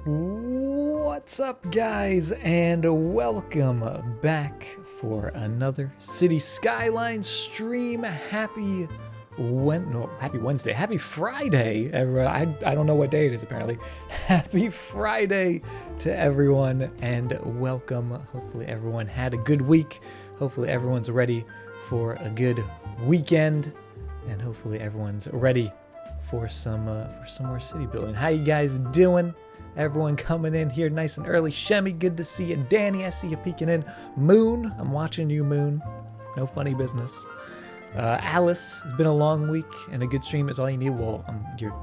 What's up, guys, and welcome back for another City Skylines stream. Happy Wednesday, happy Friday, everyone. I don't know what day it is, apparently. Happy Friday to everyone, and welcome. Hopefully everyone had a good week. Hopefully everyone's ready for a good weekend, and hopefully everyone's ready for some more city building. How you guys doing? Everyone coming in here nice and early. Shemmy, good to see you. Danny, I see you peeking in. Moon, I'm watching you, Moon. No funny business. Alice, it's been a long week, and a good stream is all you need. Well,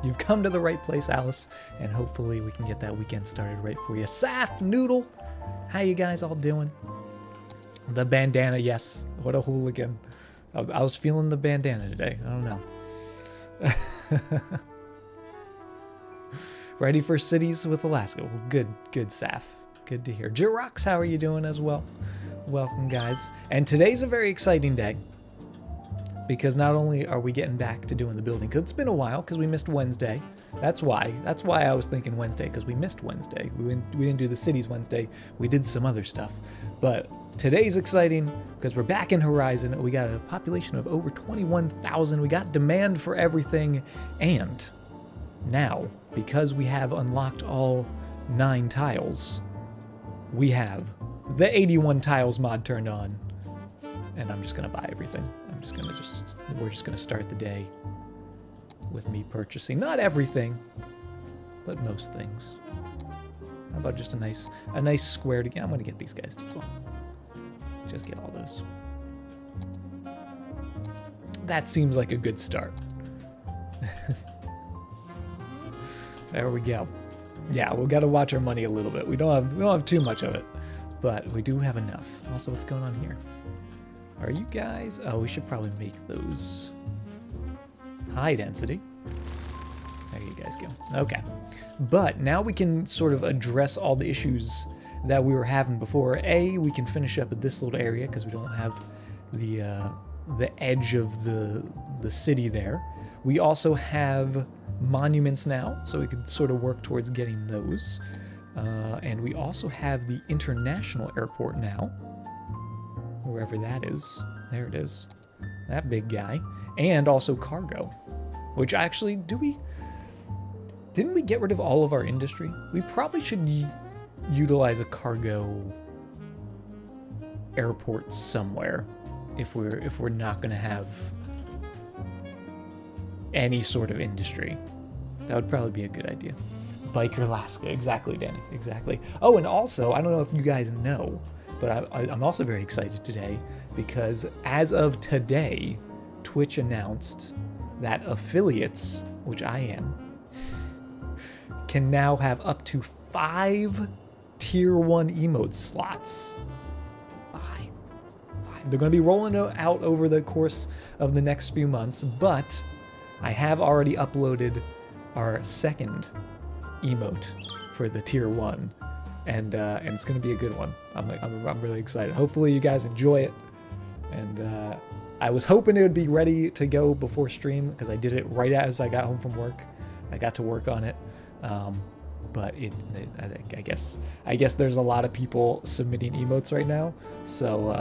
you've come to the right place, Alice, and hopefully we can get that weekend started right for you. Saf, Noodle, how you guys all doing? The bandana, yes. What a hooligan. I was feeling the bandana today. I don't know. Ready for cities with Alaska. Well, good, Saf. Good to hear. Jirox, how are you doing as well? Welcome, guys. And today's a very exciting day, because not only are we getting back to doing the building, because it's been a while, because we missed Wednesday. That's why I was thinking Wednesday, because we missed Wednesday. We didn't do the cities Wednesday. We did some other stuff. But today's exciting because we're back in Horizon. We got a population of over 21,000. We got demand for everything. And now, because we have unlocked all 9 tiles, we have the 81 tiles mod turned on. And I'm just going to buy everything. We're just going to start the day with me purchasing, not everything, but most things. How about just a nice square to get? I'm going to get these guys as well. Just get all those. That seems like a good start. There we go. Yeah, we've got to watch our money a little bit. We don't have too much of it, but we do have enough. Also, what's going on here? Are you guys? Oh, we should probably make those high density. There you guys go. Okay. But now we can sort of address all the issues that we were having before. We can finish up at this little area because we don't have the edge of the city there. We also have monuments now, so we could sort of work towards getting those. And we also have the international airport now, wherever that is. There it is. That big guy. And also cargo, which actually, didn't we get rid of all of our industry? We probably should utilize a cargo airport somewhere if we're not going to have any sort of industry. That would probably be a good idea. Biker Alaska, exactly, Danny, exactly. Oh, and also, I don't know if you guys know, but I'm also very excited today because as of today, Twitch announced that affiliates, which I am, can now have up to 5 tier 1 emote slots. 5. They're going to be rolling out over the course of the next few months, but I have already uploaded our second emote for the tier 1, and it's going to be a good one. I'm really excited. Hopefully you guys enjoy it, and I was hoping it would be ready to go before stream because I did it right as I got home from work. I got to work on it. But I guess there's a lot of people submitting emotes right now, so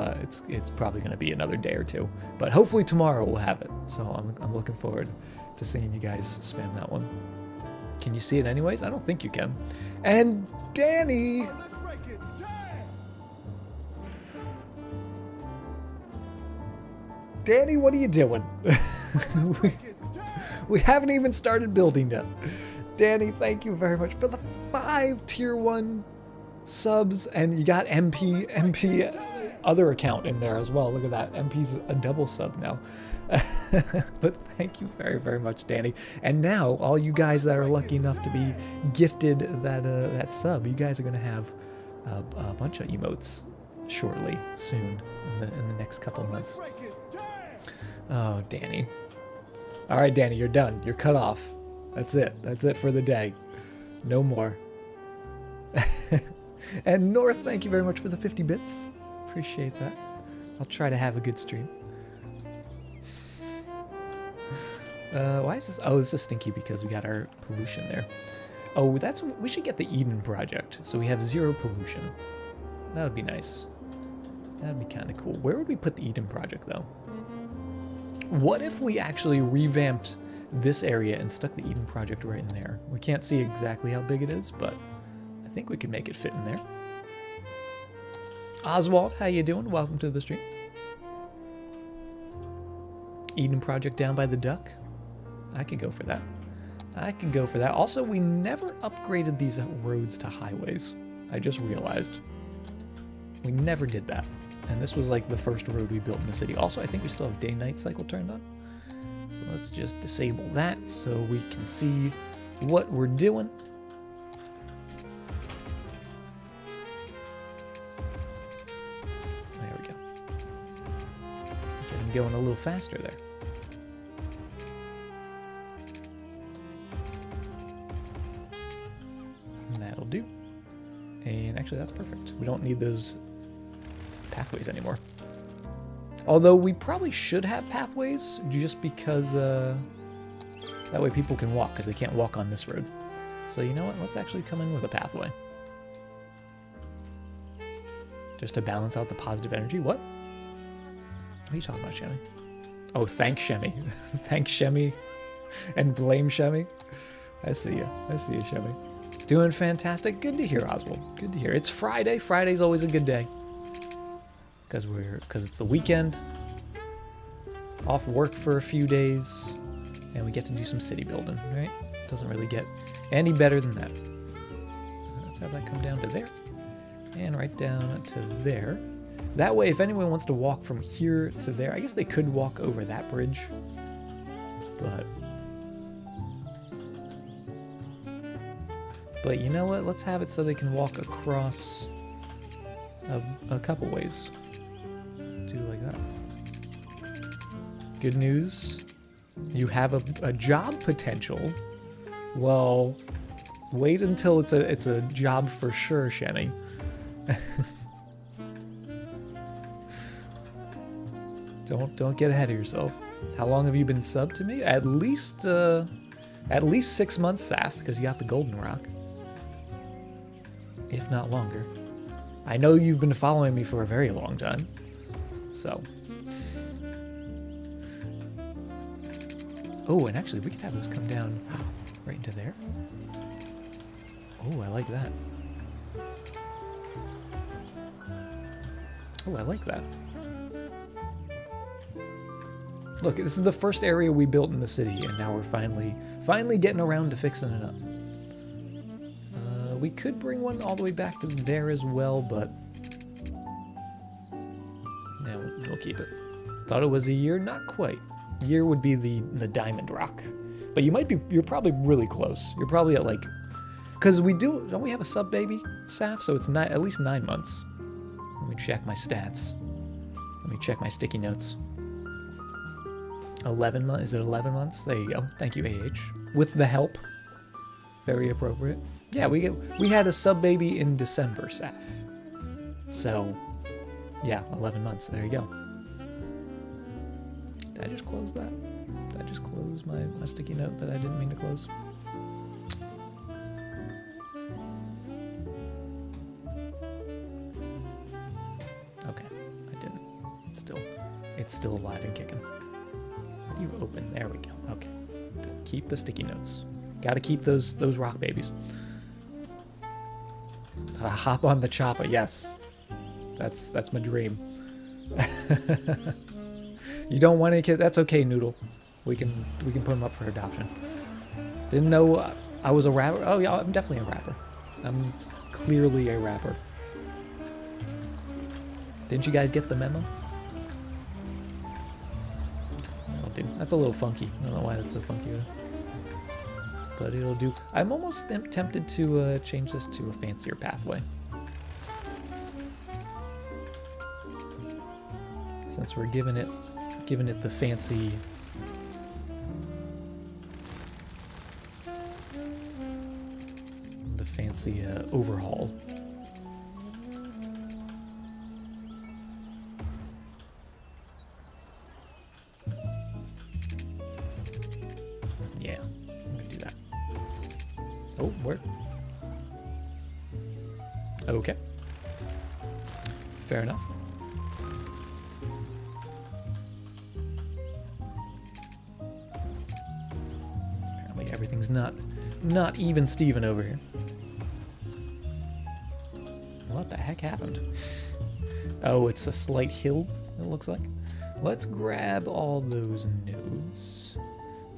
it's probably going to be another day or two. But hopefully tomorrow we'll have it. So I'm looking forward to seeing you guys spam that one. Can you see it anyways? I don't think you can. And Danny. Danny, what are you doing? We haven't even started building yet. Danny, thank you very much for the 5 tier 1 subs, and you got MP other account in there as well. Look at that. MP's a double sub now. But thank you very, very much, Danny. And now all you guys that are lucky enough to be gifted that sub, you guys are going to have a bunch of emotes shortly, soon, in the next couple of months. Oh, Danny. All right, Danny, you're done. You're cut off. That's it. That's it for the day. No more. And North, thank you very much for the 50 bits. Appreciate that. I'll try to have a good stream. Why is this? Oh, this is stinky because we got our pollution there. Oh, we should get the Eden Project, so we have zero pollution. That would be nice. That would be kind of cool. Where would we put the Eden Project, though? What if we actually revamped this area and stuck the Eden Project right in there? We can't see exactly how big it is, but I think we could make it fit in there. Oswald, how you doing? Welcome to the stream. Eden Project down by the duck. I could go for that. I can go for that. Also, we never upgraded these roads to highways. I just realized. We never did that. And this was like the first road we built in the city. Also, I think we still have day-night cycle turned on. So let's just disable that so we can see what we're doing. There we go. Getting going a little faster there. That'll do. And actually, that's perfect. We don't need those pathways anymore. Although we probably should have pathways just because that way people can walk because they can't walk on this road. So you know what? Let's actually come in with a pathway. Just to balance out the positive energy. What? What are you talking about, Shemmy? Oh, thank Shemmy. Thank Shemmy and blame Shemmy. I see you. I see you, Shemmy. Doing fantastic. Good to hear, Oswald. Good to hear. It's Friday. Friday's always a good day. Because it's the weekend. Off work for a few days. And we get to do some city building, right? Doesn't really get any better than that. Let's have that come down to there. And right down to there. That way, if anyone wants to walk from here to there, I guess they could walk over that bridge. But you know what? Let's have it so they can walk across a couple ways. Do like that. Good news. You have a job potential. Well, wait until it's a job for sure, Shemmy. Don't get ahead of yourself. How long have you been subbed to me? At least 6 months, Saf, because you got the golden rock. If not longer. I know you've been following me for a very long time. So. Oh, and actually, we could have this come down right into there. Oh, I like that. Oh, I like that. Look, this is the first area we built in the city, and now we're finally getting around to fixing it up. We could bring one all the way back to there as well, but yeah, we'll keep it. Thought it was a year, not quite. Year would be the diamond rock, but you're probably really close. You're probably at like, because don't we have a sub baby, Saf? So it's at least 9 months. Let me check my stats. Let me check my sticky notes. 11 months? Is it 11 months? There you go. Thank you, AH. With the help. Very appropriate. Yeah, we had a sub baby in December, Saf. So, yeah, 11 months. There you go. Did I just close that? Did I just close my sticky note that I didn't mean to close? Okay, I didn't. It's still alive and kicking. You open. There we go. Okay. Keep the sticky notes. Got to keep those rock babies. Gotta hop on the chopper. Yes, that's my dream. You don't want any kids? That's okay, Noodle. We can put them up for adoption. Didn't know I was a rapper. Oh yeah, I'm definitely a rapper. I'm clearly a rapper. Didn't you guys get the memo? That's a little funky. I don't know why that's so funky, but it'll do. I'm almost tempted to change this to a fancier pathway. Since we're giving it the fancy overhaul. Oh, where? Okay. Fair enough. Apparently everything's not even Steven over here. What the heck happened? Oh, it's a slight hill, it looks like. Let's grab all those nodes.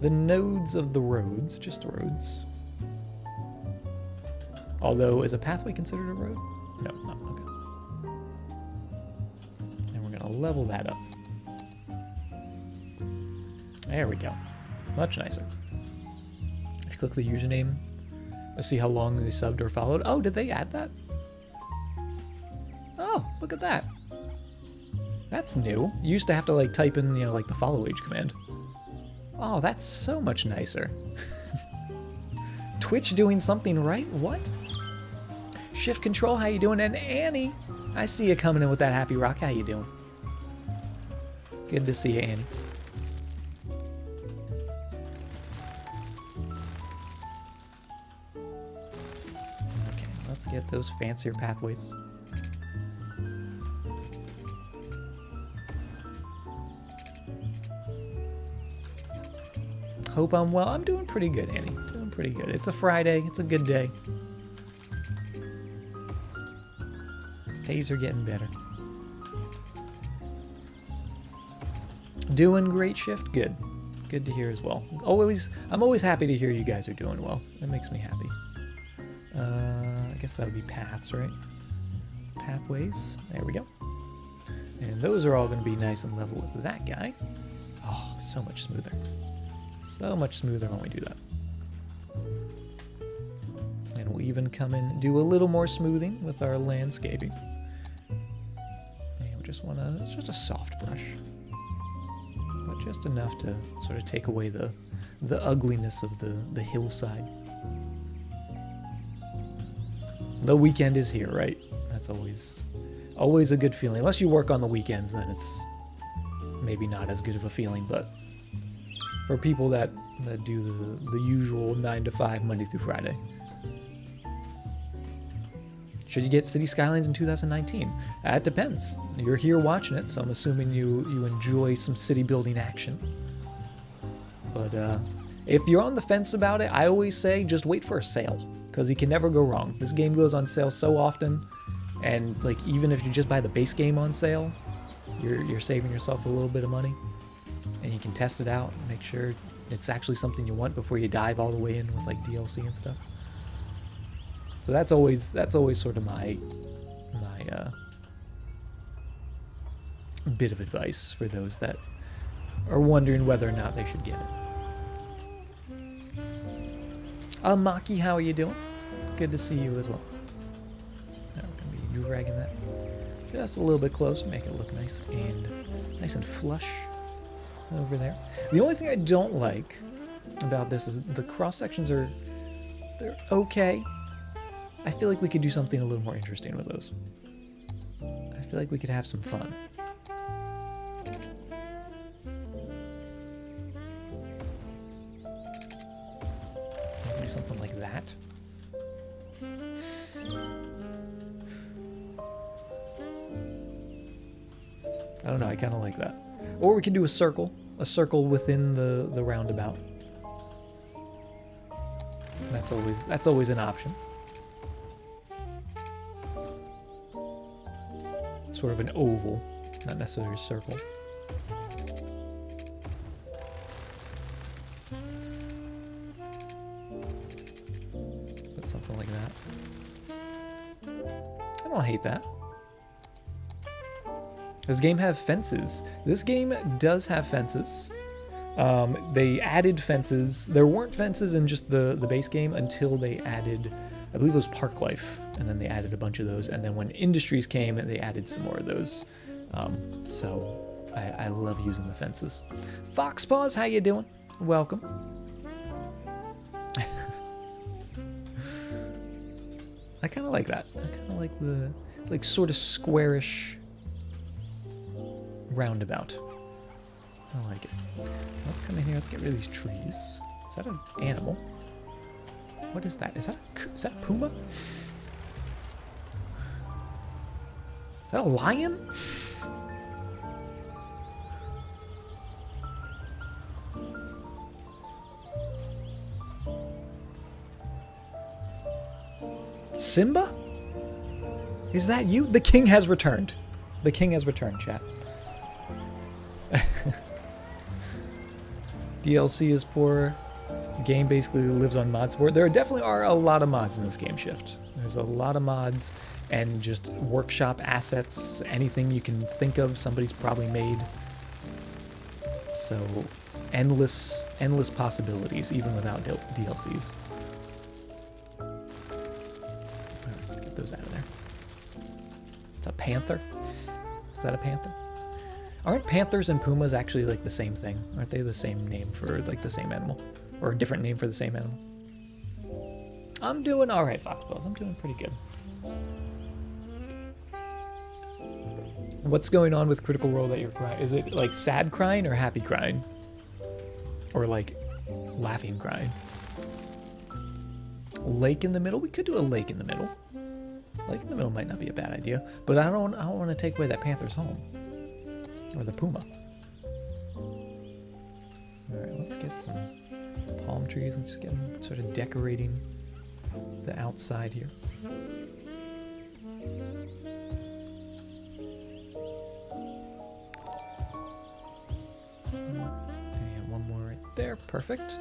The nodes of the roads, just roads. Although, is a pathway considered a road? No, it's not. Okay. And we're going to level that up. There we go. Much nicer. If you click the username, let's see how long they subbed or followed. Oh, did they add that? Oh, look at that. That's new. You used to have to like type in, you know, like the follow age command. Oh, that's so much nicer. Twitch doing something right? What? Shift Control, how you doing? And Annie, I see you coming in with that happy rock. How you doing? Good to see you, Annie. Okay, let's get those fancier pathways. Hope I'm well. I'm doing pretty good, Annie. Doing pretty good. It's a Friday. It's a good day. Days are getting better. Doing great, Shift? Good. Good to hear as well. I'm always happy to hear you guys are doing well. That makes me happy. I guess that would be paths, right? Pathways. There we go. And those are all going to be nice and level with that guy. Oh, so much smoother. So much smoother when we do that. And we'll even come in and do a little more smoothing with our landscaping. And we just want to, it's just a soft brush. But just enough to sort of take away the ugliness of the hillside. The weekend is here, right? That's always a good feeling. Unless you work on the weekends, then it's maybe not as good of a feeling, but for people that do the usual 9 to 5 Monday through Friday. Should you get City Skylines in 2019? It depends. You're here watching it, so I'm assuming you enjoy some city building action. But if you're on the fence about it, I always say just wait for a sale, because you can never go wrong. This game goes on sale so often, and like even if you just buy the base game on sale, you're saving yourself a little bit of money. And you can test it out and make sure it's actually something you want before you dive all the way in with like DLC and stuff. So that's always sort of my bit of advice for those that are wondering whether or not they should get it. Maki, how are you doing? Good to see you as well. Now we're gonna be dragging that just a little bit closer, make it look nice and flush over there. The only thing I don't like about this is the cross sections they're okay. I feel like we could do something a little more interesting with those. I feel like we could have some fun. Maybe do something like that. I don't know, I kind of like that. Or we could do a circle within the roundabout. That's always an option. Sort of an oval, not necessarily a circle. But something like that. I don't hate that. Does this game have fences? This game does have fences. They added fences. There weren't fences in just the base game until they added, I believe it was Park Life, and then they added a bunch of those. And then when Industries came, they added some more of those. So I love using the fences. Foxpaws, how you doing? Welcome. I kind of like that. I kind of like the sort of squarish roundabout. I like it. Let's come in here. Let's get rid of these trees. Is that an animal? What is that? Is that a puma? Is that a lion? Simba? Is that you? The king has returned. The king has returned, chat. DLC is poor. Game basically lives on mod support. There definitely are a lot of mods in this game shift. There's a lot of mods and just workshop assets. Anything you can think of, somebody's probably made. So endless possibilities, even without DLCs. Alright, let's get those out of there. It's a panther. Is that a panther? Aren't panthers and pumas actually like the same thing? Aren't they the same name for like the same animal? Or a different name for the same animal? I'm doing alright, Foxballs. I'm doing pretty good. What's going on with Critical Role that you're crying? Is it like sad crying or happy crying? Or like laughing crying? Lake in the middle? We could do a lake in the middle. Lake in the middle might not be a bad idea, but I don't want to take away that panther's home. Or the puma. Alright, let's get some palm trees and just get them sort of decorating the outside here. And one more right there, perfect.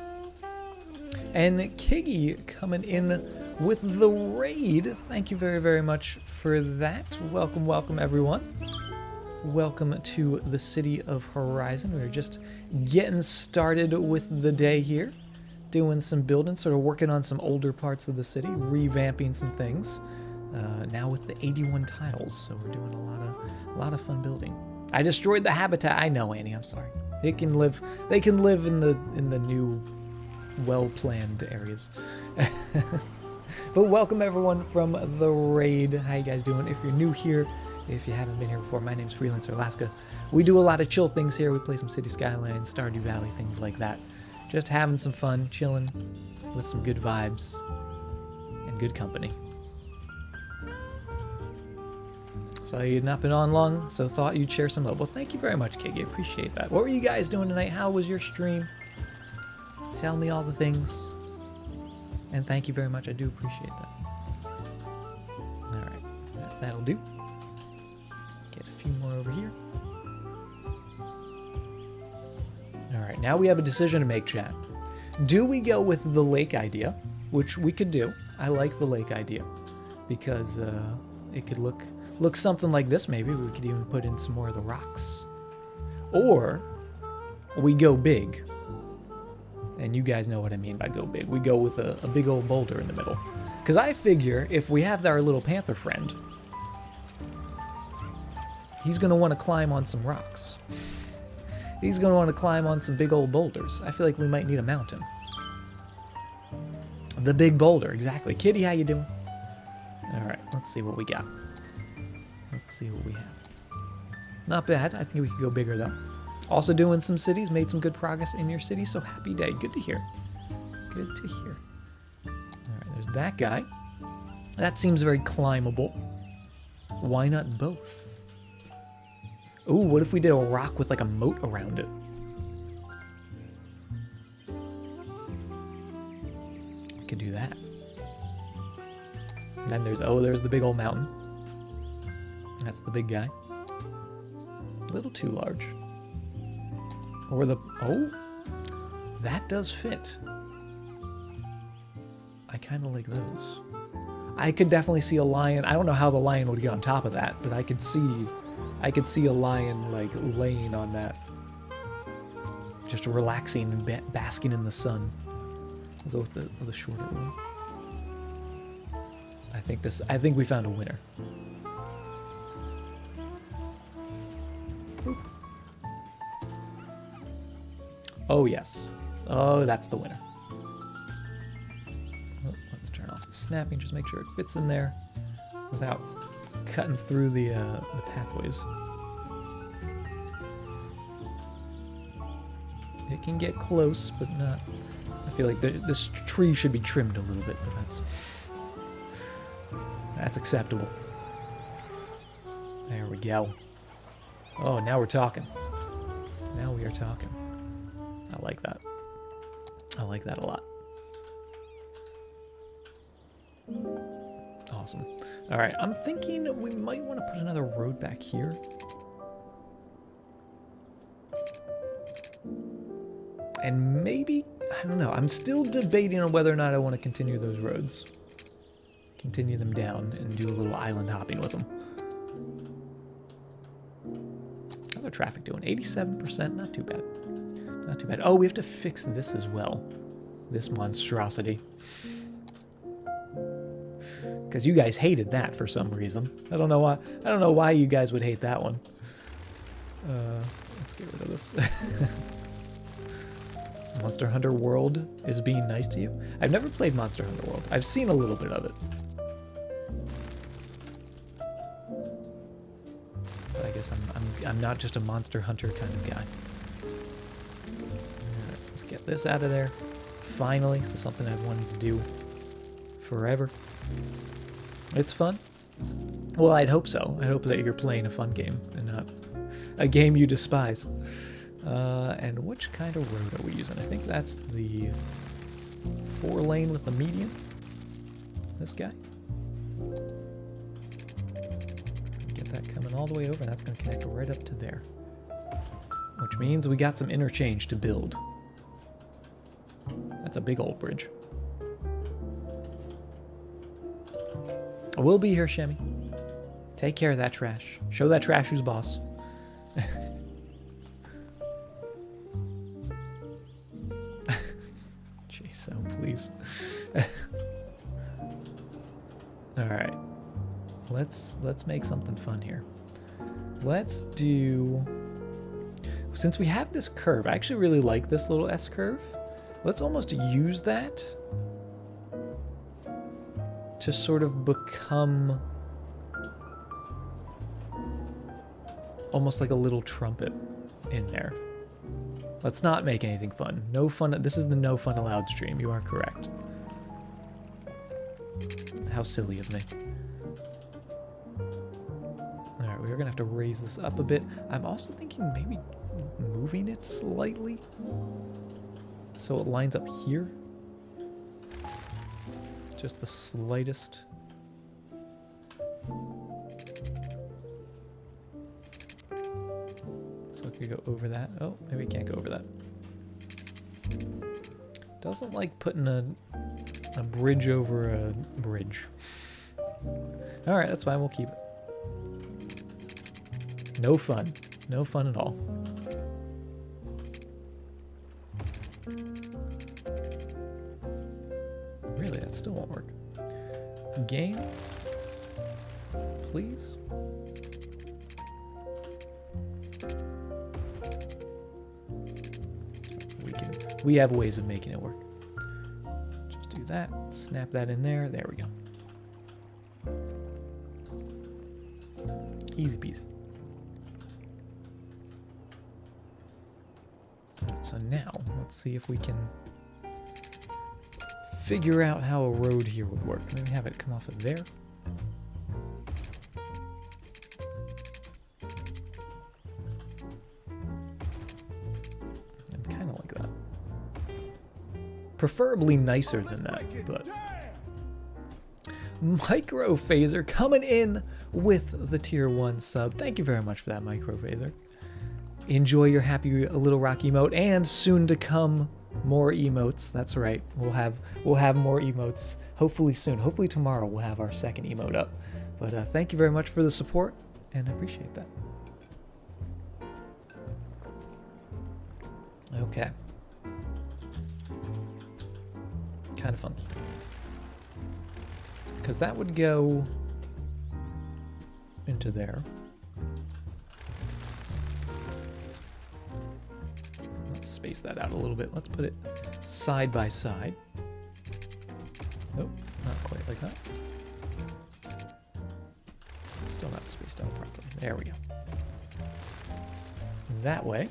And Kiggy coming in with the raid. Thank you very, very much for that. Welcome, welcome everyone. Welcome to the City of Horizon. We're just getting started with the day here. Doing some building, sort of working on some older parts of the city, revamping some things. Now with the 81 tiles, so we're doing a lot of fun building. I destroyed the habitat. I know, Annie. I'm sorry. They can live in the new, well-planned areas. But welcome everyone from the raid. How you guys doing? If you're new here, if you haven't been here before, my name's Freelancer Alaska. We do a lot of chill things here. We play some City Skylines, Stardew Valley, things like that. Just having some fun, chilling with some good vibes and good company. So you've not been on long, so thought you'd share some love. Well, thank you very much, Kiggy. Appreciate that. What were you guys doing tonight? How was your stream? Tell me all the things. And thank you very much. I do appreciate that. All right, that'll do. Get a few more over here. All right, now we have a decision to make, chat. Do we go with the lake idea, which we could do? I like the lake idea because it could look something like this. Maybe we could even put in some more of the rocks. Or we go big. And you guys know what I mean by go big. We go with a big old boulder in the middle. Because I figure if we have our little panther friend, he's going to want to climb on some rocks. He's going to want to climb on some big old boulders. I feel like we might need a mountain. The big boulder, exactly. Kitty, how you doing? All right, let's see what we got. Let's see what we have. Not bad. I think we could go bigger, though. Also doing some cities. Made some good progress in your city, so happy day. Good to hear. Good to hear. All right, there's that guy. That seems very climbable. Why not both? Ooh, what if we did a rock with like a moat around it? We could do that. And then there's the big old mountain. That's the big guy. A little too large. Or that does fit. I kind of like those. I could definitely see a lion. I don't know how the lion would get on top of that, but I could see a lion like laying on that, just relaxing and basking in the sun. We'll go with the shorter one. I think we found a winner. Boop. Oh yes. Oh, that's the winner. Oh, let's turn off the snapping. Just make sure it fits in there without cutting through the pathways. It can get close, but not I feel like this tree should be trimmed a little bit, but that's acceptable. There we go. Oh, now we're talking. Now we are talking. I like that. I like that a lot. Awesome. All right, I'm thinking we might want to put another road back here. And maybe, I don't know, I'm still debating on whether or not I want to continue those roads. Continue them down and do a little island hopping with them. How's our traffic doing? 87%, not too bad. Not too bad. Oh, we have to fix this as well. This monstrosity. Because you guys hated that for some reason. I don't know why. I don't know why you guys would hate that one. Let's get rid of this. Monster Hunter World is being nice to you. I've never played Monster Hunter World. I've seen a little bit of it. But I guess I'm not just a Monster Hunter kind of guy. Alright, let's get this out of there. Finally, this is something I've wanted to do forever. It's fun. Well, I'd hope so. I hope that you're playing a fun game and not a game you despise. And which kind of road are we using? I think that's the 4-lane with the median. This guy. Get that coming all the way over. That's going to connect right up to there. Which means we got some interchange to build. That's a big old bridge. We'll be here, Shemmy. Take care of that trash. Show that trash who's boss. So please. All right, let's make something fun here. Let's do, since we have this curve, I actually really like this little S curve. Let's almost use that to sort of become almost like a little trumpet in there. Let's not make anything fun. No fun. This is the no fun allowed stream. You are correct. How silly of me. Alright, we're gonna have to raise this up a bit. I'm also thinking maybe moving it slightly so it lines up here. Just the slightest. So it could go over that. Oh, maybe it can't go over that. Doesn't like putting a bridge over a bridge. Alright, that's fine. We'll keep it. No fun. No fun at all. Really, that still won't work. Game? Please? We have ways of making it work. Just do that. Snap that in there. There we go. Easy peasy. So now, let's see if we can figure out how a road here would work. Maybe have it come off of there. And kind of like that. Preferably nicer than that, but... Micro Phaser coming in with the tier 1 sub. Thank you very much for that, Micro Phaser. Enjoy your happy little rock emote, and soon to come more emotes. That's right. We'll have more emotes hopefully soon. Hopefully tomorrow we'll have our second emote up. But thank you very much for the support, and I appreciate that. Okay. Kind of funky. Because that would go into there. Let's space that out a little bit. Let's put it side by side. Nope, not quite like that. Still not spaced out properly. There we go. That way.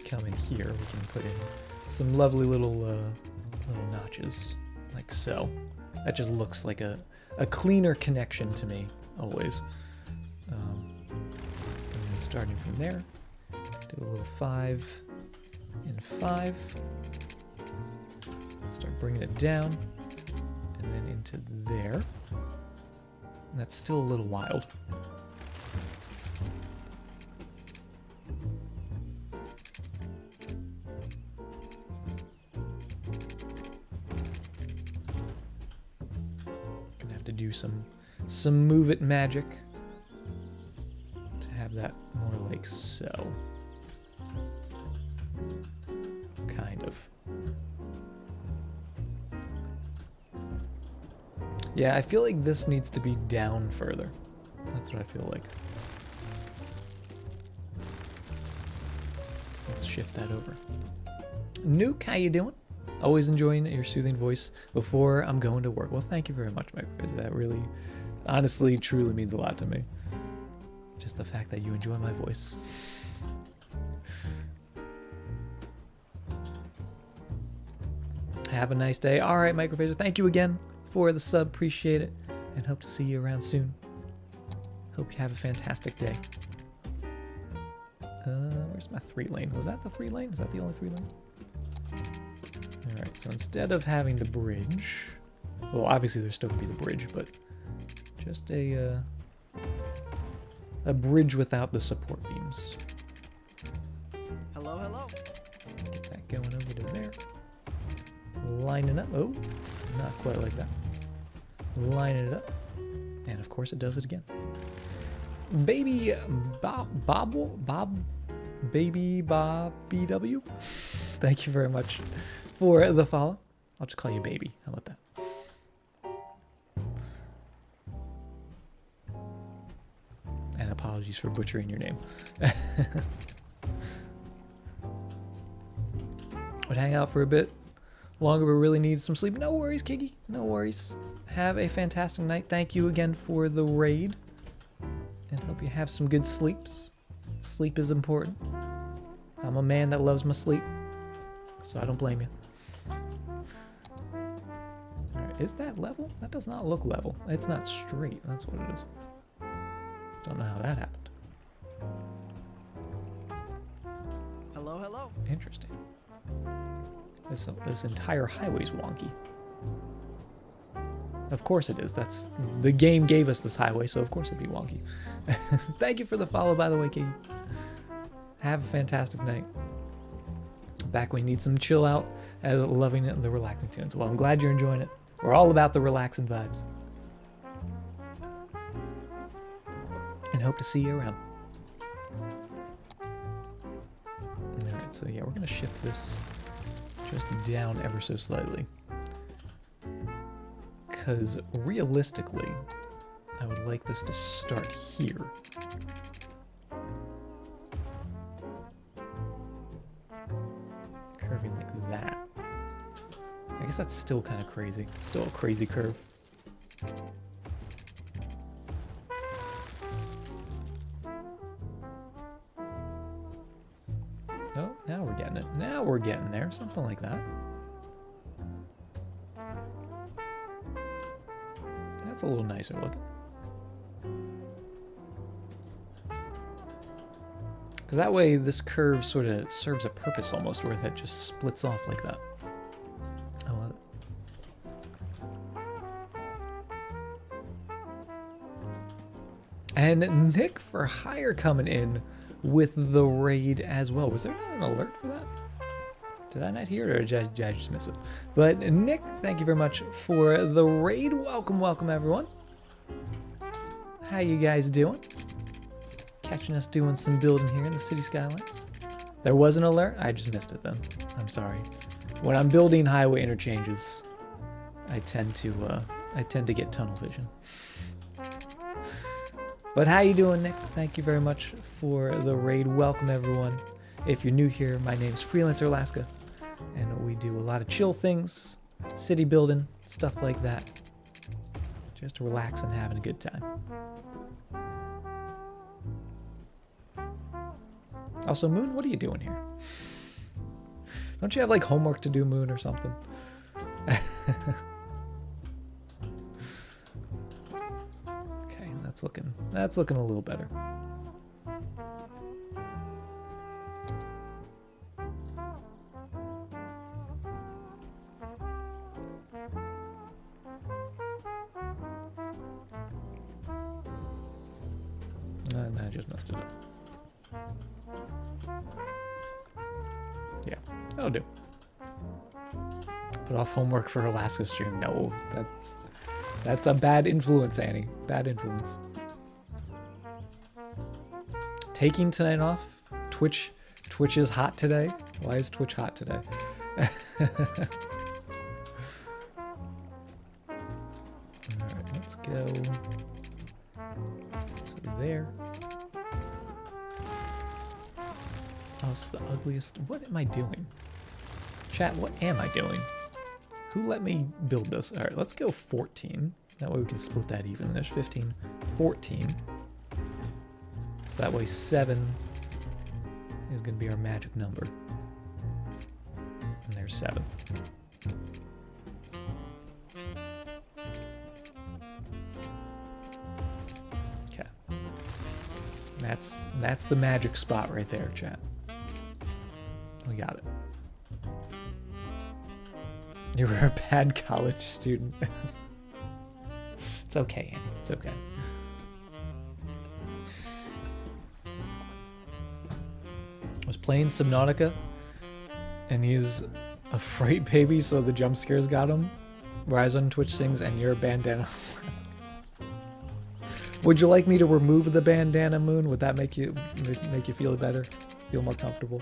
come in here, we can put in some lovely little notches, like so. That just looks like a cleaner connection to me, always. And then starting from there, do a little 5 and 5. Start bringing it down, and then into there. And that's still a little wild. Gonna have to do some move it magic to have that more like so. Kind of. Yeah, I feel like this needs to be down further. That's what I feel like. So let's shift that over. Nuke, how you doing? Always enjoying your soothing voice before I'm going to work. Well, thank you very much, Mike. That really, honestly, truly means a lot to me. Just the fact that you enjoy my voice. Have a nice day. All right, Microphaser, thank you again for the sub. Appreciate it, and hope to see you around soon. Hope you have a fantastic day. Where's my 3-lane? Was that the 3-lane? Is that the only 3-lane? All right, so instead of having the bridge, well, obviously there's still gonna be the bridge, but just a bridge without the support beams. Hello, hello. Get that going over to there. Lining up. Oh, not quite like that. Lining it up. And of course it does it again. Baby Baby Bob BW. Thank you very much for the follow. I'll just call you Baby. How about that? And apologies for butchering your name. Would hang out for a bit longer, but really need some sleep. No worries, Kiggy. No worries. Have a fantastic night. Thank you again for the raid. And hope you have some good sleeps. Sleep is important. I'm a man that loves my sleep, so I don't blame you. Alright, is that level? That does not look level. It's not straight. That's what it is. Don't know how that happened. Hello, hello. Interesting. This entire highway's wonky. Of course it is. That's the game gave us this highway, so of course it'd be wonky. Thank you for the follow, by the way, Katie. Have a fantastic night. Back when you need some chill out, loving it and the relaxing tunes. Well, I'm glad you're enjoying it. We're all about the relaxing vibes. And hope to see you around. Alright, so yeah, we're going to shift this just down ever so slightly. Because realistically, I would like this to start here. Curving like that. I guess that's still kind of crazy. Still a crazy curve. Oh, now we're getting it. Now we're getting there. Something like that. That's a little nicer looking. Because that way this curve sort of serves a purpose almost, where that just splits off like that. I love it. And Nick for Hire coming in with the raid as well. Was there not an alert for that? Did I not hear it, or did I just miss it? But Nick, thank you very much for the raid. Welcome, welcome everyone. How you guys doing? Catching us doing some building here in the city skylines. There was an alert? I just missed it then. I'm sorry. When I'm building highway interchanges, I tend to get tunnel vision. But how you doing, Nick? Thank you very much for the raid. Welcome everyone. If you're new here, my name is Freelancer Alaska, and we do a lot of chill things, city building, stuff like that. Just relax and having a good time. Also, Moon, what are you doing here? Don't you have like homework to do, Moon, or something? Okay, that's looking a little better. And I just messed it up. Yeah, that'll do. Put off homework for Alaska stream. No, that's a bad influence, Annie. Bad influence. Taking tonight off. Twitch is hot today. Why is Twitch hot today? Alright, let's go to there. Oh, this is the ugliest. What am I doing? Chat, what am I doing? Who let me build this? All right, let's go 14. That way we can split that even. There's 15, 14. So that way 7 is going to be our magic number. And there's 7. Okay. That's the magic spot right there, chat. We got it. You were a bad college student. It's okay, Annie. It's okay. I was playing Subnautica, and he's a fright baby, so the jump scares got him. Rise on Twitch sings, and you're a bandana. Would you like me to remove the bandana, Moon? Would that make you feel better? Feel more comfortable?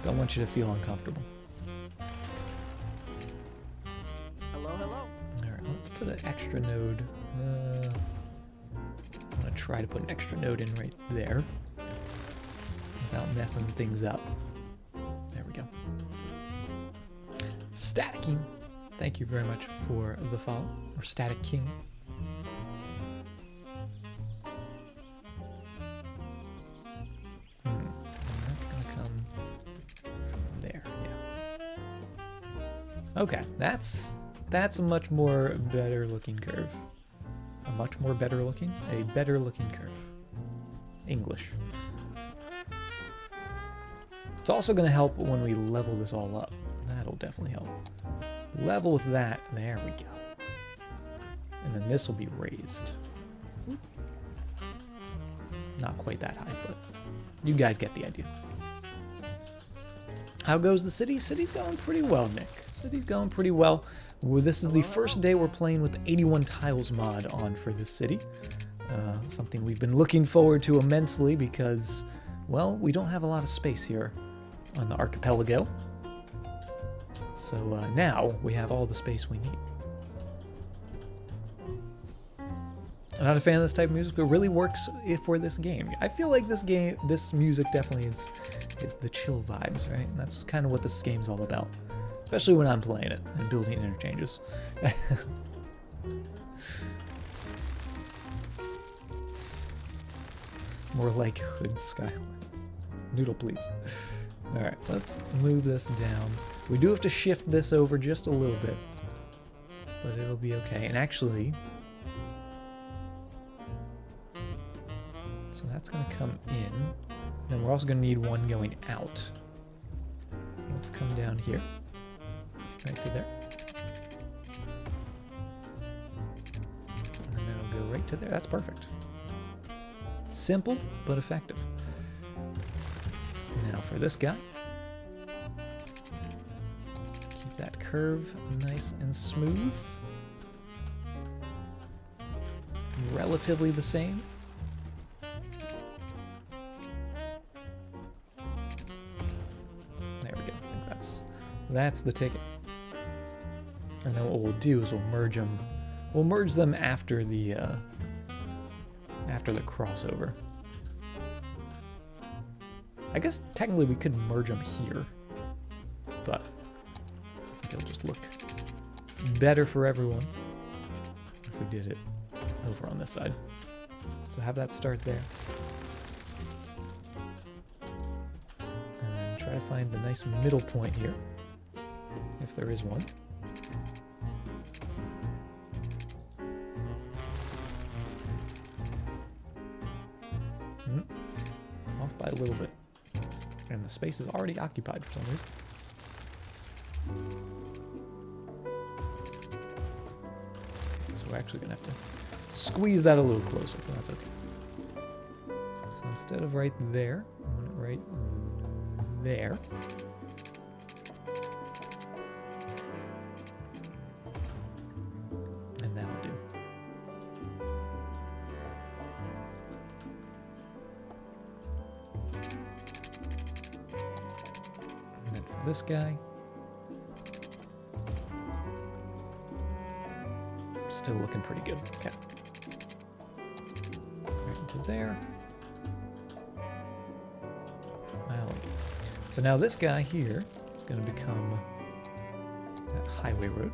Don't want you to feel uncomfortable. Let's put an extra node. I'm going to try to put an extra node in right there without messing things up. There we go. Static King, thank you very much for the follow. Or Static King. That's going to come from there, yeah. Okay, that's a much more better looking curve. A much more better looking? A better looking curve. English. It's also going to help when we level this all up. That'll definitely help. Level with that. There we go. And then this will be raised. Not quite that high, but you guys get the idea. How goes the city? City's going pretty well, Nick. City's going pretty well. Well, this is the first day we're playing with the 81 tiles mod on for this city. Something we've been looking forward to immensely because, well, we don't have a lot of space here on the archipelago. So now we have all the space we need. I'm not a fan of this type of music, but it really works for this game. I feel like this music definitely is the chill vibes, right? And that's kind of what this game's all about. Especially when I'm playing it and building interchanges. More like Hood Skylines. Noodle, please. Alright, let's move this down. We do have to shift this over just a little bit. But it'll be okay. And actually... So that's going to come in. Then we're also going to need one going out. So let's come down here. Right to there. And then it'll go right to there. That's perfect. Simple, but effective. Now for this guy. Keep that curve nice and smooth. Relatively the same. There we go. I think that's the ticket. And then what we'll do is we'll merge them. We'll merge them after the crossover. I guess technically we could merge them here, but I think it'll just look better for everyone if we did it over on this side. So have that start there, and then try to find the nice middle point here, if there is one. Off by a little bit. And the space is already occupied for some reason. So we're actually going to have to squeeze that a little closer, but that's okay. So instead of right there, I want it right there. And that'll do. And then for this guy, still looking pretty good. Okay. Right into there. I like it. So now this guy here is going to become that highway road.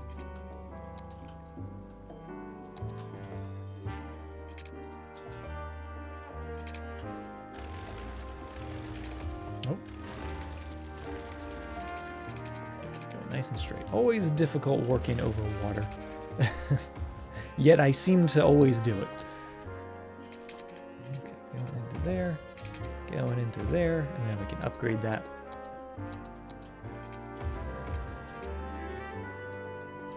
Oh. Go nice and straight. Always difficult working over water. Yet I seem to always do it. Okay, going into there, going into there, and then we can upgrade that.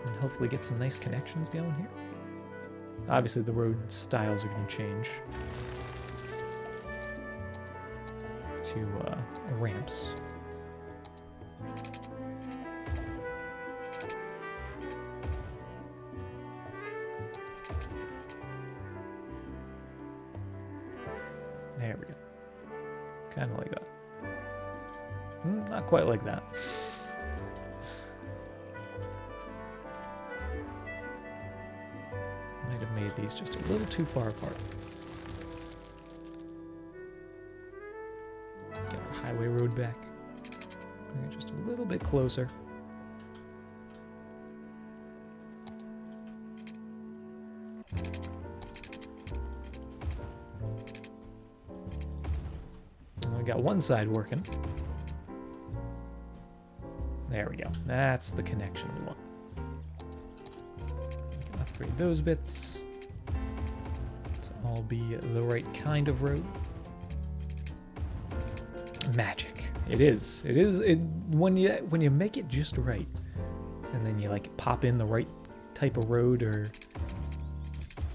And hopefully get some nice connections going here. Obviously the road styles are going to change to ramps. There we go. Kind of like that. Not quite like that. Might have made these just a little too far apart. Get our highway road back. Bring it just a little bit closer. Got one side working. There we go. That's the connection we want. We can upgrade those bits to all be the right kind of road. Magic. It is. It is. When you make it just right, and then you like pop in the right type of road or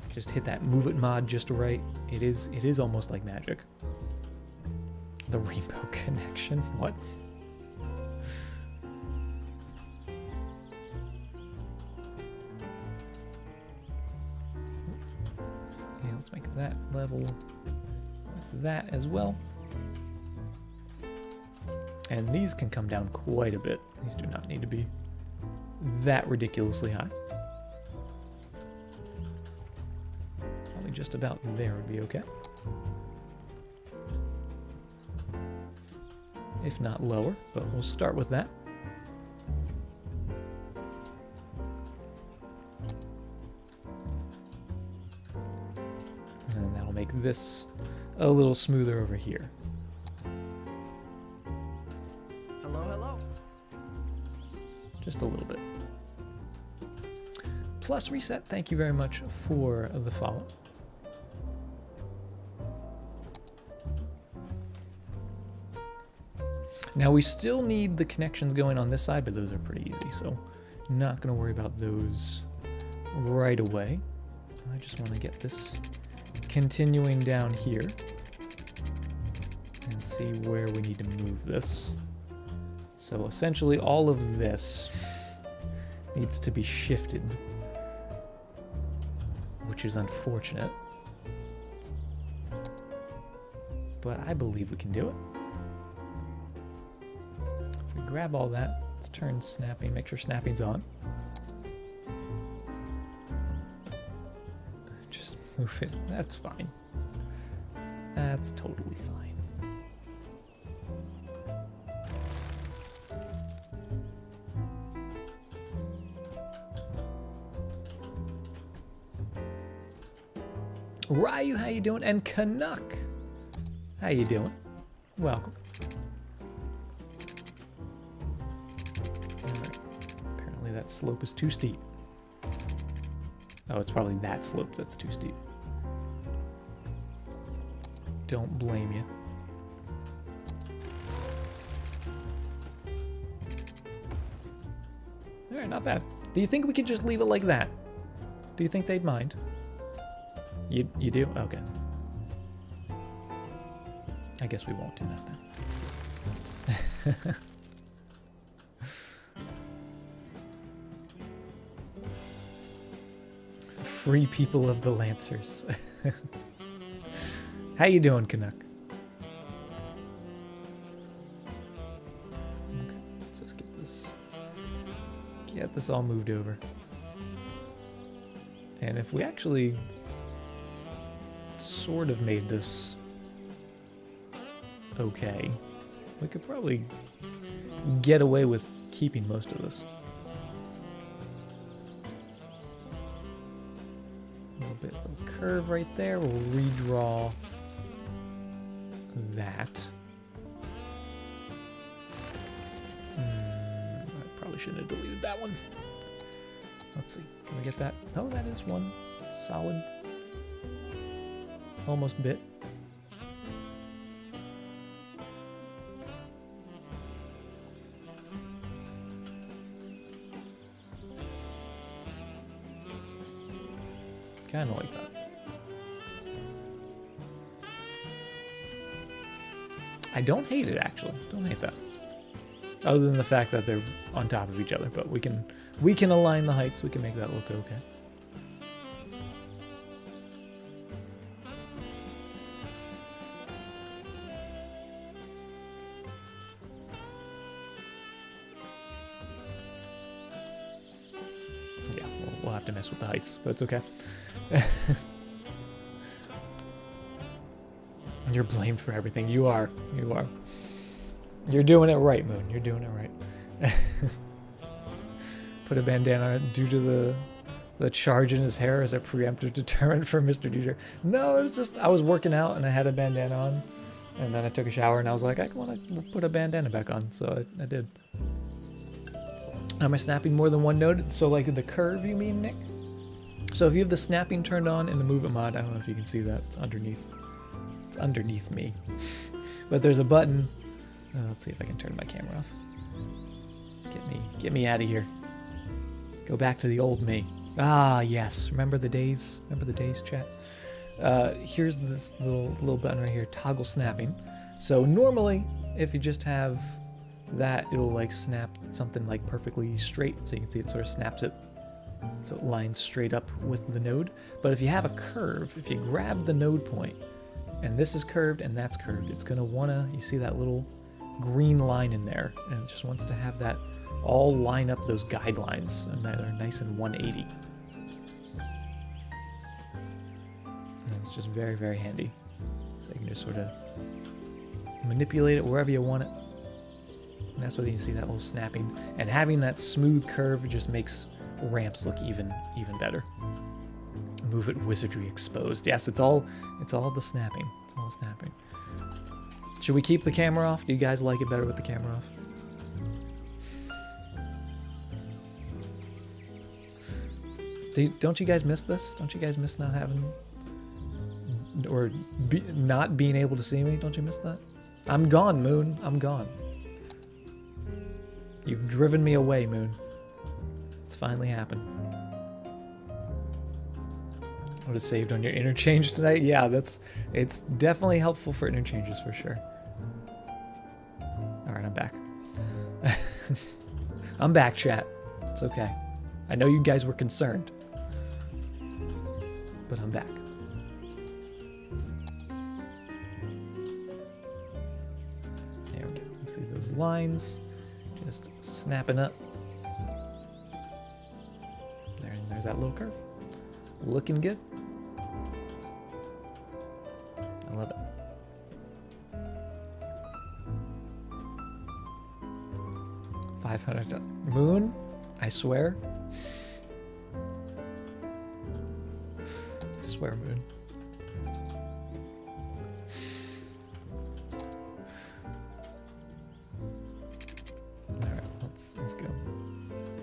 just hit that move it mod just right. It is almost like magic. The rainbow connection? What? Okay, let's make that level with that as well. And these can come down quite a bit. These do not need to be that ridiculously high. Probably just about there would be okay. If not lower, but we'll start with that. And that'll make this a little smoother over here. Hello, hello. Just a little bit. Plus Reset, thank you very much for the follow. Now we still need the connections going on this side, but those are pretty easy, so not going to worry about those right away. I just want to get this continuing down here and see where we need to move this. So essentially all of this needs to be shifted, which is unfortunate, but I believe we can do it. Grab all that. Let's turn snapping, make sure snapping's on. Just move it. That's fine. That's totally fine. Ryu, how you doing? And Canuck, how you doing? Welcome. that slope is too steep. Oh, it's probably that slope that's too steep. Don't blame you. Alright, not bad. Do you think we could just leave it like that? Do you think they'd mind? You do? Okay. I guess we won't do that then. Free people of the Lancers. How you doing, Canuck? Okay, let's just get this all moved over. And if we actually sort of made this okay, we could probably get away with keeping most of this. A little bit of a curve right there. We'll redraw that. I probably shouldn't have deleted that one. Let's see. Can we get that? Oh, that is one solid. Almost bit. Kind of like that. I don't hate it, actually. Don't hate that. Other than the fact that they're on top of each other, but we can align the heights. We can make that look okay. Yeah, we'll have to mess with the heights, but it's okay. You're blamed for everything. You are. You are. You're doing it right, Moon. You're doing it right. Put a bandana on due to the charge in his hair as a preemptive deterrent for Mr. Dieter. No, it's just I was working out and I had a bandana on, and then I took a shower and I was like, I want to put a bandana back on, so I did. Am I snapping more than one node? So like the curve, you mean, Nick? So if you have the snapping turned on in the movement mod, I don't know if you can see that. It's underneath. It's underneath me. But there's a button. Let's see if I can turn my camera off. Get me out of here. Go back to the old me. Ah, yes. Remember the days? Remember the days, chat? Here's this little button right here, toggle snapping. So normally, if you just have that, it'll like snap something like perfectly straight. So you can see it sort of snaps it. So it lines straight up with the node. But if you have a curve, if you grab the node point, and this is curved and that's curved, it's gonna wanna, you see that little green line in there, and it just wants to have that all line up those guidelines, and they're nice and 180. And it's just very, very handy. So you can just sort of manipulate it wherever you want it. And that's where you see that little snapping. And having that smooth curve just makes ramps look even better. Move it wizardry exposed. Yes, it's all the snapping. It's all snapping. Should we keep the camera off? Do you guys like it better with the camera off? Don't you guys miss this? Don't you guys miss not having, or not being able to see me? Don't you miss that? I'm gone, Moon. I'm gone. You've driven me away, Moon. It's finally happened. What is saved on your interchange tonight? Yeah, it's definitely helpful for interchanges for sure. All right, I'm back. I'm back, chat. It's okay. I know you guys were concerned, but I'm back. There we go. You see those lines just snapping up. There's that little curve. Looking good. I love it. $500 Moon, I swear. I swear, Moon. All right, let's go.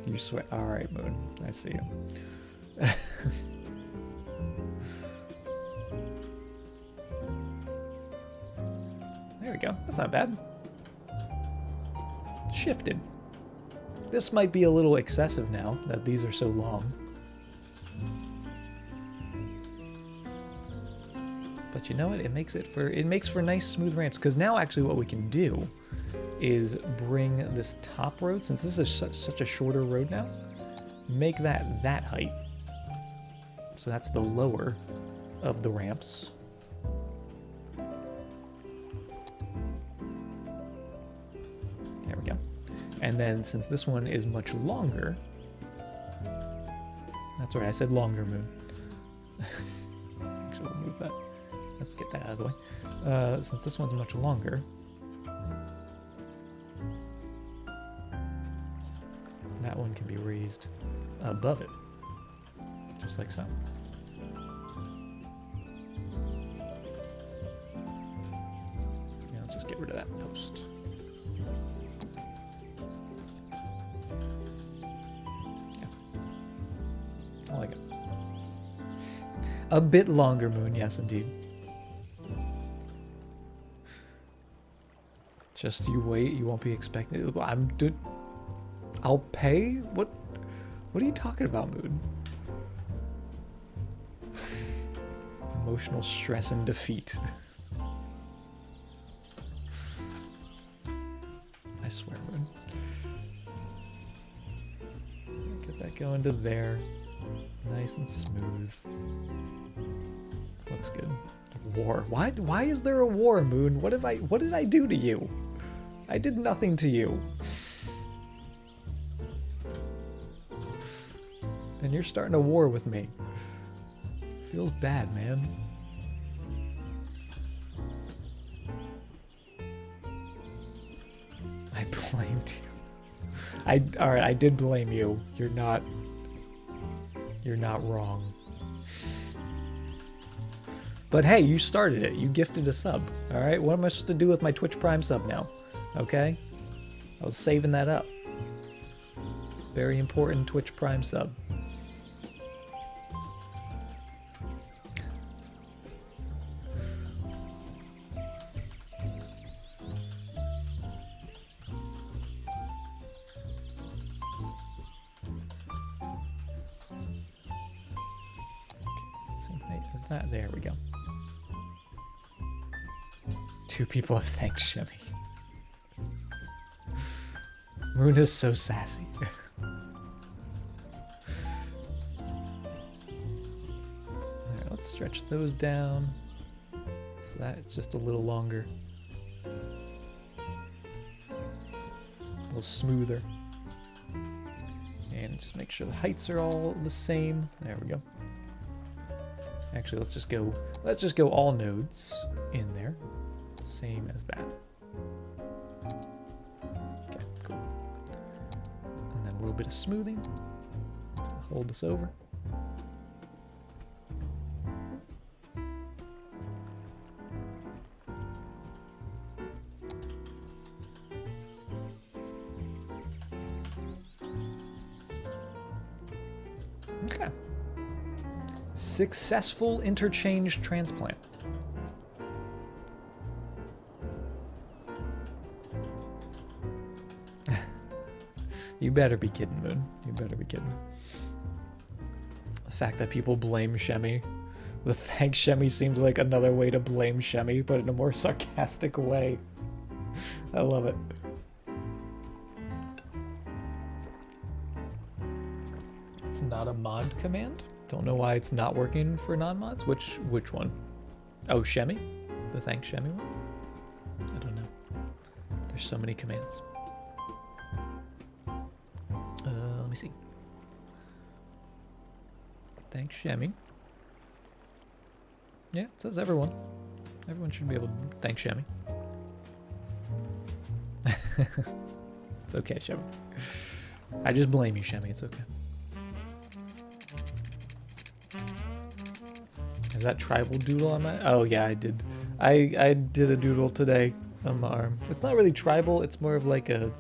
You you swear. All right, Moon. I see you. There we go. That's not bad. Shifted. This might be a little excessive now that these are so long. But you know what? It makes for nice smooth ramps. Because now actually what we can do is bring this top road, since this is such a shorter road now, make that height. So that's the lower of the ramps. There we go. And then since this one is much longer, that's right, I said longer, Moon. Actually, we'll move that. Let's get that out of the way. Since this one's much longer, that one can be raised above it, just like so. Yeah, let's just get rid of that post. Yeah, I like it. A bit longer, Moon, yes indeed. Just you wait, you won't be expecting. I'll pay? What are you talking about, Moon? Emotional stress and defeat. I swear, Moon. Get that going to there. Nice and smooth. Looks good. War. Why is there a war, Moon? What did I do to you? I did nothing to you. And you're starting a war with me. Feels bad, man. I blamed you. Alright, I did blame you. You're not wrong. But hey, you started it. You gifted a sub. Alright, what am I supposed to do with my Twitch Prime sub now? Okay? I was saving that up. Very important Twitch Prime sub. Same height as that. There we go. 2 people have thanked Shimmy. Moon is so sassy. Alright, let's stretch those down. So that's just a little longer. A little smoother. And just make sure the heights are all the same. There we go. Actually, let's just go all nodes in there. Same as that. Okay, cool. And then a little bit of smoothing to hold this over. Okay. Successful interchange transplant. You better be kidding, Moon. You better be kidding. The fact that people blame Shemmy. The thank Shemmy seems like another way to blame Shemmy, but in a more sarcastic way. I love it. It's not a mod command. Don't know why it's not working for non-mods. Which one? Oh, Shemmy? The thank Shemmy one? I don't know. There's so many commands. Let me see. Thank Shemmy. Yeah, it says everyone. Everyone should be able to thank Shemmy. It's okay, Shemmy. I just blame you, Shemmy. It's okay. Is that tribal doodle on my... Oh, yeah, I did. I did a doodle today on my arm. It's not really tribal. It's more of like a...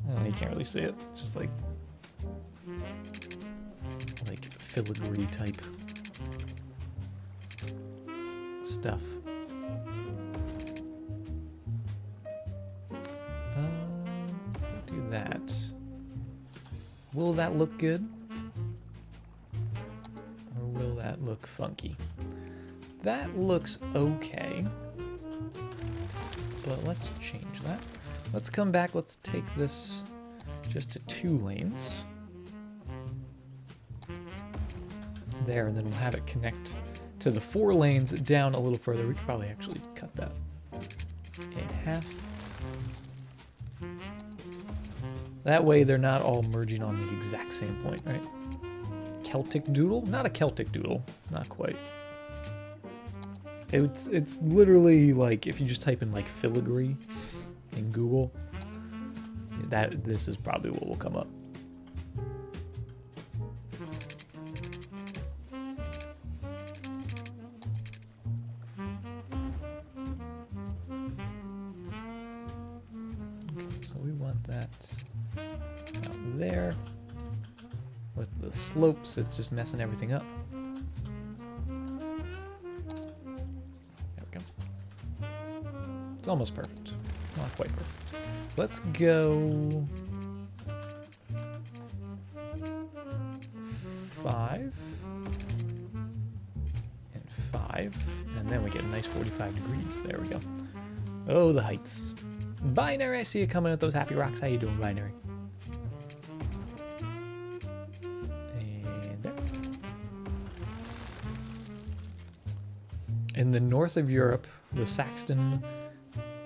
Oh, you can't really see it. It's just like filigree type stuff. Do that. Will that look good? Or will that look funky? That looks okay. But let's change that. Let's come back. Let's take this just to 2 lanes. There, and then we'll have it connect to the 4 lanes down a little further. We could probably actually cut that in half. That way they're not all merging on the exact same point, right? Celtic doodle? Not a Celtic doodle. Not quite. It's literally like if you just type in like filigree in Google, this is probably what will come up. Okay, so we want that out there. With the slopes, it's just messing everything up. It's almost perfect. Not quite perfect. Let's go 5 and 5, and then we get a nice 45 degrees. There we go. Oh, the heights. Binary, I see you coming with those happy rocks. How you doing, Binary? And there. In the north of Europe, the Saxon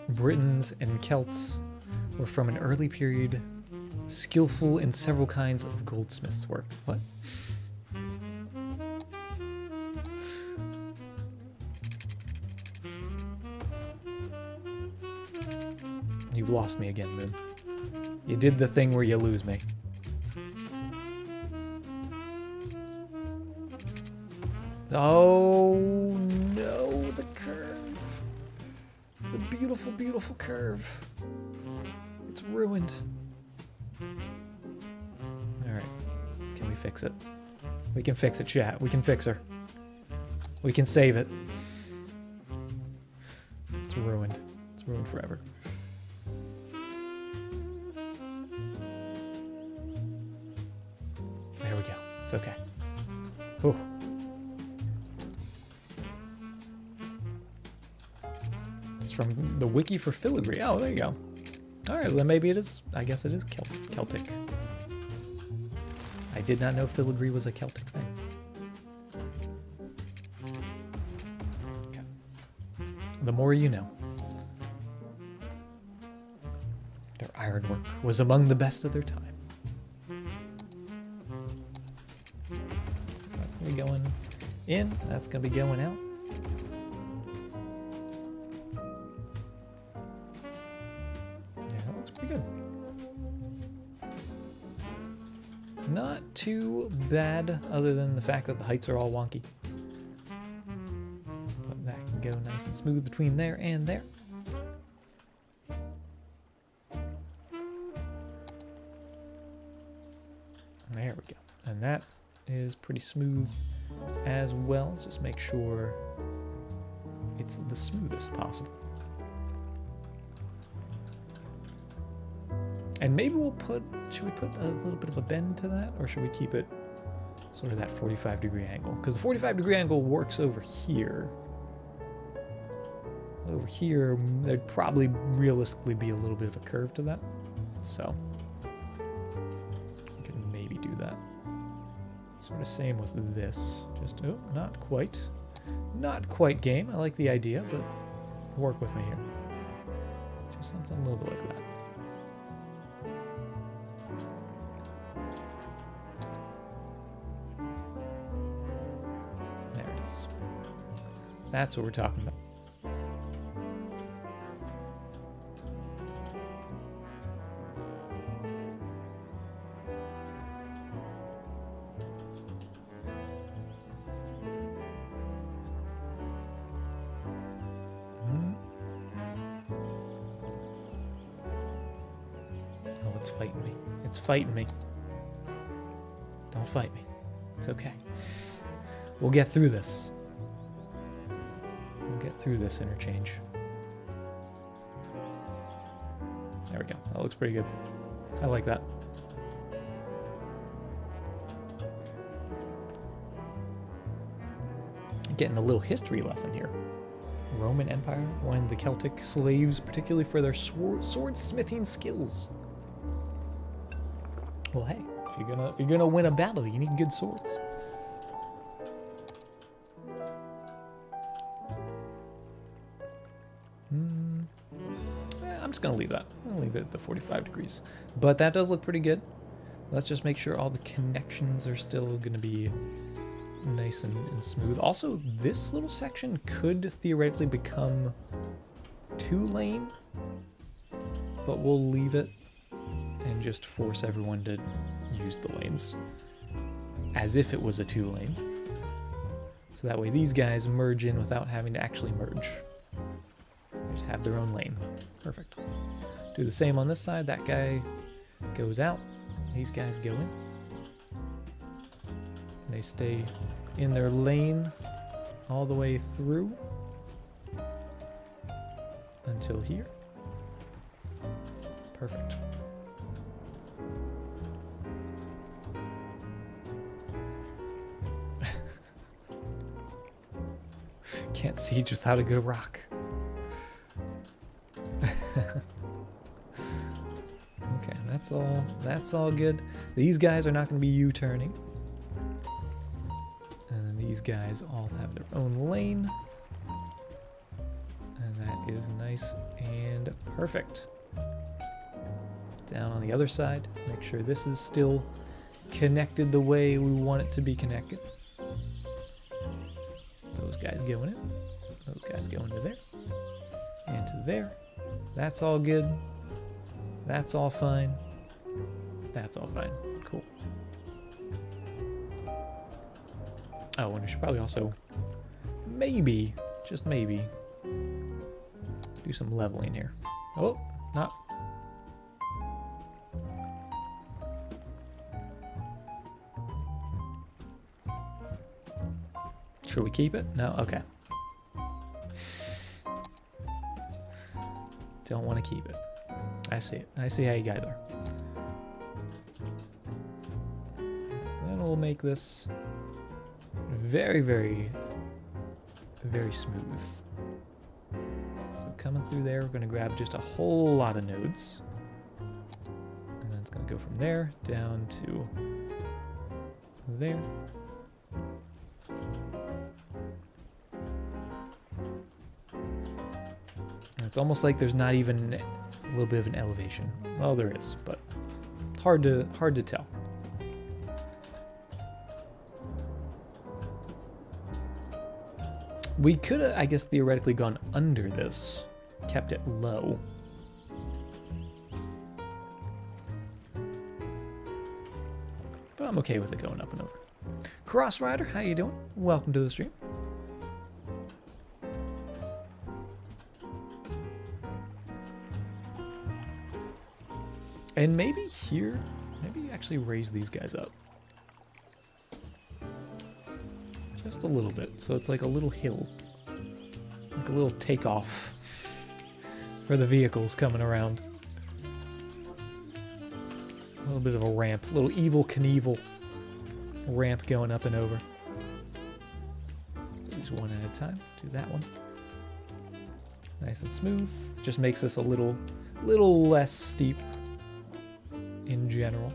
Britons and Celts were from an early period skillful in several kinds of goldsmiths' work. What? You've lost me again, Moon. You did the thing where you lose me. Oh no, the curve. The beautiful, beautiful curve. It's ruined. Alright. Can we fix it? We can fix it, chat. We can fix her. We can save it. It's ruined. It's ruined forever. There we go. It's okay. Whew. From the wiki for filigree. Oh, there you go. All right, well, then maybe it is. I guess it is Celtic. I did not know filigree was a Celtic thing. Okay. The more you know. Their ironwork was among the best of their time. So that's going to be going in. That's going to be going out. Not too bad, other than the fact that the heights are all wonky. But that can go nice and smooth between there and there. There we go. And that is pretty smooth as well. Let's just make sure it's the smoothest possible. And maybe we'll should we put a little bit of a bend to that? Or should we keep it sort of that 45-degree angle? Because the 45-degree angle works over here. Over here, there'd probably realistically be a little bit of a curve to that. So, we can maybe do that. Sort of same with this. Just, oh, not quite. Not quite game. I like the idea, but work with me here. Just something a little bit like that. That's what we're talking about. Oh, it's fighting me. It's fighting me. Don't fight me. It's okay. We'll get through this. We'll get through this interchange. There we go. That looks pretty good. I like that. Getting a little history lesson here. Roman Empire wanted the Celtic slaves particularly for their swordsmithing skills. Well, hey, if you're gonna win a battle, you need good swords. I'm just gonna leave that. I'm gonna leave it at the 45 degrees. But that does look pretty good. Let's just make sure all the connections are still gonna be nice and smooth. Also, this little section could theoretically become 2-lane, but we'll leave it and just force everyone to use the lanes as if it was a 2-lane. So that way these guys merge in without having to actually merge. They just have their own lane. Perfect. Do the same on this side. That guy goes out. These guys go in. They stay in their lane all the way through until here. Perfect. Can't siege without a good rock. Okay, that's all good. These guys are not going to be U-turning. And these guys all have their own lane. And that is nice and perfect. Down on the other side, make sure this is still connected the way we want it to be connected. Those guys go in. Those guys go into there. And to there. That's all good. That's all fine. That's all fine. Cool. Oh, and we should probably also maybe, just maybe, do some leveling here. Oh, not. Should we keep it? No? Okay. Don't want to keep it. I see it. I see how you guys are. Then we'll make this very, very, very smooth. So coming through there, we're going to grab just a whole lot of nodes. And then it's going to go from there down to there. It's almost like there's not even a little bit of an elevation. Well, there is, but hard to tell. We could have, I guess, theoretically gone under this, kept it low. But I'm okay with it going up and over. Cross Rider, how you doing? Welcome to the stream. And maybe here, maybe actually raise these guys up. Just a little bit. So it's like a little hill. Like a little takeoff for the vehicles coming around. A little bit of a ramp. A little Evel Knievel ramp going up and over. Do these one at a time. Do that one. Nice and smooth. Just makes this a little less steep. In general,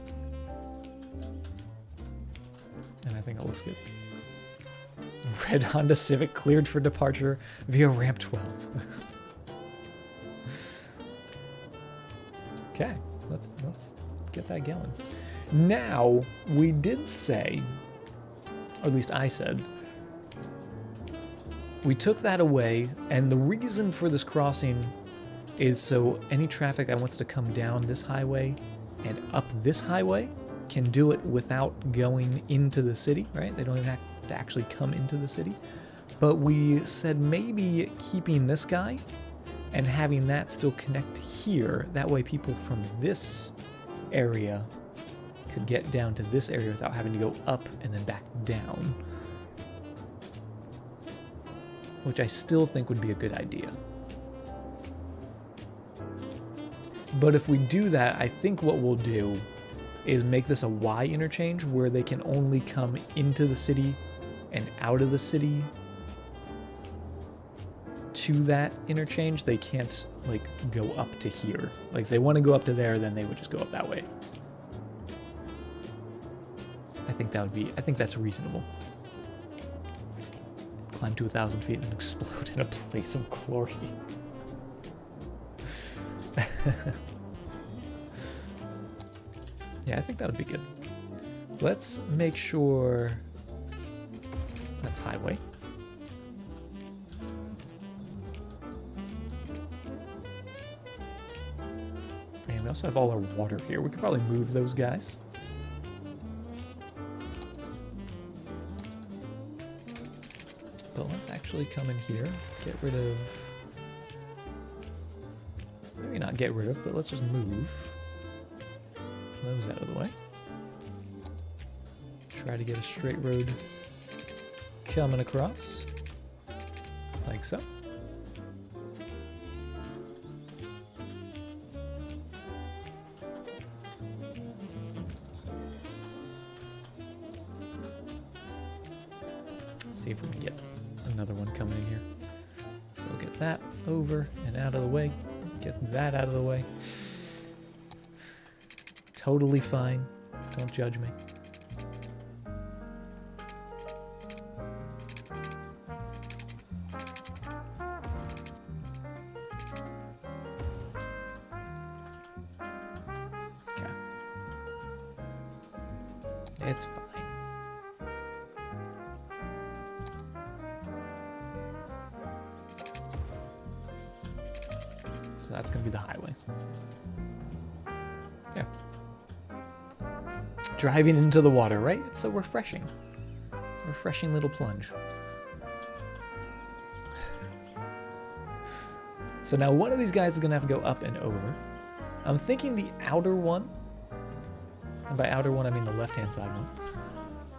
and I think it looks good. Red Honda Civic cleared for departure via ramp 12. Okay, let's get that going. Now, we did say, or at least I said, we took that away, and the reason for this crossing is so any traffic that wants to come down this highway and up this highway can do it without going into the city, right? They don't even have to actually come into the city. But we said maybe keeping this guy and having that still connect here. That way people from this area could get down to this area without having to go up and then back down. Which I still think would be a good idea. But if we do that, I think what we'll do is make this a Y interchange where they can only come into the city and out of the city to that interchange. They can't like go up to here. Like if they want to go up to there, then they would just go up that way. I think that's reasonable. Climb to 1,000 feet and then explode in a place of glory. Yeah, I think that would be good. Let's make sure that's highway. And we also have all our water here. We could probably move those guys. But let's actually come in here, get rid of... Maybe not get rid of, but let's just move those out of the way. Try to get a straight road coming across, like so. Let's see if we can get another one coming in here. So we'll get that over and out of the way. Get that out of the way. Totally fine. Don't judge me. Okay. It's fine. So that's going to be the highway. Yeah. Driving into the water, right? It's so refreshing. Refreshing little plunge. So now one of these guys is going to have to go up and over. I'm thinking the outer one, and by outer one I mean the left-hand side one,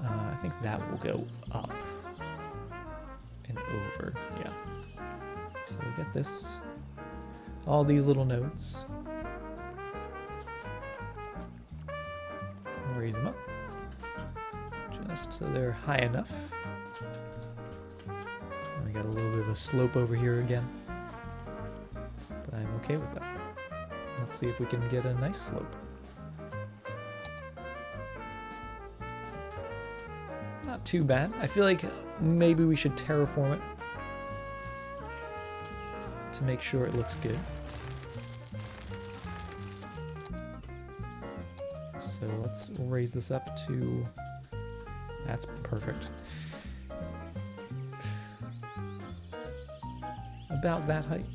I think that will go up and over, yeah. So we'll get this, all these little nodes. Raise them up, just so they're high enough. And we got a little bit of a slope over here again, but I'm okay with that. Let's see if we can get a nice slope. Not too bad. I feel like maybe we should terraform it to make sure it looks good. So let's raise this up to, that's perfect. About that height.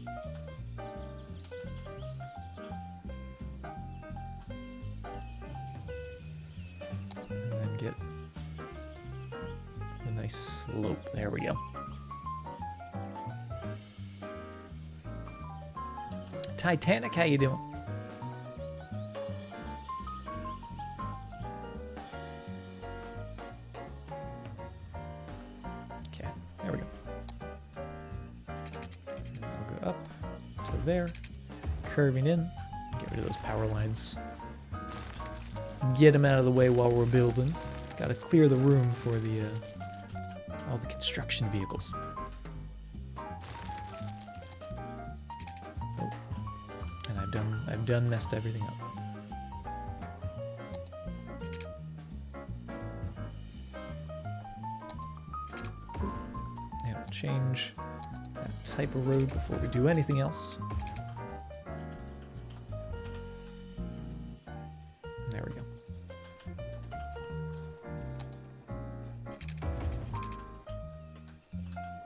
And then get a nice slope. There we go. Titanic, how you doing? Okay, there we go. And I'll go up to there, curving in, get rid of those power lines. Get them out of the way while we're building. Got to clear the room for the all the construction vehicles. Oh. And I've done messed everything up. And we'll change that type of road before we do anything else. There we go.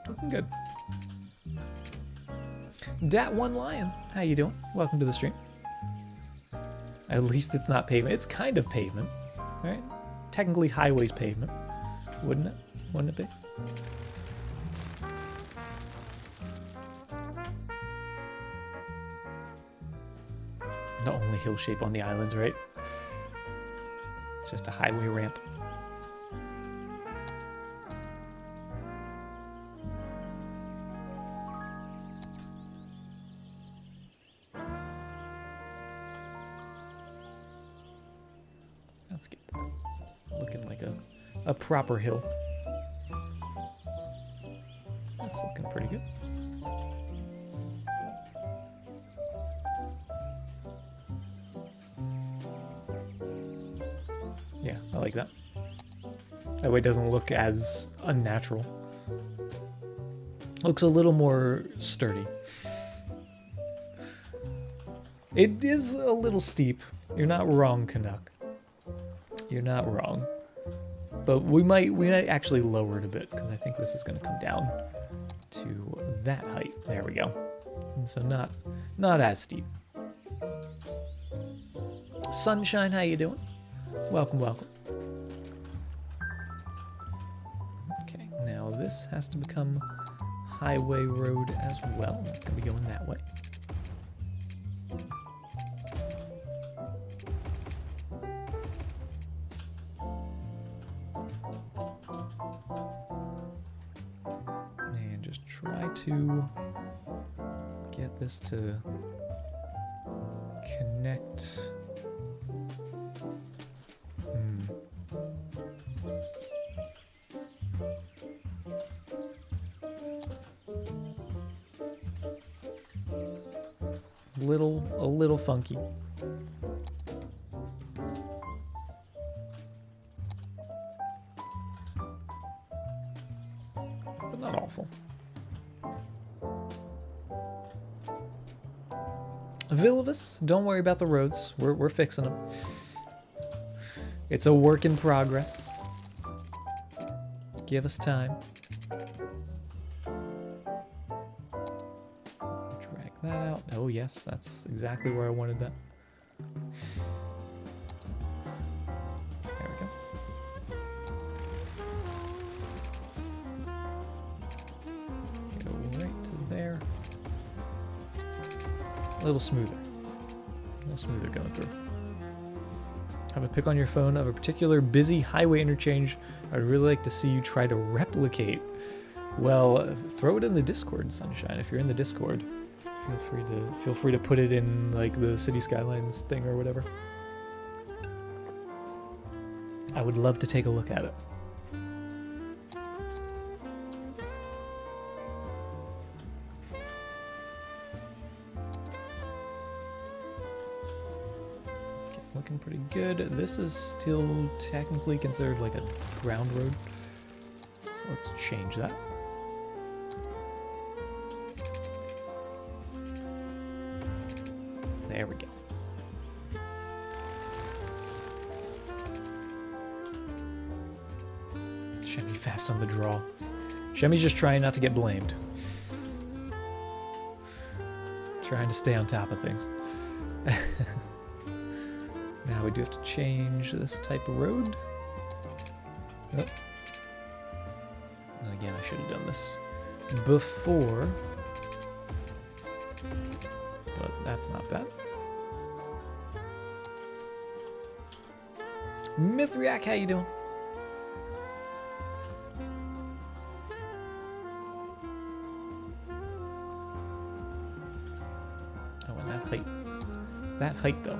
Looking good. Dat1 Lion, how you doing? Welcome to the stream. At least it's not pavement. It's kind of pavement, right? Technically highway's pavement, wouldn't it? Wouldn't it be? The only hill shape on the islands, right? It's just a highway ramp. Let's get that. Looking like a proper hill. That's looking pretty good. Yeah, I like that. That way it doesn't look as unnatural. Looks a little more sturdy. It is a little steep. You're not wrong, Canuck. You're not wrong. But we might actually lower it a bit, because I think this is going to come down to that height. There we go. And so not as steep. Sunshine, how you doing? Welcome, welcome. Okay, now this has to become highway road as well. That's going to be going that way. And just try to get this to connect. A little funky. But not awful. Vilivus, don't worry about the roads. We're fixing them. It's a work in progress. Give us time. Drag that out. Oh yes, that's exactly where I wanted that. There we go. Go right to there. A little smoother. A little smoother going through. Have a pic on your phone of a particular busy highway interchange I'd really like to see you try to replicate. Well, throw it in the Discord, Sunshine. If you're in the Discord, feel free to put it in like the City Skylines thing or whatever. I would love to take a look at it. Looking pretty good. This is still technically considered like a ground road. So let's change that. There we go. Shemmy fast on the draw. Shemmy's just trying not to get blamed. Trying to stay on top of things. Now we do have to change this type of road. Oh. And again, I should have done this before. But that's not bad. Mithriac, how you doing? Oh, and that height. That height, though.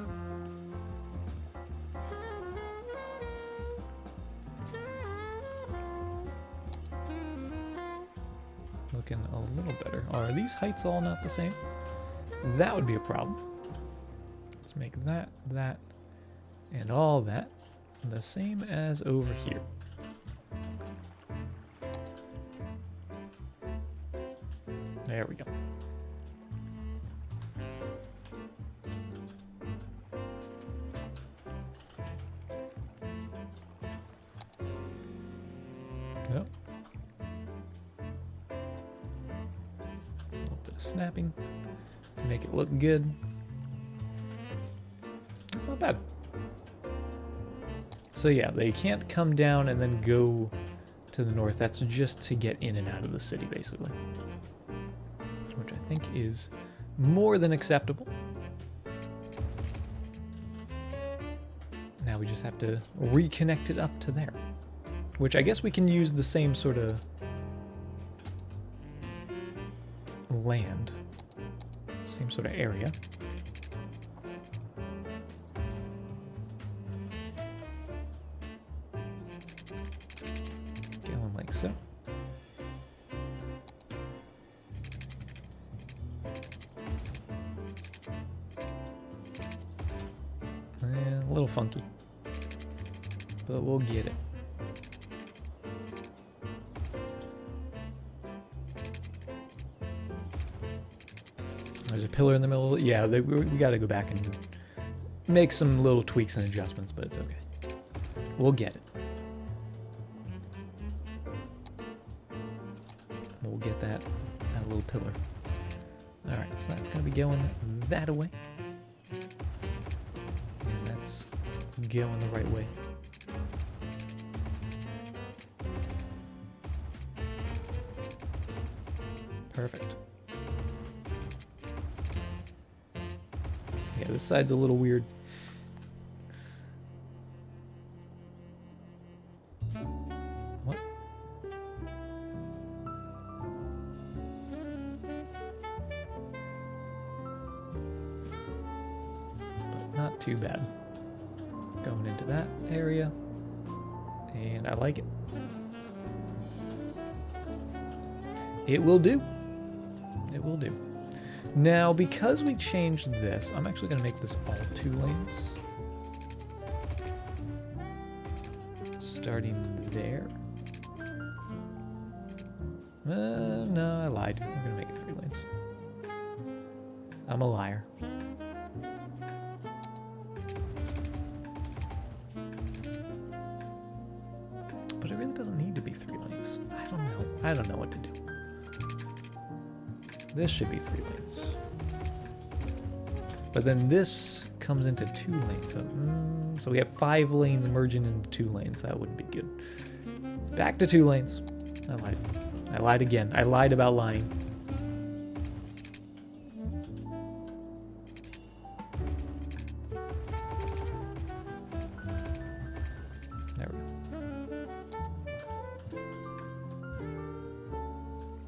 Looking a little better. Are these heights all not the same? That would be a problem. Let's make that, and all that the same as over here. There we go. Yep. A little bit of snapping to make it look good. That's not bad. So yeah, they can't come down and then go to the north. That's just to get in and out of the city, basically. Which I think is more than acceptable. Now now we just have to reconnect it up to there. Which I guess we can use the same sort of land. Same sort of area. Going like so. A little funky, but we'll get it. There's a pillar in the middle. Yeah, we got to go back and make some little tweaks and adjustments, but it's okay. We'll get it. We'll get that little pillar. All right, so that's going to be going that way. And that's going the right way. Perfect. Yeah, this side's a little weird. What? But not too bad. Going into that area. And I like it. It will do. It will do. Now, because we changed this, I'm actually going to make this all 2 lanes. Starting there. No, I lied. I'm going to make it 3 lanes. I'm a liar. But it really doesn't need to be 3 lanes. I don't know. I don't know what to do. This should be 3 lanes. But then this comes into 2 lanes. So we have 5 lanes merging into 2 lanes. That wouldn't be good. Back to 2 lanes. I lied. I lied again. I lied about lying. There we go.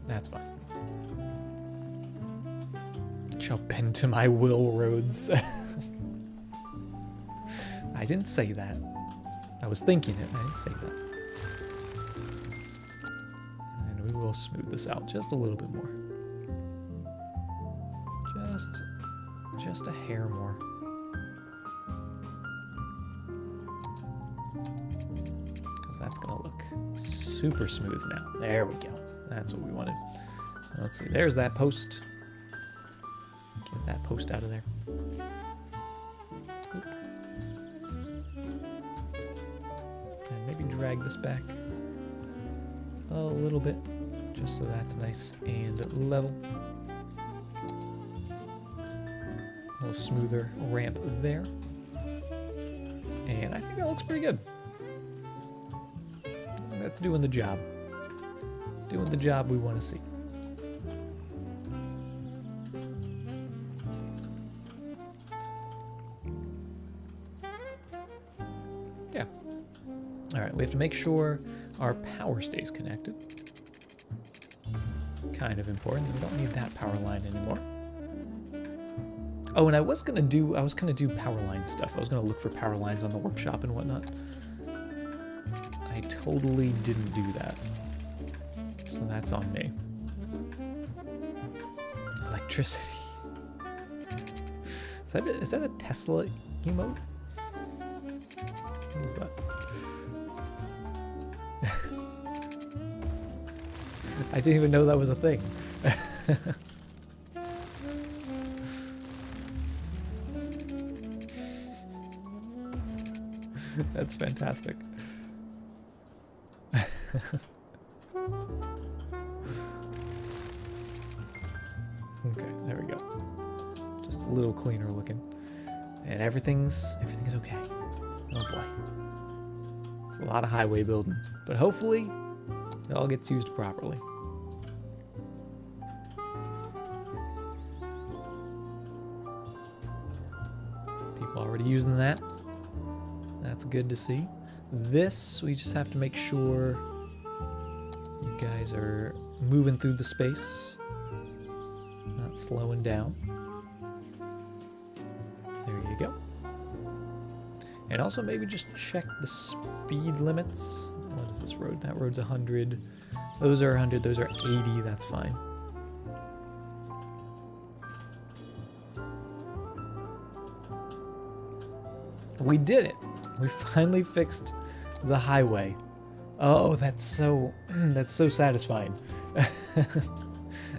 That's fine. Shall bend to my will, roads. I didn't say that. I was thinking it. I didn't say that. And we will smooth this out just a little bit more. Just a hair more. Because that's going to look super smooth now. There we go. That's what we wanted. Let's see. There's that post. Get that post out of there. Oop. And maybe drag this back a little bit, just so that's nice and level. A little smoother ramp there. And I think that looks pretty good. That's doing the job. Doing the job we want to see. Yeah. All right, we have to make sure our power stays connected. Kind of important. We don't need that power line anymore. Oh, and I was gonna do power line stuff. I was gonna look for power lines on the workshop and whatnot. I totally didn't do that. So that's on me. Electricity. Is that a Tesla emote? What is that? I didn't even know that was a thing. That's fantastic. Okay, there we go. Just a little cleaner looking. And everything's okay. Oh boy. It's a lot of highway building. But hopefully it all gets used properly. People already using that. That's good to see. This, we just have to make sure you guys are moving through the space, not slowing down. There you go. And also maybe just check the speed limits. What is this road? That road's 100. Those are 100. Those are 80. That's fine. We did it. We finally fixed the highway. Oh, that's so satisfying.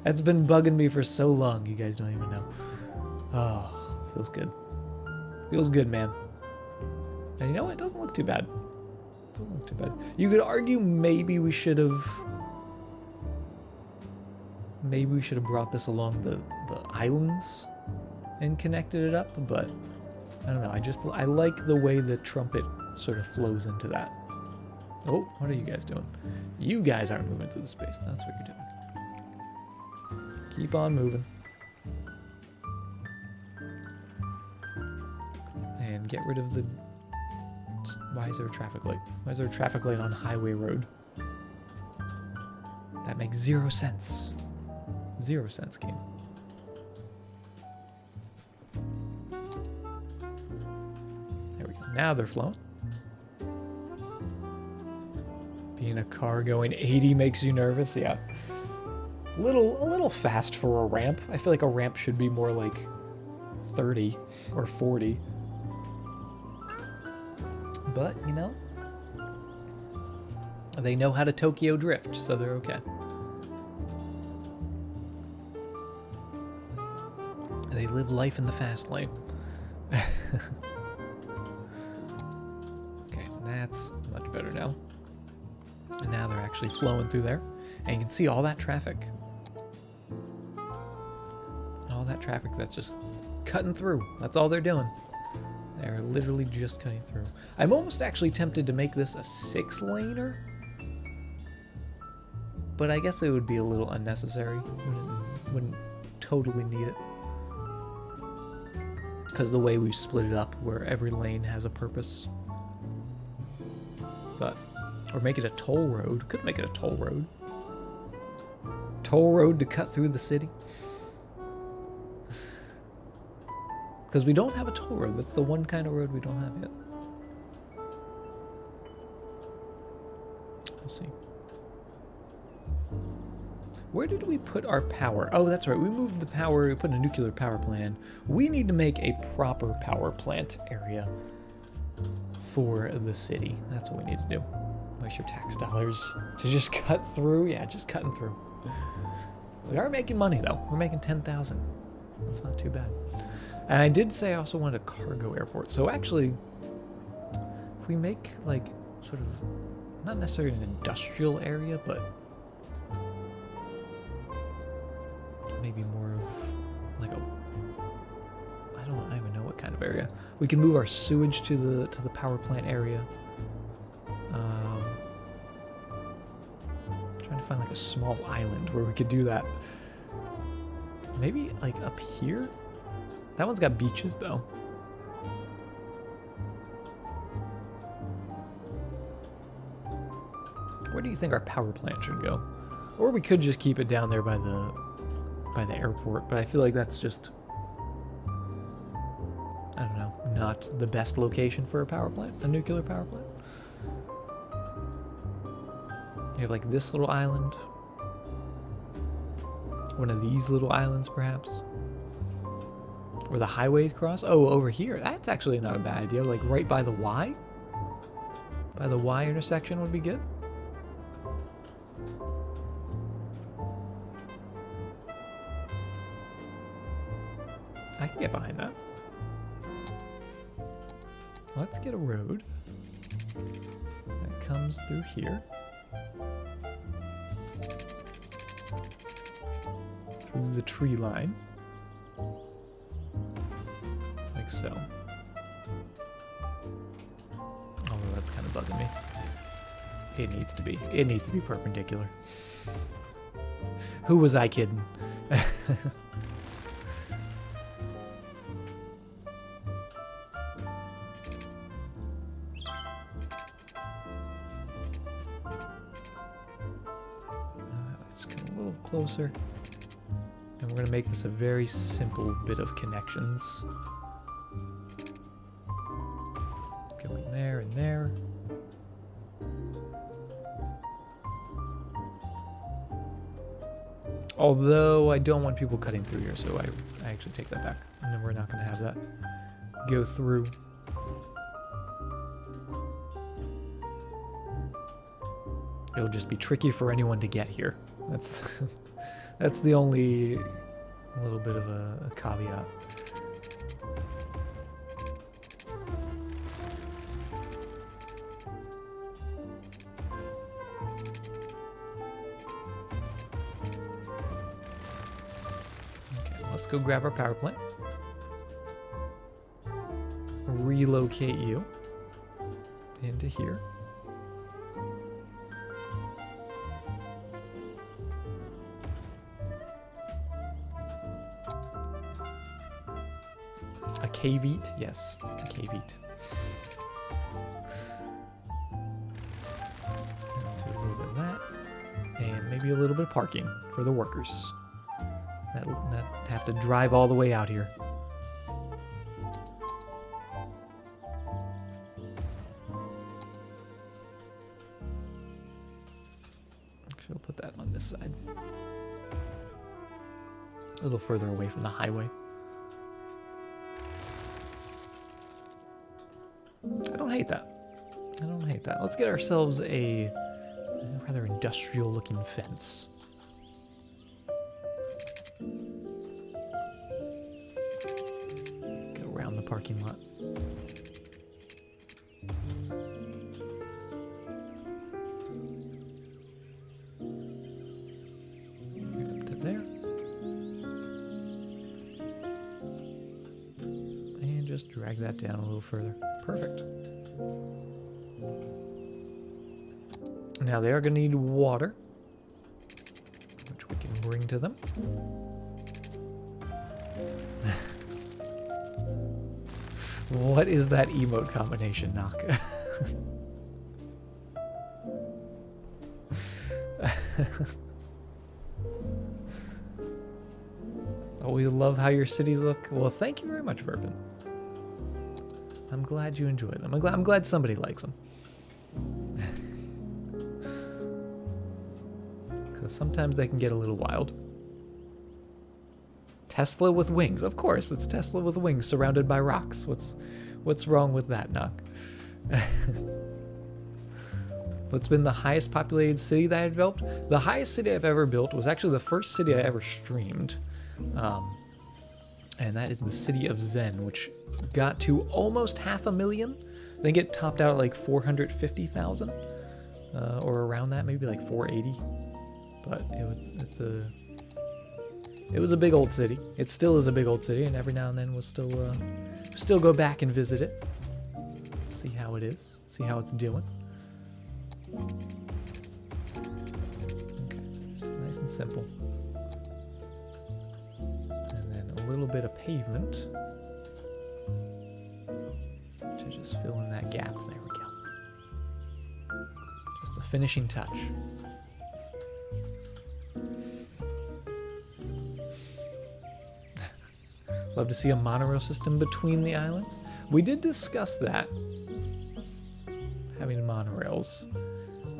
That's been bugging me for so long. You guys don't even know. Oh, feels good. Feels good, man. And you know what? It doesn't look too bad. Doesn't look too bad. You could argue maybe we should have brought this along the islands and connected it up, but I don't know. I like the way the trumpet sort of flows into that. Oh, what are you guys doing? You guys aren't moving through the space. That's what you're doing. Keep on moving. And get rid of the... Why is there a traffic light? Why is there a traffic light on highway road? That makes 0 sense. 0 sense, game. There we go. Now they're flowing. Being a car going 80 makes you nervous? Yeah. A little fast for a ramp. I feel like a ramp should be more like 30 or 40. But, you know, they know how to Tokyo drift, so they're okay. They live life in the fast lane. Okay, that's much better now. And now they're actually flowing through there. And you can see all that traffic. All that traffic that's just cutting through. That's all they're doing. They're literally just cutting through. I'm almost actually tempted to make this a 6-laner. But I guess it would be a little unnecessary. Wouldn't totally need it. Because the way we've split it up, where every lane has a purpose. But, or make it a toll road. Could make it a toll road. Toll road to cut through the city. Because we don't have a toll road. That's the one kind of road we don't have yet. We'll see. Where did we put our power? Oh, that's right. We moved the power. We put a nuclear power plant in. We need to make a proper power plant area for the city. That's what we need to do. Waste your tax dollars to just cut through. Yeah, just cutting through. We are making money, though. We're making 10,000. That's not too bad. And I did say I also wanted a cargo airport. So actually, if we make, like, sort of, not necessarily an industrial area, but maybe more of, like, I don't even know what kind of area. We can move our sewage to the power plant area. Trying to find, like, a small island where we could do that. Maybe, like, up here? That one's got beaches, though. Where do you think our power plant should go? Or we could just keep it down there by the airport, but I feel like that's just, I don't know, not the best location for a power plant, a nuclear power plant. You have, like, this little island. One of these little islands, perhaps. Where the highway cross? Oh, over here. That's actually not a bad idea. Like right by the Y? By the Y intersection would be good. I can get behind that. Let's get a road that comes through here. Through the tree line. Like so. Although that's kind of bugging me. It needs to be. It needs to be perpendicular. Who was I kidding? little closer. And we're going to make this a very simple bit of connections. Going there and there. Although I don't want people cutting through here, so I actually take that back. And then we're not going to have that go through. It'll just be tricky for anyone to get here. That's that's the only little bit of a caveat. Okay, let's go grab our power plant. Relocate you into here. A cave eat? Yes, a cave eat. Do a little bit of that. And maybe a little bit of parking for the workers. That'll not have to drive all the way out here. Actually, I'll put that on this side. A little further away from the highway. I don't hate that. I don't hate that. Let's get ourselves a rather industrial looking fence. Go around the parking lot. Right up to there. And just drag that down a little further. Perfect. Now they are going to need water, which we can bring to them. What is that emote combination, Knock? Always love how your cities look. Well, thank you very much, Verpin. I'm glad you enjoy them. I'm glad somebody likes them. Because sometimes they can get a little wild. Tesla with wings. Of course, it's Tesla with wings surrounded by rocks. What's wrong with that, Knock? What's been the highest populated city that I've built? The highest city I've ever built was actually the first city I ever streamed. And that is the city of Zen, which got to almost 500,000. I think it topped out at like 450,000, or around that, maybe like 480. But it was a big old city. It still is a big old city, and every now and then we'll still go back and visit it, see how it is, see how it's doing. Okay, just nice and simple. A little bit of pavement to just fill in that gap. There we go. Just the finishing touch. Love to see a monorail system between the islands. We did discuss that, having monorails.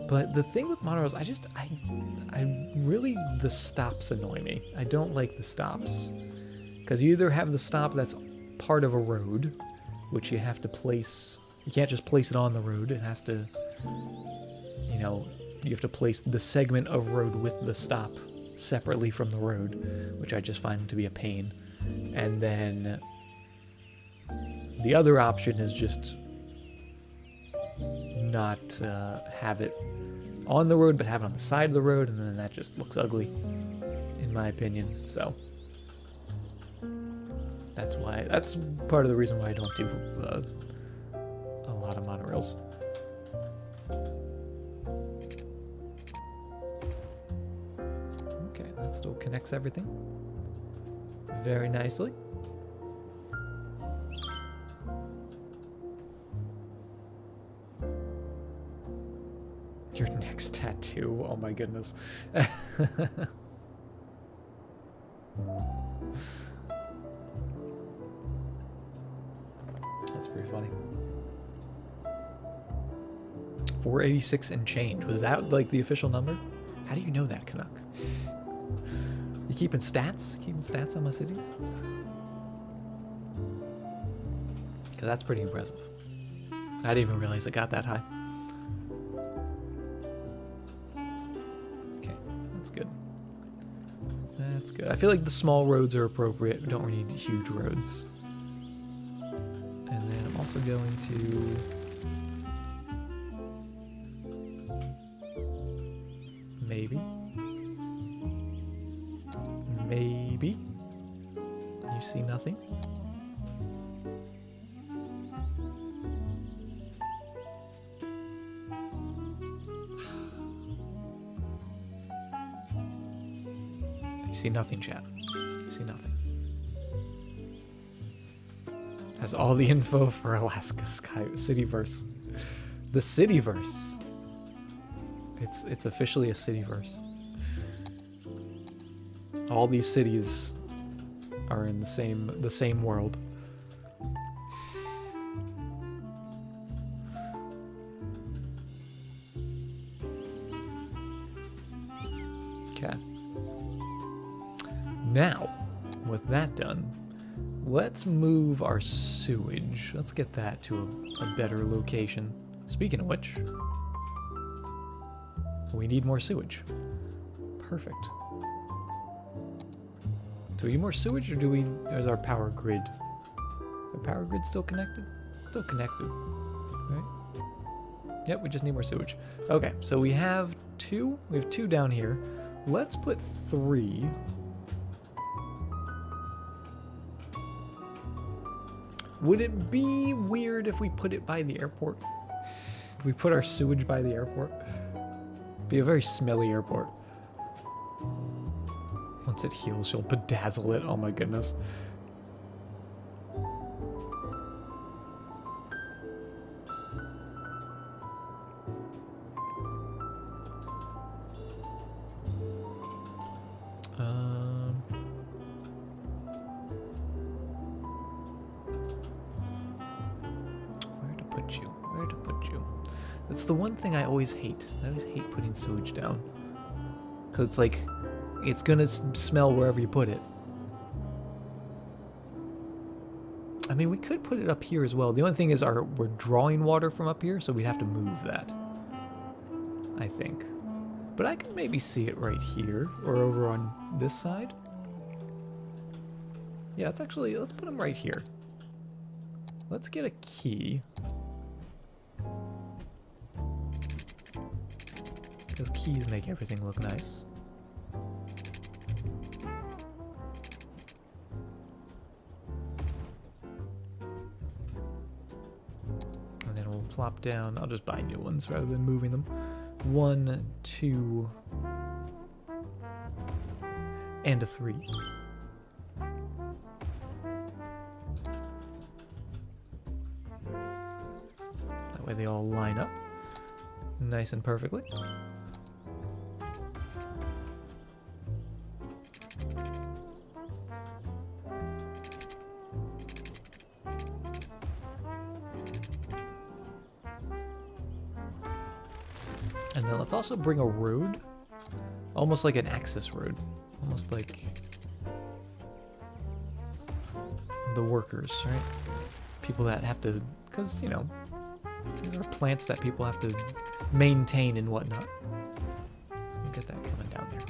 But the thing with monorails, I really, the stops annoy me. I don't like the stops. Because you either have the stop that's part of a road, which you have to place, you can't just place it on the road, it has to, you have to place the segment of road with the stop separately from the road, which I just find to be a pain. And then the other option is just not have it on the road, but have it on the side of the road, and then that just looks ugly, in my opinion, so. That's part of the reason why I don't do a lot of monorails. Okay, that still connects everything very nicely. Your next tattoo, oh my goodness. That's pretty funny. 486 and change. Was that like the official number? How do you know that, Canuck? You keeping stats? Keeping stats on my cities? Because that's pretty impressive. I didn't even realize it got that high. Okay, that's good. That's good. I feel like the small roads are appropriate. We don't really need huge roads. And then I'm also going to... Maybe. You see nothing? You see nothing, chat. You see nothing. Has all the info for Alaska Cityverse. The Cityverse. It's officially a cityverse. All these cities are in the same world. Okay. Now, with that done, let's move our sewage. Let's get that to a better location. Speaking of which, we need more sewage. Perfect. Do we need more sewage, or is our power grid? Our power grid still connected? Still connected, right? Yep, we just need more sewage. Okay, so we have two. We have two down here. Let's put 3. Would it be weird if we put it by the airport? If we put our sewage by the airport? Be a very smelly airport. Once it heals, she'll bedazzle it. Oh my goodness. Where to put you? Where to put you? That's the one thing I always hate. I always hate putting sewage down. Because it's like, it's gonna smell wherever you put it. I mean, we could put it up here as well. The only thing is we're drawing water from up here, so we'd have to move that, I think. But I could maybe see it right here, or over on this side. Yeah, let's put them right here. Let's get a key. Because keys make everything look nice. And then we'll plop down. I'll just buy new ones rather than moving them. 1, 2, and a 3. That way they all line up nice and perfectly. And then let's also bring a road, almost like an access road, almost like the workers, right? People that have to, because, you know, these are plants that people have to maintain and whatnot. So we'll get that coming down there.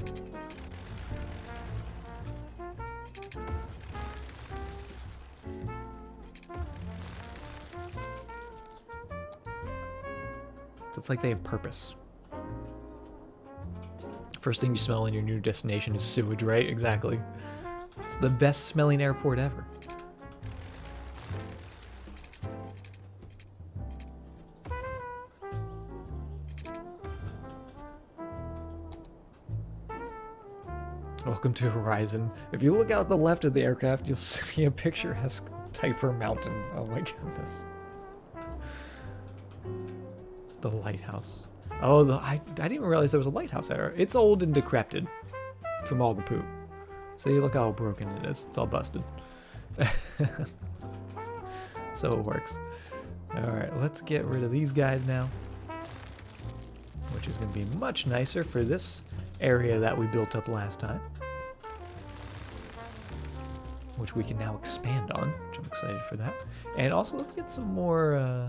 So it's like they have purpose. First thing you smell in your new destination is sewage, right? Exactly. It's the best smelling airport ever. Welcome to Horizon. If you look out the left of the aircraft, you'll see a picturesque Typer Mountain. Oh my goodness. The lighthouse. Oh, I didn't even realize there was a lighthouse there. It's old and decrepit from all the poop. See, look how broken it is. It's all busted. So it works. Alright, let's get rid of these guys now. Which is going to be much nicer for this area that we built up last time. Which we can now expand on, which I'm excited for that. And also, let's get some more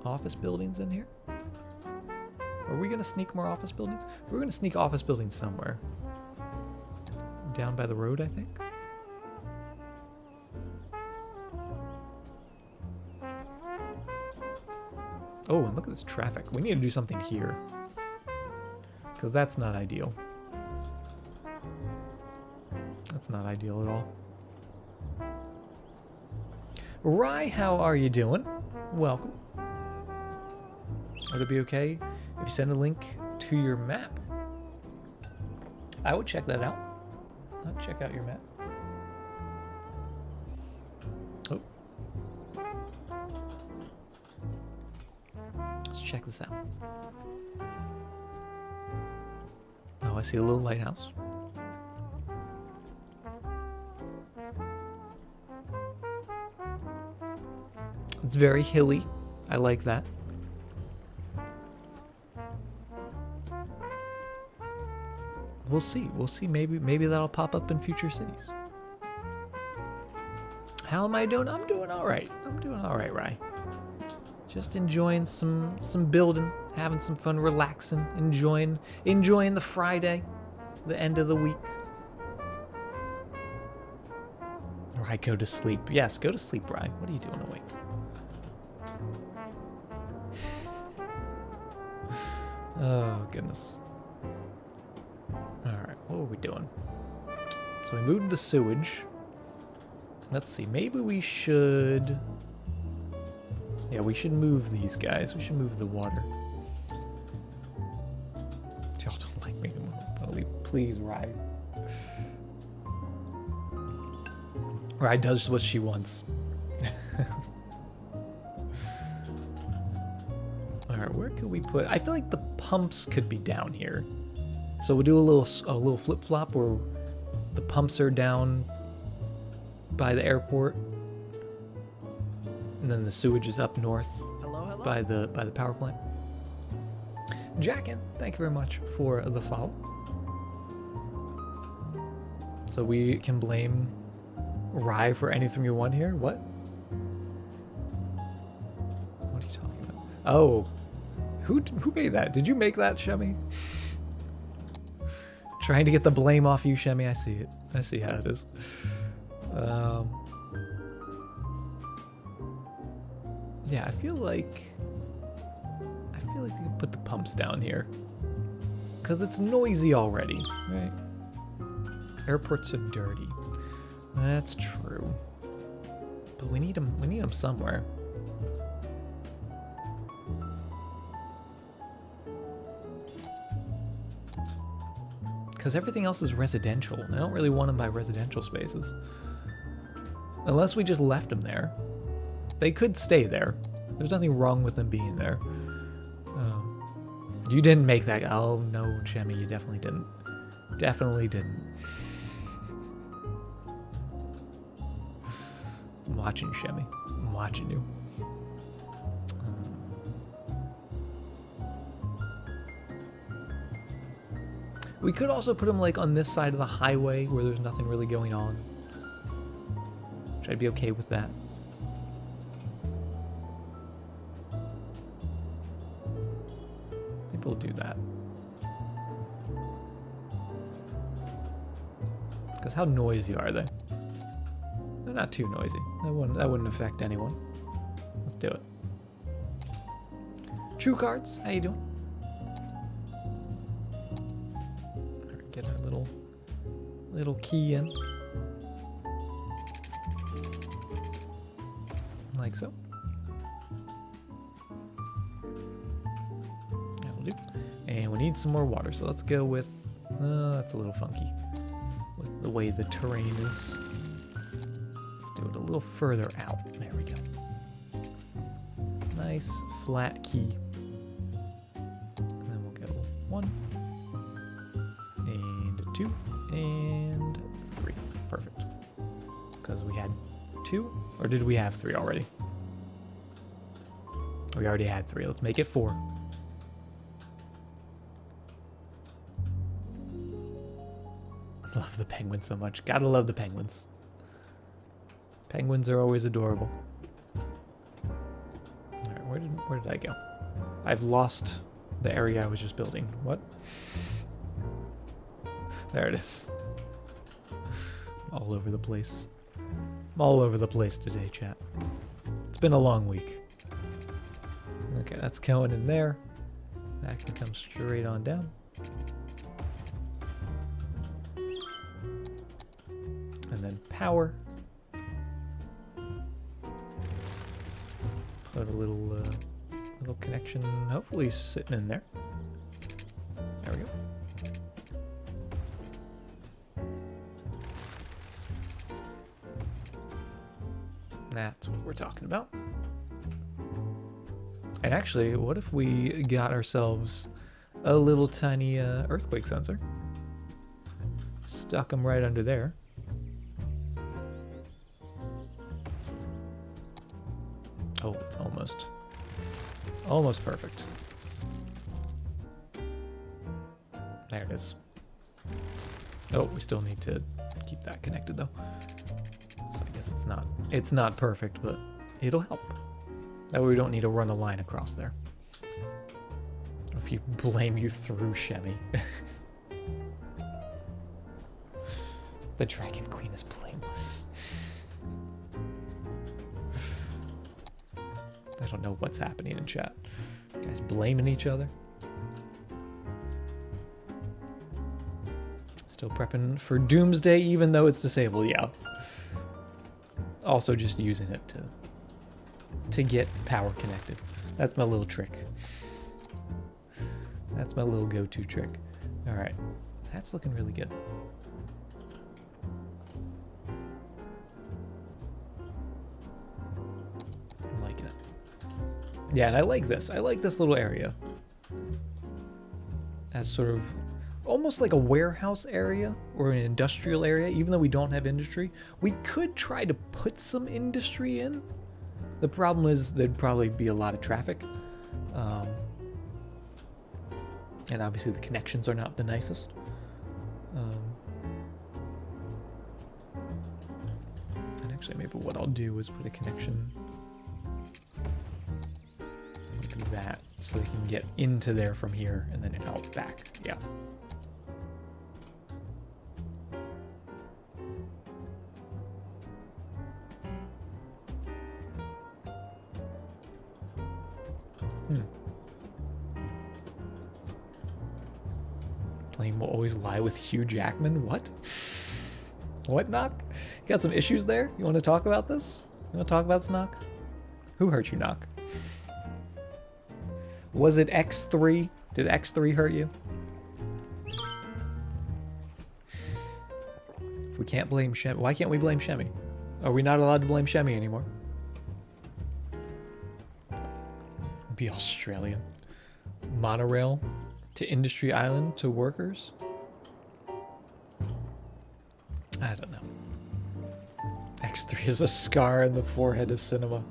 office buildings in here. Are we going to sneak more office buildings? We're going to sneak office buildings somewhere. Down by the road, I think. Oh, and look at this traffic. We need to do something here. Because that's not ideal. That's not ideal at all. Rye, how are you doing? Welcome. Would it be okay if you send a link to your map? I would check that out. I'd check out your map. Oh. Let's check this out. Oh, I see a little lighthouse. It's very hilly. I like that. We'll see. We'll see. Maybe that'll pop up in future cities. How am I doing? I'm doing all right. I'm doing all right, Rye. Just enjoying some building, having some fun, relaxing, enjoying the Friday, the end of the week. Rye, go to sleep. Yes, go to sleep, Rye. What are you doing awake? Oh, goodness. Alright, what were we doing? So we moved the sewage. Let's see, maybe we should... Yeah, we should move these guys. We should move the water. Y'all don't like me to move. Please, Rye. Rye does what she wants. Alright, where could we put... I feel like the pumps could be down here. So we'll do a little flip-flop where the pumps are down by the airport. And then the sewage is up north by the power plant. Jackin, thank you very much for the follow. So we can blame Rye for anything you want here? What? What are you talking about? Oh, who made that? Did you make that, Shemmy? Trying to get the blame off you, Shemmy. I see it. I see how it is. Yeah, I feel like we can put the pumps down here. Because it's noisy already, right? Airports are dirty. That's true. But we need them somewhere. Because everything else is residential. I don't really want them by residential spaces. Unless we just left them there. They could stay there. There's nothing wrong with them being there. You didn't make that. Oh, no, Chemmy, you definitely didn't. Definitely didn't. I'm watching you, Shemmy. I'm watching you. We could also put them like on this side of the highway where there's nothing really going on. Which I'd be okay with that. Maybe we'll do that. Because how noisy are they? They're not too noisy. That wouldn't affect anyone. Let's do it. True Cards, how you doing? Alright, get our little key in. Like so. That'll do. And we need some more water, so let's go with... that's a little funky. With the way the terrain is. Let's do it a little further out. There we go. Nice flat key. And then we'll go 1 and 2 and 3. Perfect. Because we had 2? Or did we have 3 already? We already had 3. Let's make it 4. Love the penguins so much. Gotta love the penguins. Penguins are always adorable. Alright, where did I go? I've lost the area I was just building. What? There it is. All over the place. I'm all over the place today, chat. It's been a long week. Okay, that's going in there. That can come straight on down. And then power. Put a little connection, hopefully sitting in there. There we go. That's what we're talking about. And actually, what if we got ourselves a little tiny earthquake sensor? Stuck them right under there. Oh, it's almost perfect. There it is. Oh, we still need to keep that connected though. So I guess it's not perfect, but it'll help. That way we don't need to run a line across there. If you blame you through Shemmy. The Dragon Queen is blameless. I don't know what's happening in chat. You guys blaming each other. Still prepping for Doomsday even though it's disabled, yeah. Also just using it to get power connected. That's my little trick. That's my little go-to trick. All right, that's looking really good. I'm liking it. Yeah, and I like this. I like this little area. As sort of almost like a warehouse area or an industrial area, even though we don't have industry. We could try to put some industry in. The problem is there'd probably be a lot of traffic. And obviously the connections are not the nicest. And actually maybe what I'll do is put a connection like that so they can get into there from here and then out back. Yeah. Blame will always lie with Hugh Jackman. What? What, Knock? You got some issues there? You want to talk about this? You want to talk about this, Knock? Who hurt you, Knock? Was it X3? Did X3 hurt you? If we can't blame Shemmy, why can't we blame Shemmy? Are we not allowed to blame Shemmy anymore? Be Australian. Monorail to Industry Island to workers? I don't know. X3 is a scar and the forehead is cinema.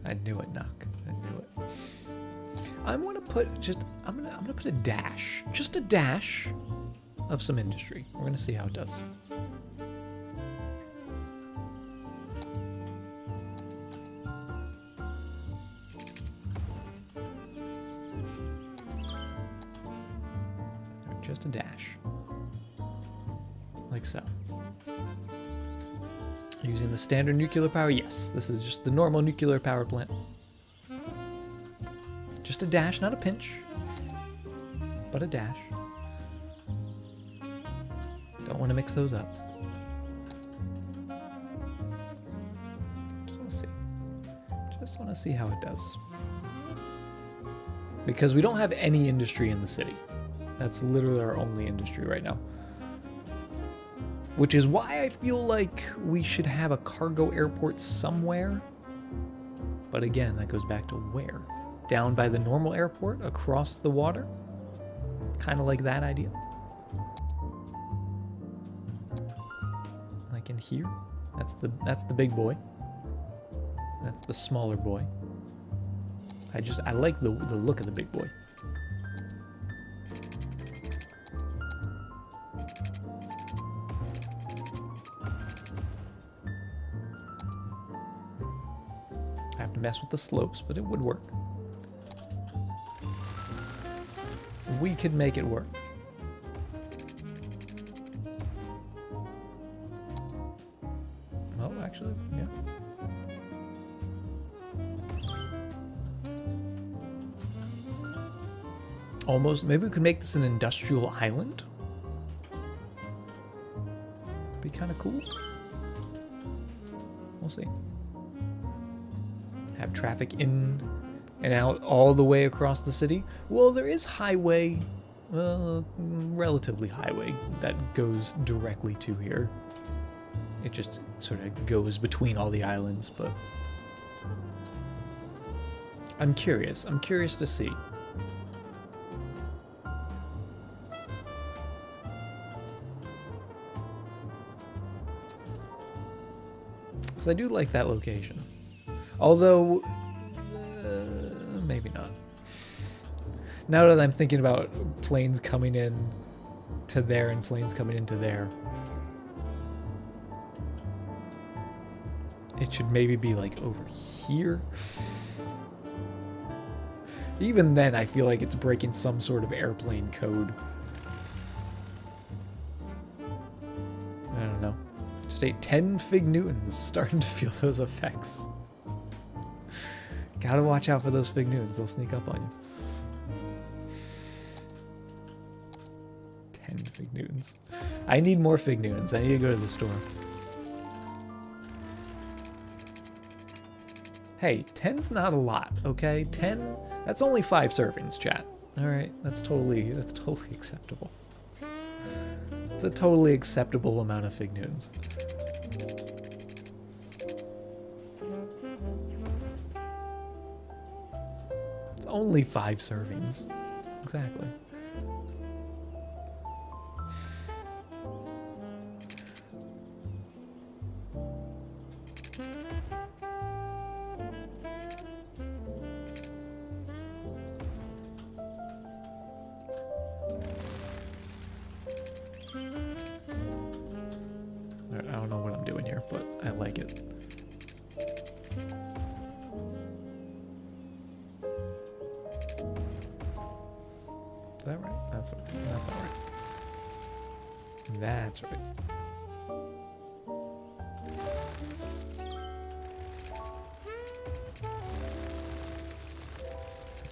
I knew it, Knock. I knew it. I'm gonna put I'm gonna put a dash. Just a dash of some industry. We're gonna see how it does. Just a dash. Like so. Using the standard nuclear power? Yes, this is just the normal nuclear power plant. Just a dash, not a pinch, but a dash. Don't want to mix those up. Just want to see. Just want to see how it does. Because we don't have any industry in the city. That's literally our only industry right now. Which is why I feel like we should have a cargo airport somewhere. But again, that goes back to where? Down by the normal airport, across the water? Kind of like that idea. back in here. That's the big boy. That's the smaller boy. I like the look of the big boy. I have to mess with the slopes, but it would work. We could make it work. Oh, actually, yeah. Almost. Maybe we could make this an industrial island. Be kind of cool. We'll see. Have traffic in and out all the way across the city. Well, there is highway, relatively highway, that goes directly to here. It just sort of goes between all the islands, but I'm curious. I'm curious to see. So I do like that location. Although, maybe not. Now that I'm thinking about planes coming in to there and planes coming into there, it should maybe be like over here. Even then, I feel like it's breaking some sort of airplane code. I don't know. Just ate 10 Fig Newtons. Starting to feel those effects. Gotta watch out for those Fig Newtons. They'll sneak up on you. 10 Fig Newtons. I need more Fig Newtons. I need to go to the store. Hey, 10's not a lot, okay? 10, that's only 5 servings, chat. Alright, that's totally acceptable. It's a totally acceptable amount of Fig Newtons. It's only 5 servings. Exactly. I don't know what I'm doing here, but I like it. Is that right? That's not right. That's right.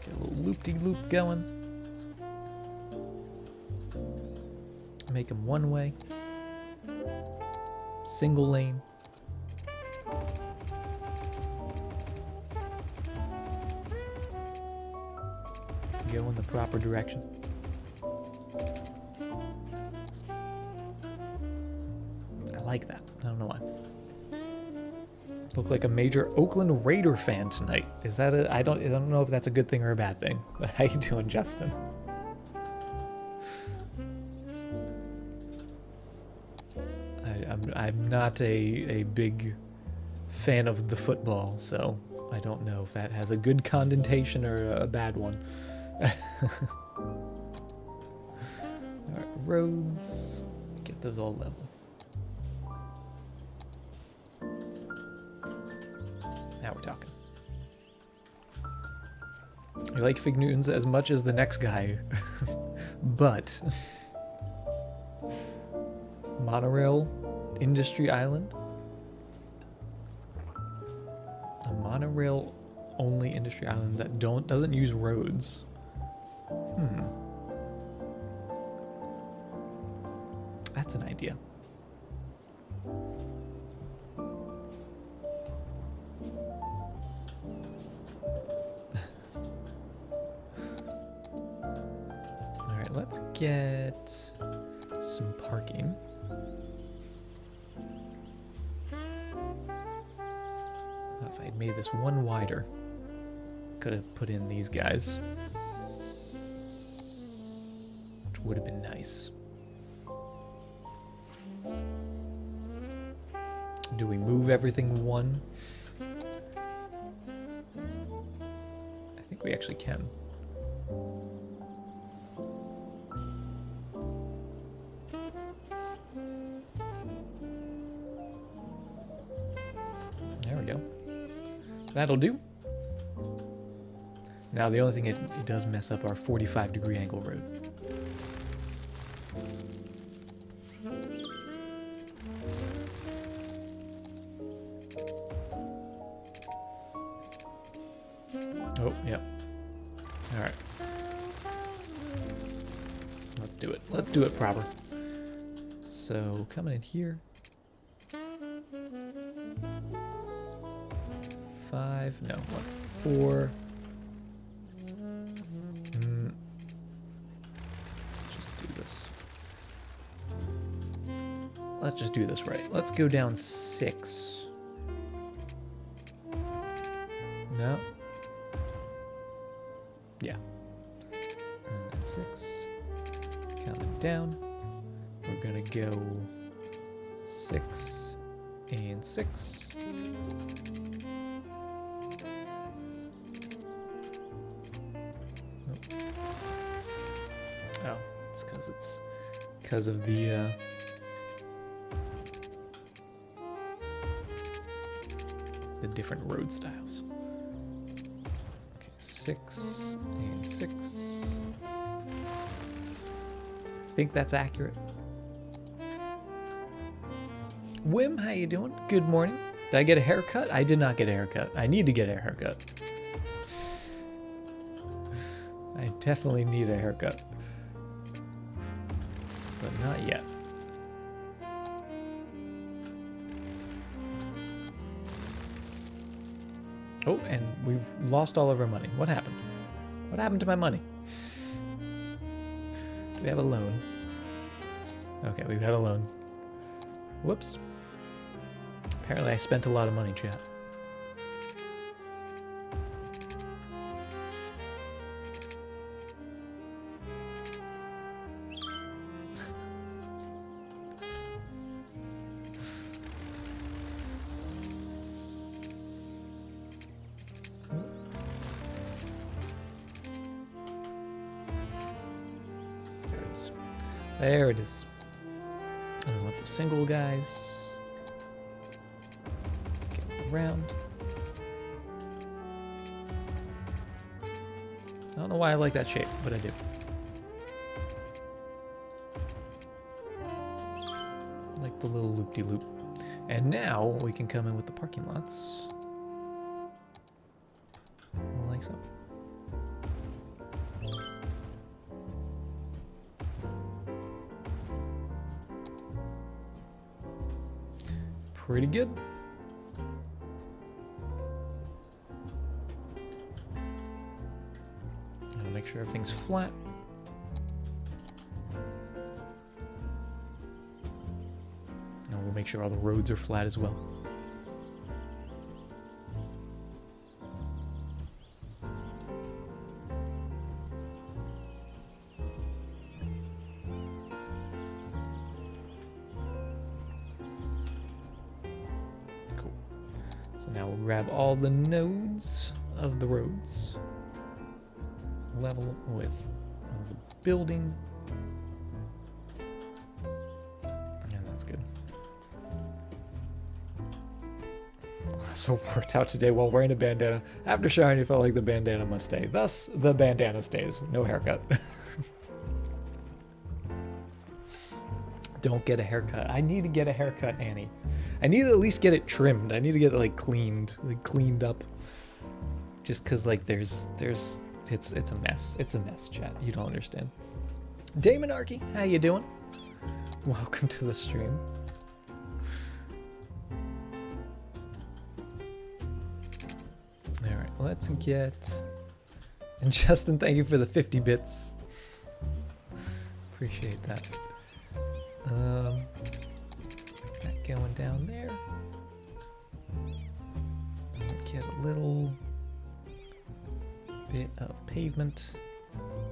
Get a little loop-de-loop going. Make them one way. Single lane. Go in the proper direction. I like that. I don't know why. Look like a major Oakland Raider fan tonight. Is that a? I don't know if that's a good thing or a bad thing. How you doing, Justin? I'm not a big fan of the football, so I don't know if that has a good connotation or a bad one. Alright, roads. Get those all level. Now we're talking. I like Fig Newtons as much as the next guy, but monorail industry island? A monorail only industry island that doesn't use roads. That's an idea. Alright, let's get some parking. If I'd made this one wider, could have put in these guys, which would have been nice. Do we move everything one? I think we actually can. There we go. That'll do. Now the only thing it does mess up our 45-degree angle road. Oh, yep. Alright. Let's do it. Let's do it proper. So, coming in here. 5, no, what? 4. Let's just do this right. Let's go down 6. No. Yeah. And then 6. Coming down. We're gonna go 6 and 6. Oh, it's because of the different road styles. Okay, 6 and 6. I think that's accurate. Wim, how you doing? Good morning. Did I get a haircut? I did not get a haircut. I need to get a haircut. I definitely need a haircut. But not yet. Oh, and we've lost all of our money. What happened? What happened to my money? Do we have a loan? Okay, we've had a loan. Whoops. Apparently I spent a lot of money, chat. There it is. I don't want those single guys. Get around. I don't know why I like that shape, but I do. I like the little loop-de-loop. And now we can come in with the parking lots. Like so. Pretty good. Gotta make sure everything's flat. And we'll make sure all the roads are flat as well. Now we'll grab all the nodes of the roads, level with the building, and that's good. So it worked out today while wearing a bandana. After showering, it felt like the bandana must stay. Thus, the bandana stays. No haircut. Don't get a haircut. I need to get a haircut, Annie. I need to at least get it trimmed. I need to get it like cleaned up. Just cause like it's a mess. It's a mess, chat. You don't understand. Damonarchy, how you doing? Welcome to the stream. All right, let's get. And Justin, thank you for the 50 bits. Appreciate that. That going down there. Get a little bit of pavement.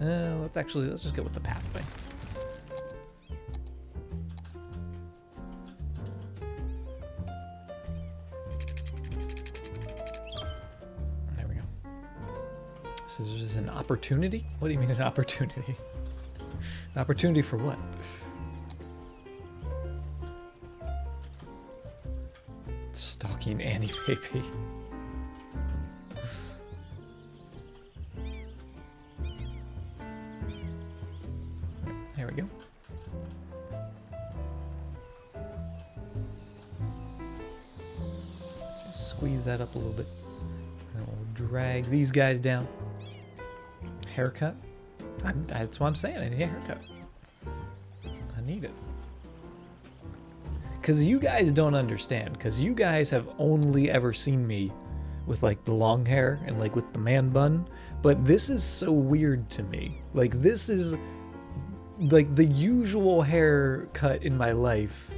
Let's just go with the pathway. So this is an opportunity? What do you mean an opportunity? An opportunity for what? Stalking Annie, baby. There we go. Just squeeze that up a little bit. And we'll drag these guys down. Haircut? That's what I'm saying. I need a haircut. I need it. Because you guys don't understand. Because you guys have only ever seen me with like the long hair and like with the man bun. But this is so weird to me. Like this is like the usual haircut in my life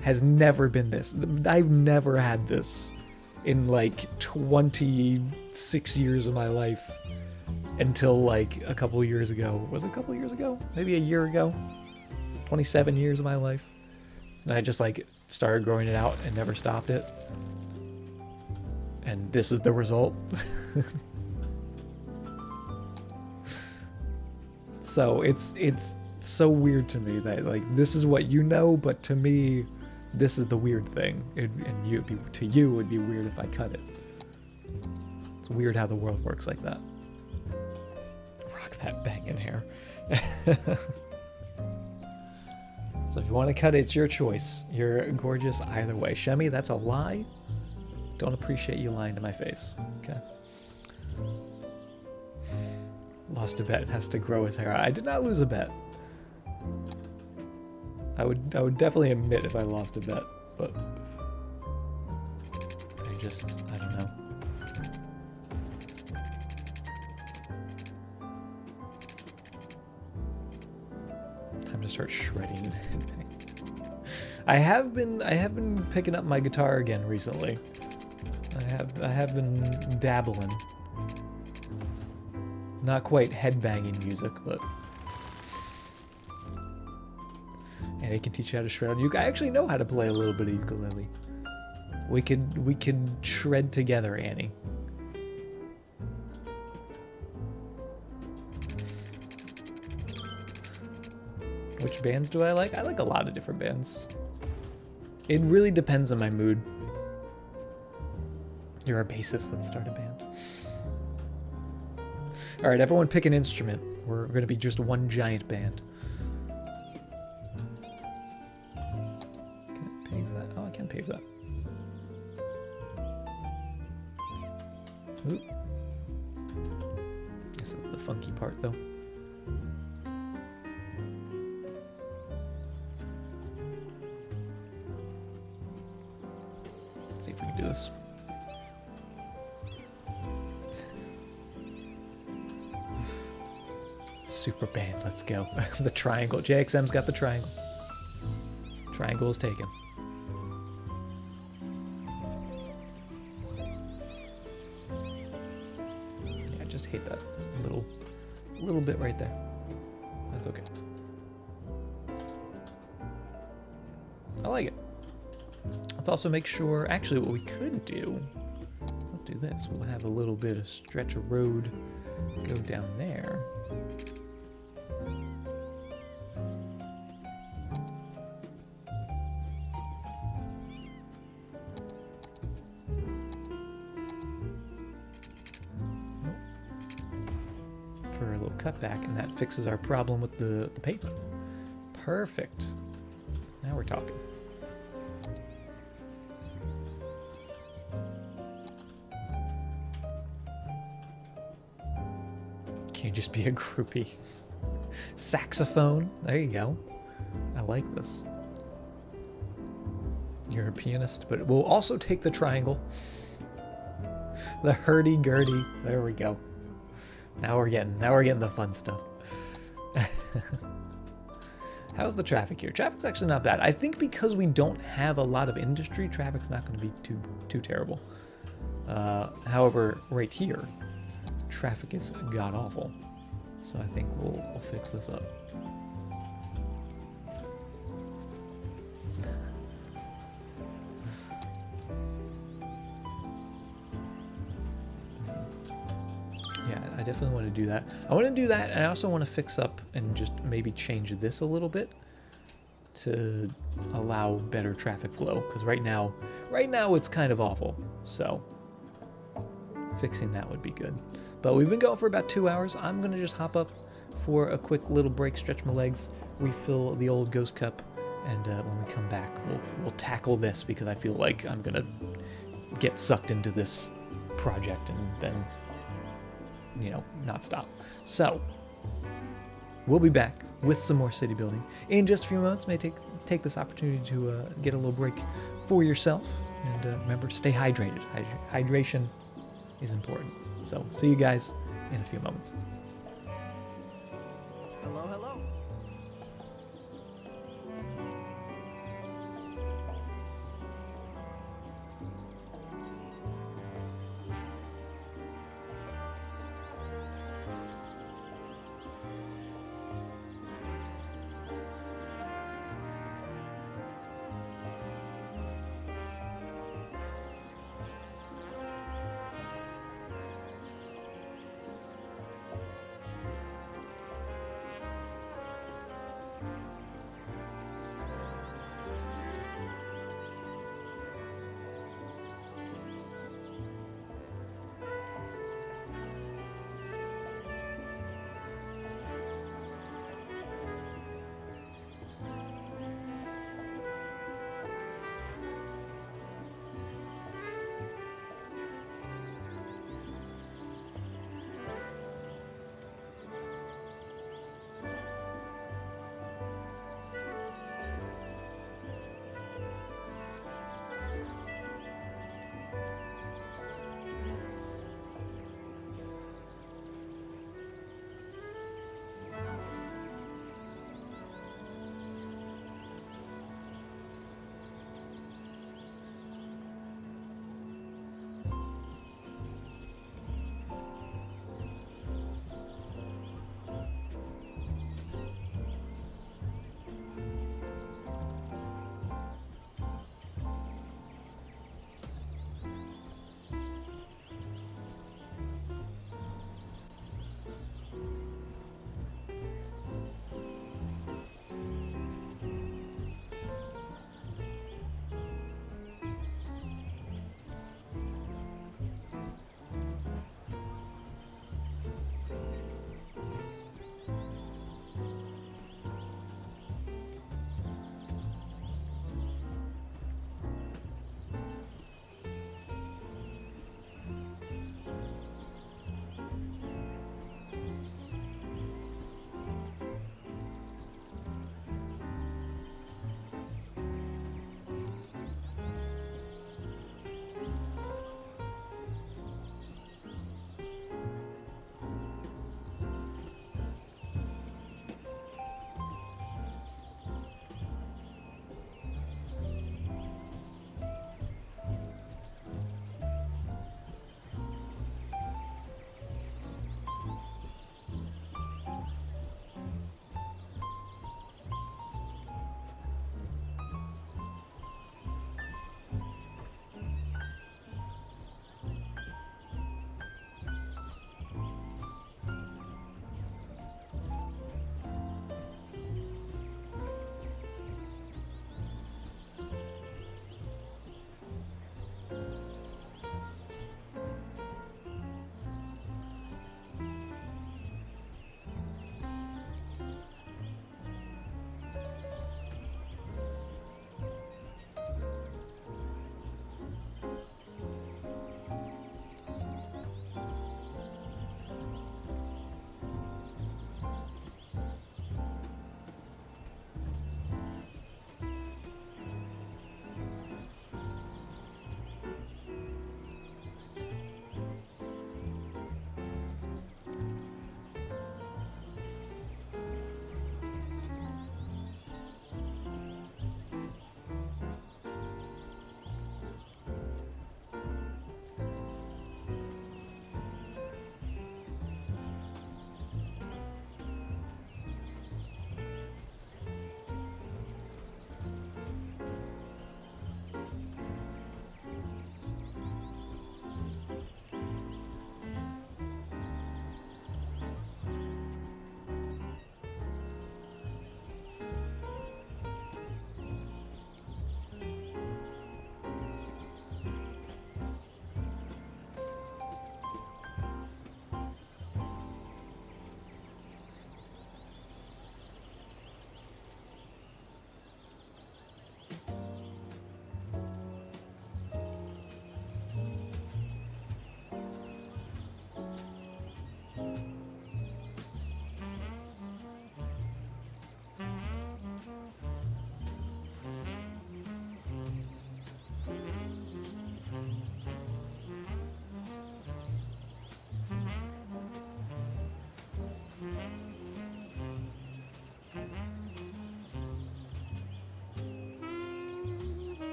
has never been this. I've never had this in like 26 years of my life until like a couple years ago. Was it a couple years ago? Maybe a year ago? 27 years of my life. And I just like started growing it out and never stopped it. And this is the result. So it's so weird to me that like this is what you know, but to me this is the weird thing. To you it would be weird if I cut it. It's weird how the world works like that. Rock that banging hair. So if you want to cut it, it's your choice. You're gorgeous either way. Shemi, that's a lie. Don't appreciate you lying to my face. Okay. Lost a bet. Has to grow his hair. I did not lose a bet. I would definitely admit if I lost a bet, but I don't know. Time to start shredding. I have been picking up my guitar again recently. I have been dabbling. Not quite headbanging music, but and it can teach you how to shred on ukulele. I actually know how to play a little bit of ukulele. We could shred together, Annie. Which bands do I like? I like a lot of different bands. It really depends on my mood. You're a bassist, let's start a band. Alright, everyone pick an instrument. We're going to be just one giant band. Can I pave that? Oh, I can pave that. Ooh. This is the funky part, though. Let's see if we can do this. Super band, let's go. The triangle. JXM's got the triangle. Triangle is taken. Yeah, I just hate that little bit right there. That's okay. I like it. Let's also make sure, actually what we could do, let's do this. We'll have a little bit of stretch of road go down there. For a little cutback, and that fixes our problem with the pavement. Perfect. Now we're talking. Can you just be a groupie? Saxophone. There you go. I like this. You're a pianist, but we'll also take the triangle. The hurdy-gurdy. There we go. Now we're getting the fun stuff. How's the traffic here? Traffic's actually not bad. I think because we don't have a lot of industry, traffic's not going to be too terrible. However, right here, traffic is god awful. So I think we'll fix this up. Yeah, definitely want to do that. I want to do that, and I also want to fix up and just maybe change this a little bit to allow better traffic flow, because right now it's kind of awful. So fixing that would be good. But we've been going for about 2 hours. I'm gonna just hop up for a quick little break, stretch my legs, refill the old ghost cup, and when we come back, we'll tackle this, because I feel like I'm gonna get sucked into this project and then, you know, not stop. So we'll be back with some more city building in just a few moments. May take this opportunity to get a little break for yourself, and remember, stay hydrated. Hydration is important. So see you guys in a few moments. Hello, hello.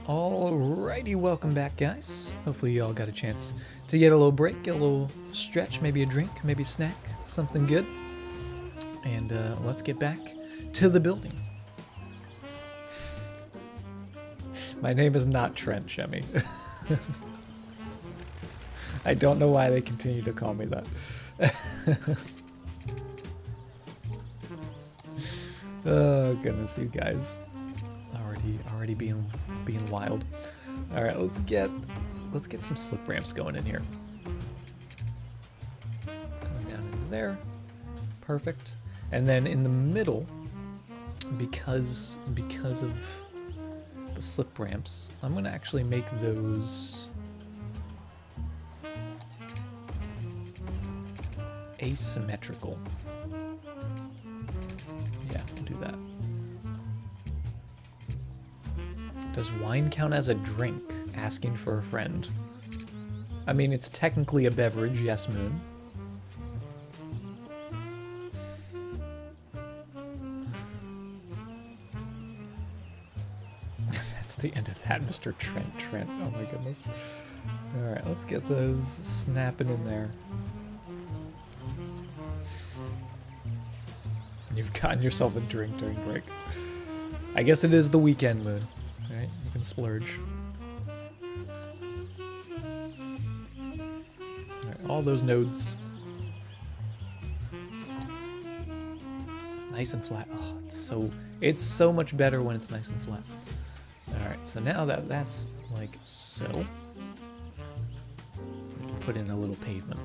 Alrighty, welcome back, guys. Hopefully you all got a chance to get a little break, get a little stretch, maybe a drink, maybe a snack, something good. And let's get back to the building. My name is not Trent, Shemmy. I don't know why they continue to call me that. Oh goodness, you guys. Already being wild. All right, let's get some slip ramps going in here. Coming down into there, perfect. And then in the middle, because of the slip ramps, I'm gonna actually make those asymmetrical. Yeah, we'll do that. Does wine count as a drink? Asking for a friend. I mean, it's technically a beverage, yes, Moon. That's the end of that, Mr. Trent. Oh my goodness. Alright, let's get those snapping in there. You've gotten yourself a drink during break. I guess it is the weekend, Moon. Right? You can splurge. Alright, all those nodes. Nice and flat. Oh, it's so much better when it's nice and flat. Alright, so now that's like so. We can put in a little pavement.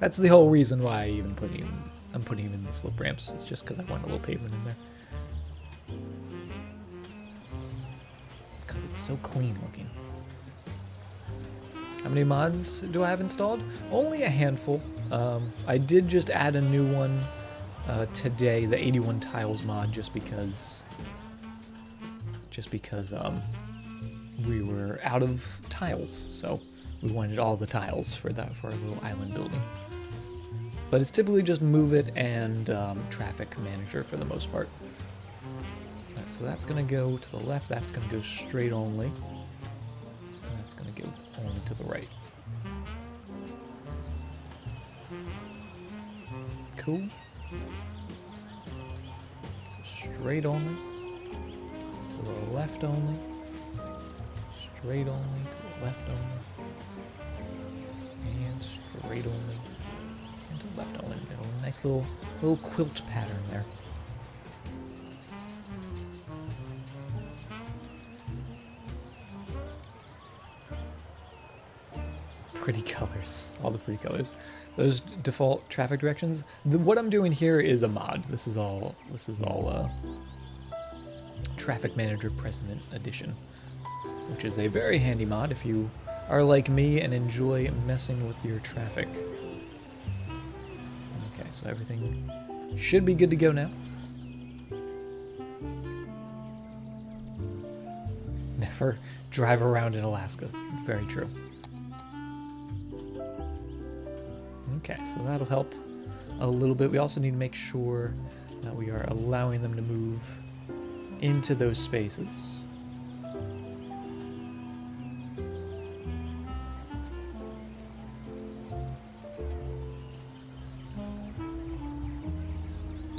That's the whole reason why I'm putting in the slip ramps. It's just because I want a little pavement in there. Because it's so clean looking. How many mods do I have installed? Only a handful. I did just add a new one today, the 81 tiles mod, just because we were out of tiles, so we wanted all the tiles for our little island building. But it's typically just move it and traffic manager for the most part. Alright, so that's going to go to the left, that's going to go straight only. And that's going to go only to the right. Cool. So straight only. To the left only. Straight only to the left only. And straight only. To the left only. A nice little quilt pattern there. Pretty colors, all the pretty colors. Those default traffic directions. What I'm doing here is a mod. This is all Traffic Manager President Edition, which is a very handy mod if you are like me and enjoy messing with your traffic. Okay, so everything should be good to go now. Never drive around in Alaska. Very true. Okay, so that'll help a little bit. We also need to make sure that we are allowing them to move into those spaces.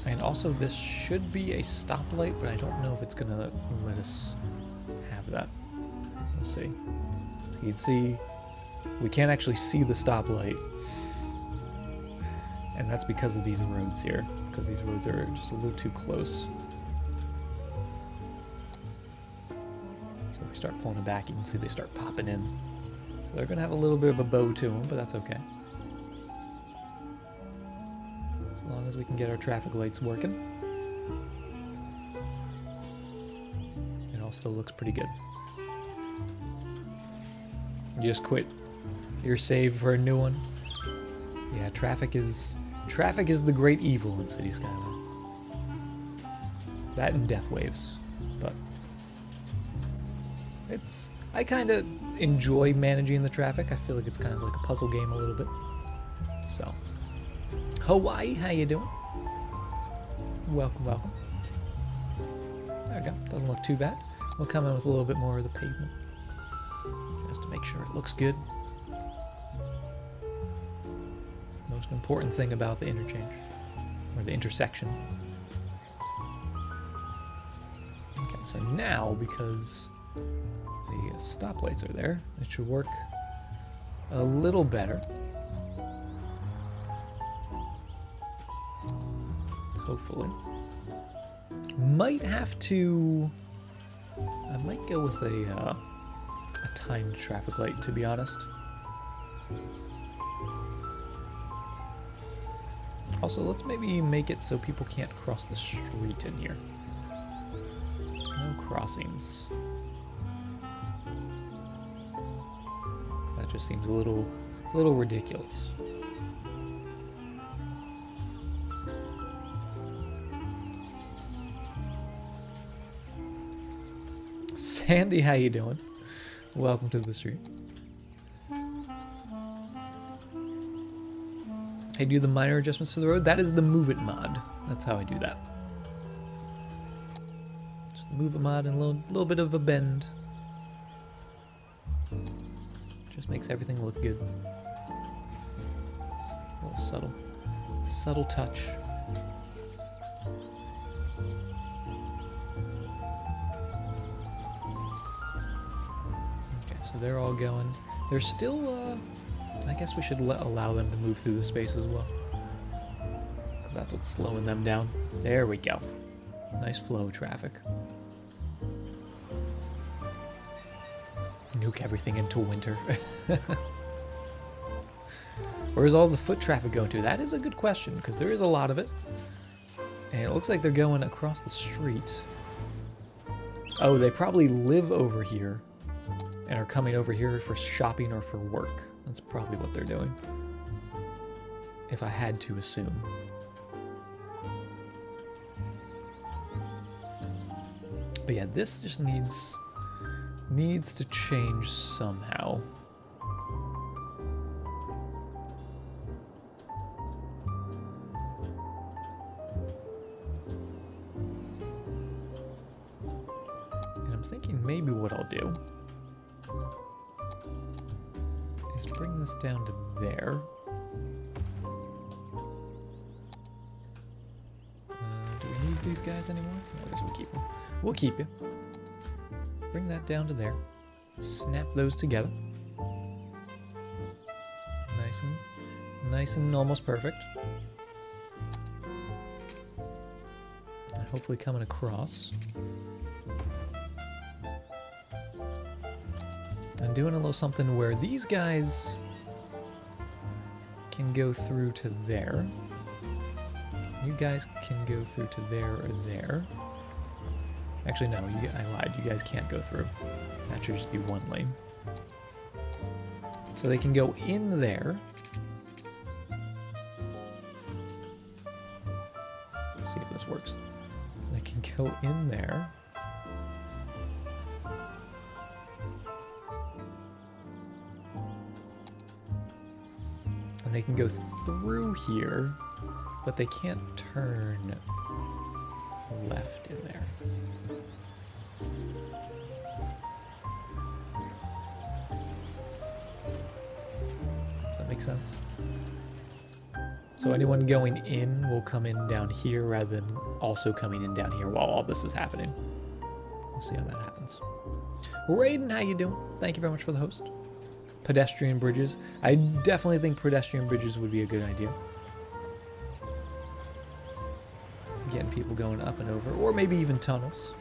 And also this should be a stoplight, but I don't know if it's gonna let us have that. We'll see. You can see we can't actually see the stoplight. And that's because of these roads here, because these roads are just a little too close. So if we start pulling it back, you can see they start popping in. So they're going to have a little bit of a bow to them, but that's okay. As long as we can get our traffic lights working. It all still looks pretty good. You just quit your save for a new one. Yeah, traffic is the great evil in City Skylines. That and death waves, but I kind of enjoy managing the traffic. I feel like it's kind of like a puzzle game a little bit. So, Hawaii, how you doing? Welcome. There we go. Doesn't look too bad. We'll come in with a little bit more of the pavement, just to make sure it looks good. Most important thing about the interchange, or the intersection. Okay, so now, because the stoplights are there, it should work a little better. Hopefully. Might have to... I might go with a timed traffic light, to be honest. Also, let's maybe make it so people can't cross the street in here. No crossings. That just seems a little ridiculous. Sandy, how you doing? Welcome to the street. I do the minor adjustments to the road. That is the Move It mod. That's how I do that. Just move it mod and a little bit of a bend. Just makes everything look good. A little subtle touch. Okay, so they're all going. They're still, I guess we should allow them to move through the space as well. 'Cause that's what's slowing them down. There we go. Nice flow of traffic. Nuke everything into winter. Where's all the foot traffic going to? That is a good question, because there is a lot of it. And it looks like they're going across the street. Oh, they probably live over here and are coming over here for shopping or for work. That's probably what they're doing, if I had to assume. But yeah, this just needs to change somehow. And I'm thinking maybe what I'll do is bring this down to there. Do we need these guys anymore? Well, I guess we'll keep them. We'll keep you. Bring that down to there. Snap those together. Nice and almost perfect. And hopefully coming across. And doing a little something where these guys can go through to there. You guys can go through to there or there. Actually, no, I lied. You guys can't go through. That should just be one lane. So they can go in there. Let's see if this works. They can go in there. And they can go through here, but they can't turn left in there. Does that make sense? So anyone going in will come in down here rather than also coming in down here while all this is happening. We'll see how that happens. Raiden, how you doing? Thank you very much for the host. Pedestrian bridges. I definitely think pedestrian bridges would be a good idea. Getting people going up and over, or maybe even tunnels.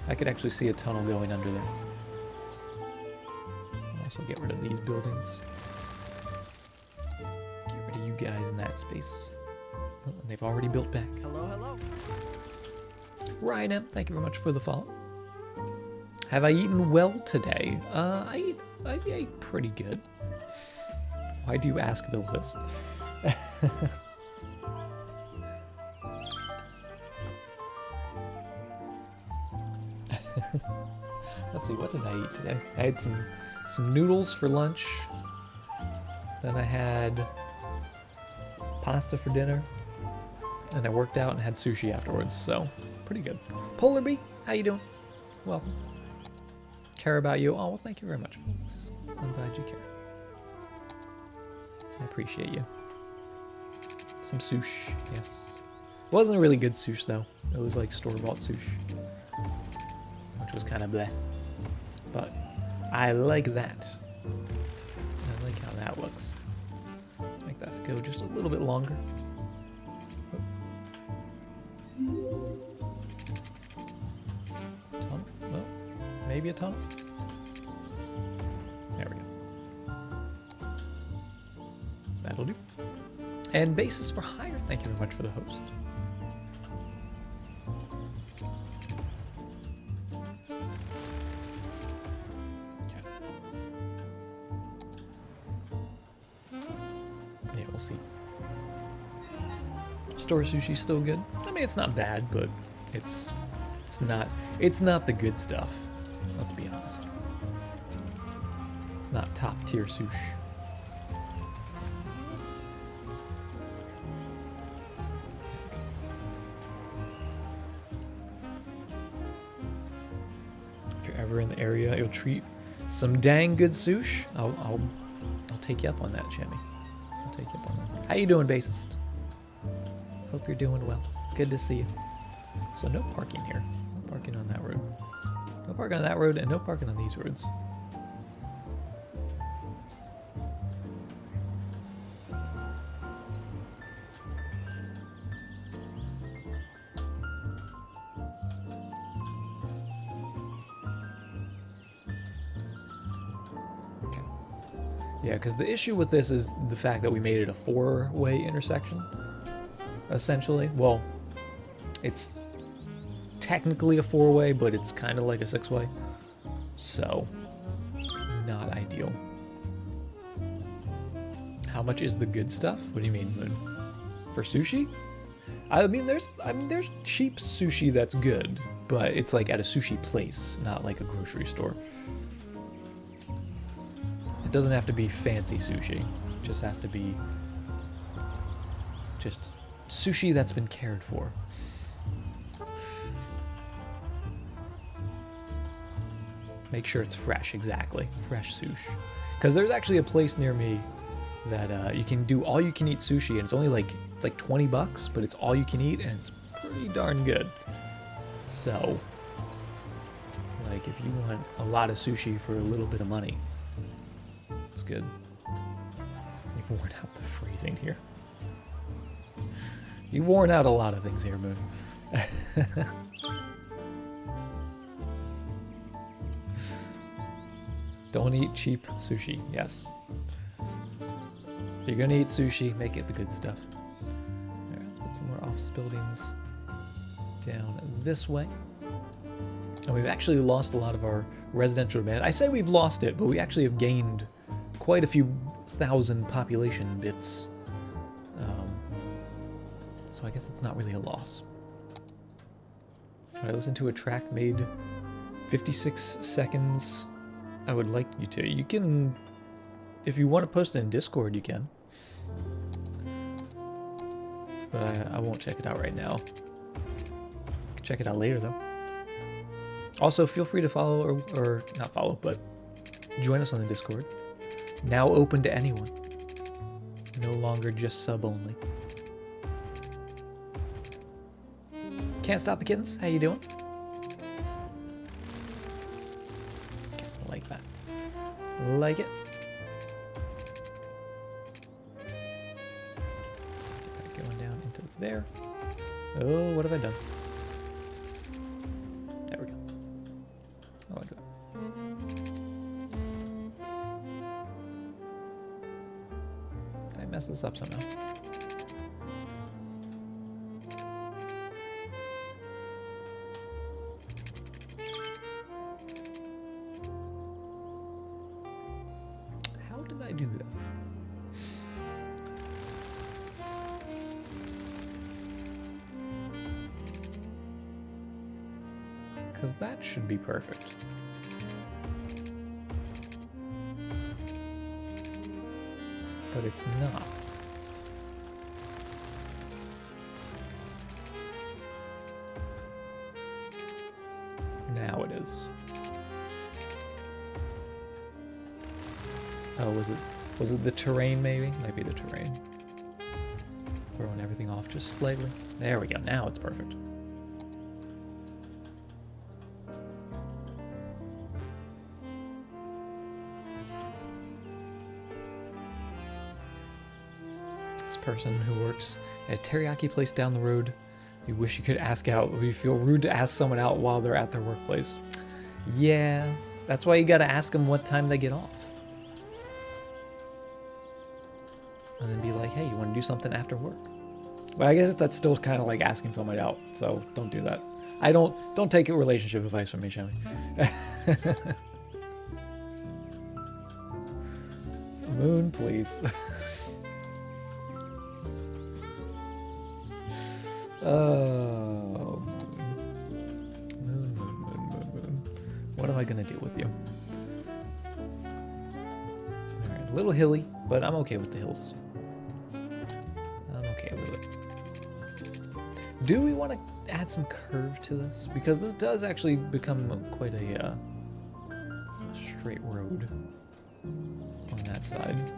I could actually see a tunnel going under there. I'll also get rid of these buildings. Get rid of you guys in that space. Oh, and they've already built back. Hello. Ryan M, thank you very much for the follow. Have I eaten well today? I ate pretty good. Why do you ask, Vilvis? Let's see, what did I eat today? I had some noodles for lunch. Then I had pasta for dinner. And I worked out and had sushi afterwards, so pretty good. Polar Bee, how you doing? Welcome. Care about you. Oh, well, thank you very much, folks. I'm glad you care. I appreciate you. Some sushi, yes. It wasn't a really good sushi, though. It was like store-bought sushi, which was kind of bleh. But I like that. I like how that looks. Let's make that go just a little bit longer. Tunnel? No. Maybe a tunnel? There we go. That'll do. And basis for hire. Thank you very much for the host. Yeah, we'll see. Store sushi's still good. I mean, it's not bad, but it's not the good stuff. Let's be honest. It's not top tier sushi. If you're ever in the area, you'll treat some dang good sushi. I'll take you up on that, Jimmy. I'll take you up on that. How you doing, bassist? Hope you're doing well. Good to see you. So no parking here. No parking on that road. No parking on that road, and no parking on these roads. Okay. Yeah, because the issue with this is the fact that we made it a four-way intersection, essentially. Well, it's technically a four-way, but it's kind of like a six-way. So, not ideal. How much is the good stuff? What do you mean, Moon? For sushi? I mean, there's cheap sushi that's good, but it's like at a sushi place, not like a grocery store. It doesn't have to be fancy sushi. It just has to be just sushi that's been cared for. Make sure it's fresh, exactly. Fresh sushi. Because there's actually a place near me that you can do all you can eat sushi, and it's only like, it's like 20 bucks, but it's all you can eat, and it's pretty darn good. So, like, if you want a lot of sushi for a little bit of money, it's good. You've worn out the phrasing here. You've worn out a lot of things here, Moon. Don't eat cheap sushi, yes. If you're gonna eat sushi, make it the good stuff. Alright, let's put some more office buildings down this way. And we've actually lost a lot of our residential demand. I say we've lost it, but we actually have gained quite a few thousand population bits. So I guess it's not really a loss. When I listen to a track made 56 seconds, I would like you to. You can, if you want to post it in Discord, you can. But I won't check it out right now. Check it out later, though. Also, feel free to follow, or not follow, but join us on the Discord. Now open to anyone. No longer just sub only. Can't Stop the Kittens, how you doing? Like that. Like it. Going down into there. Oh, what have I done? There we go. I like that. I messed this up somehow. Do that. Because that should be perfect. But it's not. Now it is. Oh, was it the terrain maybe? Might be the terrain. Throwing everything off just slightly. There we go. Now it's perfect. This person who works at a teriyaki place down the road, you wish you could ask out. You feel rude to ask someone out while they're at their workplace. Yeah, that's why you gotta ask them what time they get off. And then be like, hey, you want to do something after work? But I guess that's still kind of like asking somebody out, so don't do that. Don't take relationship advice from me, shall we? Moon, please. Oh, moon. What am I gonna do with you? All right, a little hilly, but I'm okay with the hills. I'm okay with it. Do we want to add some curve to this? Because this does actually become quite a straight road on that side.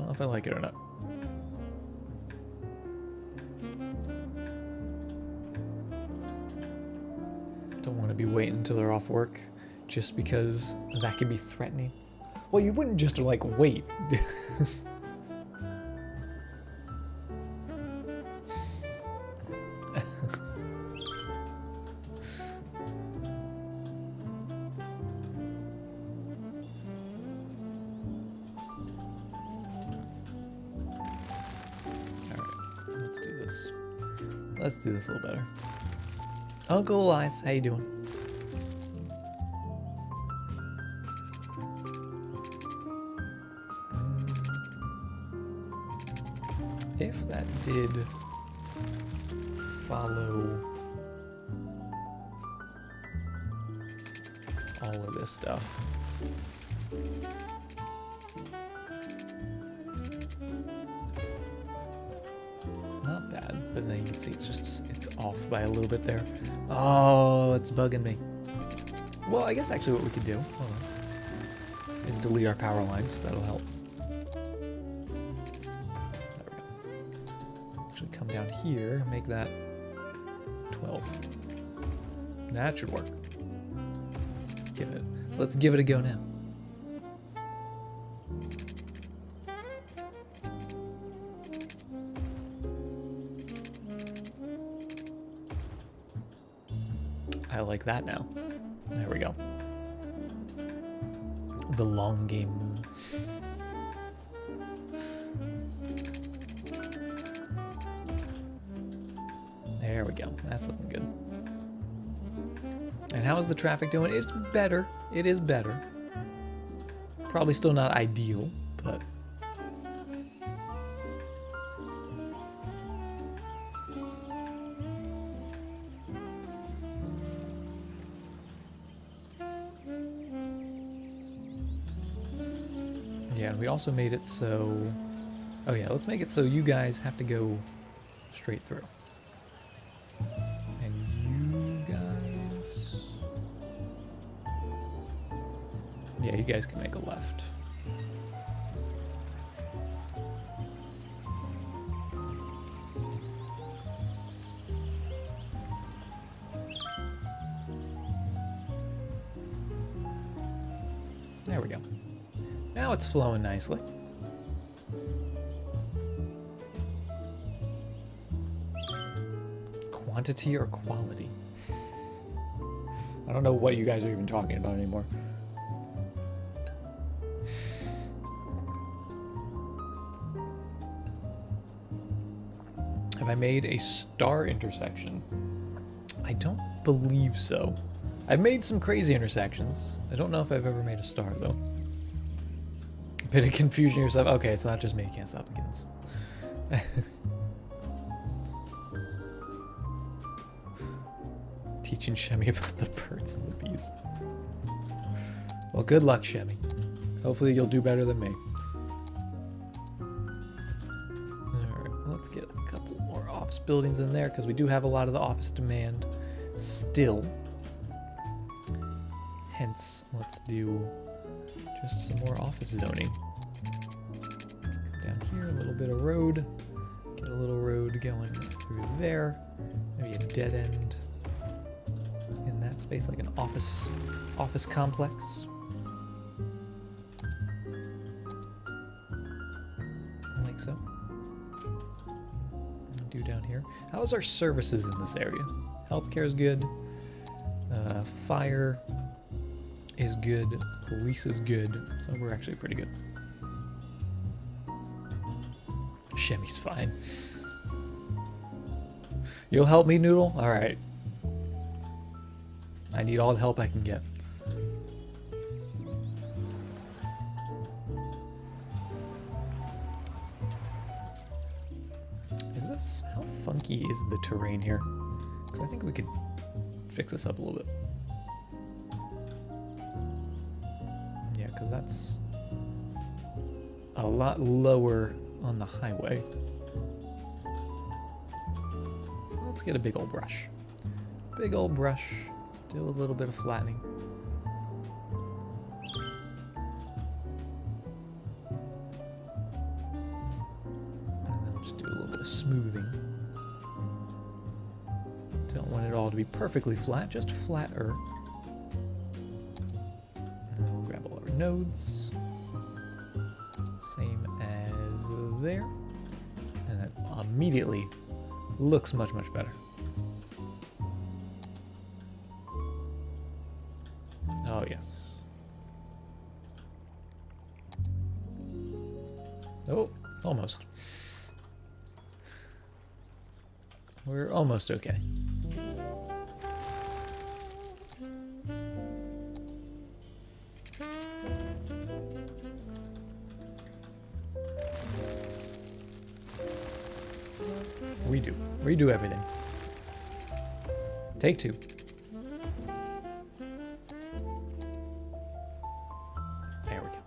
If I like it or not. Don't want to be waiting until they're off work just because that could be threatening. Well, you wouldn't just like wait. Let's do this a little better. Uncle Elias, how you doing? If that did follow all of this stuff. Not bad, but then you can see it's off by a little bit there. Oh, it's bugging me. Well, I guess actually what we could do, hold on, is delete our power lines. That'll help. There we go. Actually come down here, make that 12. That should work. Let's give it a go now. I like that now. There we go. The long game moon. There we go. That's looking good. And how is the traffic doing? It's better. It is better. Probably still not ideal, but... yeah, and we also made it so... oh yeah, let's make it so you guys have to go straight through. And you guys... yeah, you guys can make a left. There we go. Now it's flowing nicely. Quantity or quality? I don't know what you guys are even talking about anymore. Have I made a star intersection? I don't believe so. I've made some crazy intersections. I don't know if I've ever made a star, though. A bit of confusion yourself. Okay, it's not just me. Can't stop against. Teaching Shemmy about the birds and the bees. Well, good luck, Shemmy. Hopefully you'll do better than me. Alright, let's get a couple more office buildings in there, because we do have a lot of the office demand still. Hence, let's do just some more office zoning. Down here, a little bit of road. Get a little road going through there. Maybe a dead end in that space, like an office complex. Like so. Do down here. How is our services in this area? Healthcare is good. Fire is good. Police is good. So we're actually pretty good. Shemmy's fine. You'll help me, Noodle? Alright. I need all the help I can get. How funky is the terrain here? Because I think we could fix this up a little bit. Yeah, because that's a lot lower on the highway. Let's get a big old brush. Big old brush. Do a little bit of flattening. And then we'll just do a little bit of smoothing. Don't want it all to be perfectly flat, just flatter. And then we'll grab all our nodes. Same as there. And that immediately looks much, much better. Oh, yes. Oh, almost. We're almost okay. Redo everything. Take two. There we go.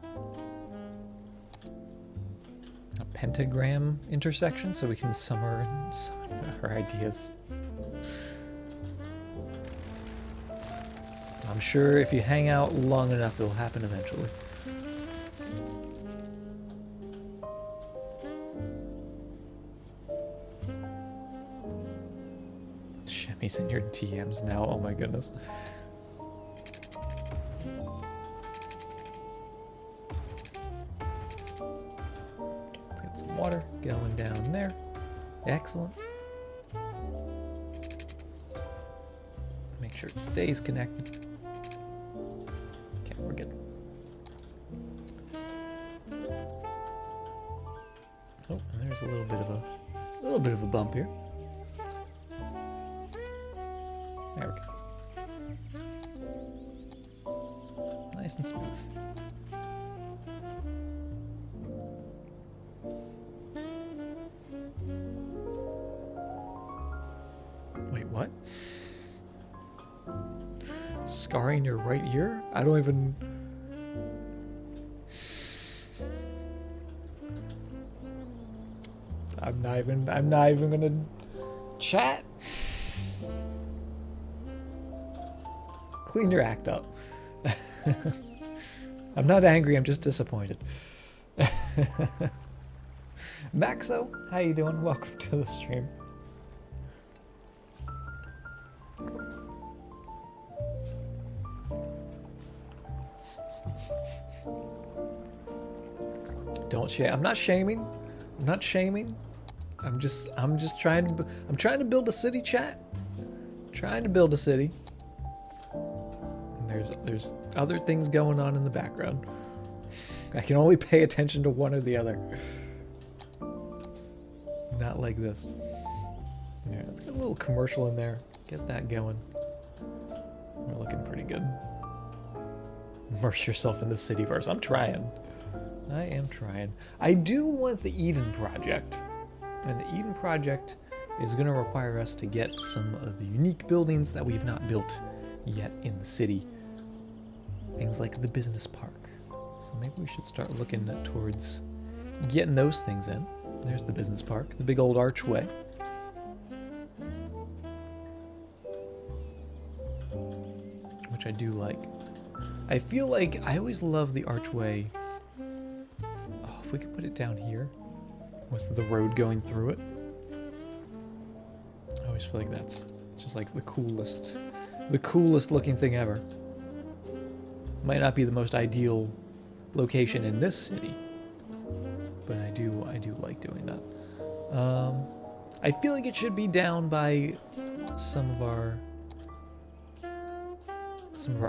A pentagram intersection so we can summon our ideas. I'm sure if you hang out long enough, it'll happen eventually. Shemmy's in your DMs now. Oh my goodness. Let's get some water going down there. Excellent. Make sure it stays connected. Okay, we're good. Oh, and there's a little bit of a bump here. There we go. Nice and smooth. Wait, what? Scarring your right ear? I don't even... I'm not even gonna chat. Clean your act up. I'm not angry, I'm just disappointed. Maxo, how you doing? Welcome to the stream. Don't shame. I'm not shaming. I'm not shaming. I'm just trying to build a city, chat. Trying to build a city. There's other things going on in the background. I can only pay attention to one or the other. Not like this. Yeah, let's get a little commercial in there. Get that going. We're looking pretty good. Immerse yourself in the cityverse. I'm trying. I am trying. I do want the Eden Project. And the Eden Project is going to require us to get some of the unique buildings that we've not built yet in the city. Things like the business park. So maybe we should start looking towards getting those things in. There's the business park, the big old archway. Which I do like. I feel like I always love the archway. Oh, if we could put it down here with the road going through it. I always feel like that's just like the coolest looking thing ever. Might not be the most ideal location in this city, but I do like doing that. I feel like it should be down by some of our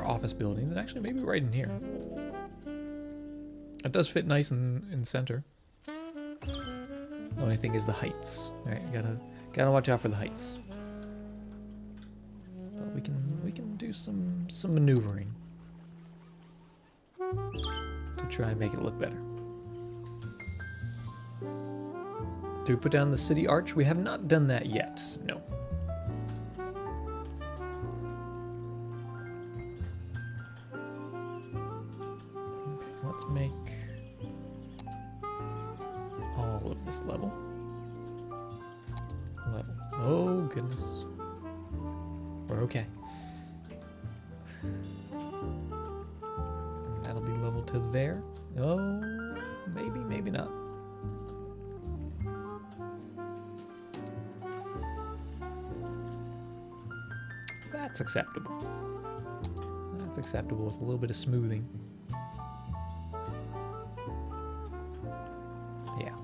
office buildings, and actually maybe right in here. It does fit nice in center. The only thing is the heights. All right, gotta watch out for the heights. But we can do some maneuvering to try and make it look better. Do we put down the city arch? We have not done that yet. No. Okay, let's make all of this level. Oh, goodness. We're okay. And that'll be level to there. Oh, maybe not. That's acceptable. That's acceptable with a little bit of smoothing. Yeah.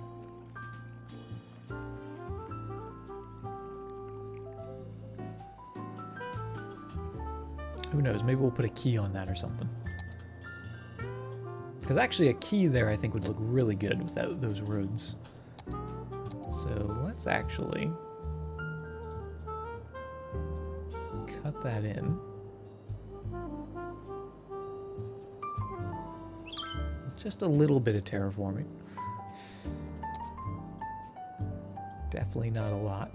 Who knows? Maybe we'll put a key on that or something. Because actually a key there I think would look really good without those roads. So let's actually cut that in. It's just a little bit of terraforming. Definitely not a lot.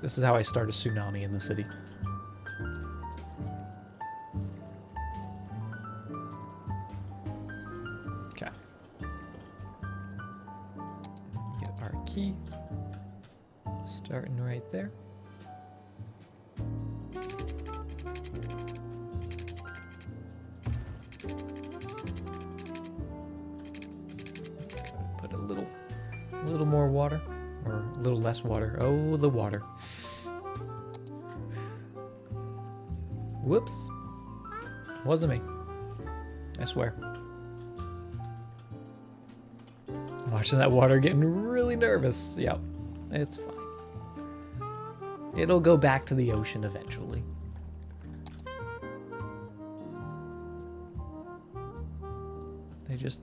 This is how I start a tsunami in the city. Okay. Get our key. Starting right there. Put a little more water. Or a little less water. Oh, the water. Whoops. Wasn't me. I swear. Watching that water getting really nervous. Yep. It's fine. It'll go back to the ocean eventually.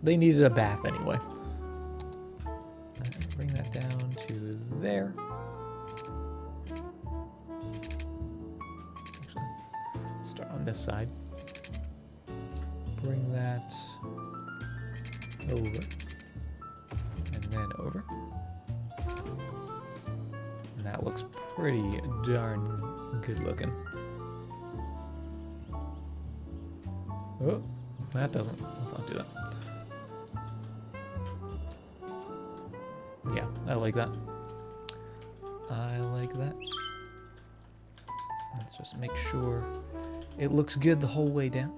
They needed a bath anyway. Bring that down to there. Actually, start on this side. Bring that over. And then over. And that looks pretty darn good looking. Oh, that doesn't. Let's not do that. Yeah, I like that. I like that. Let's just make sure it looks good the whole way down.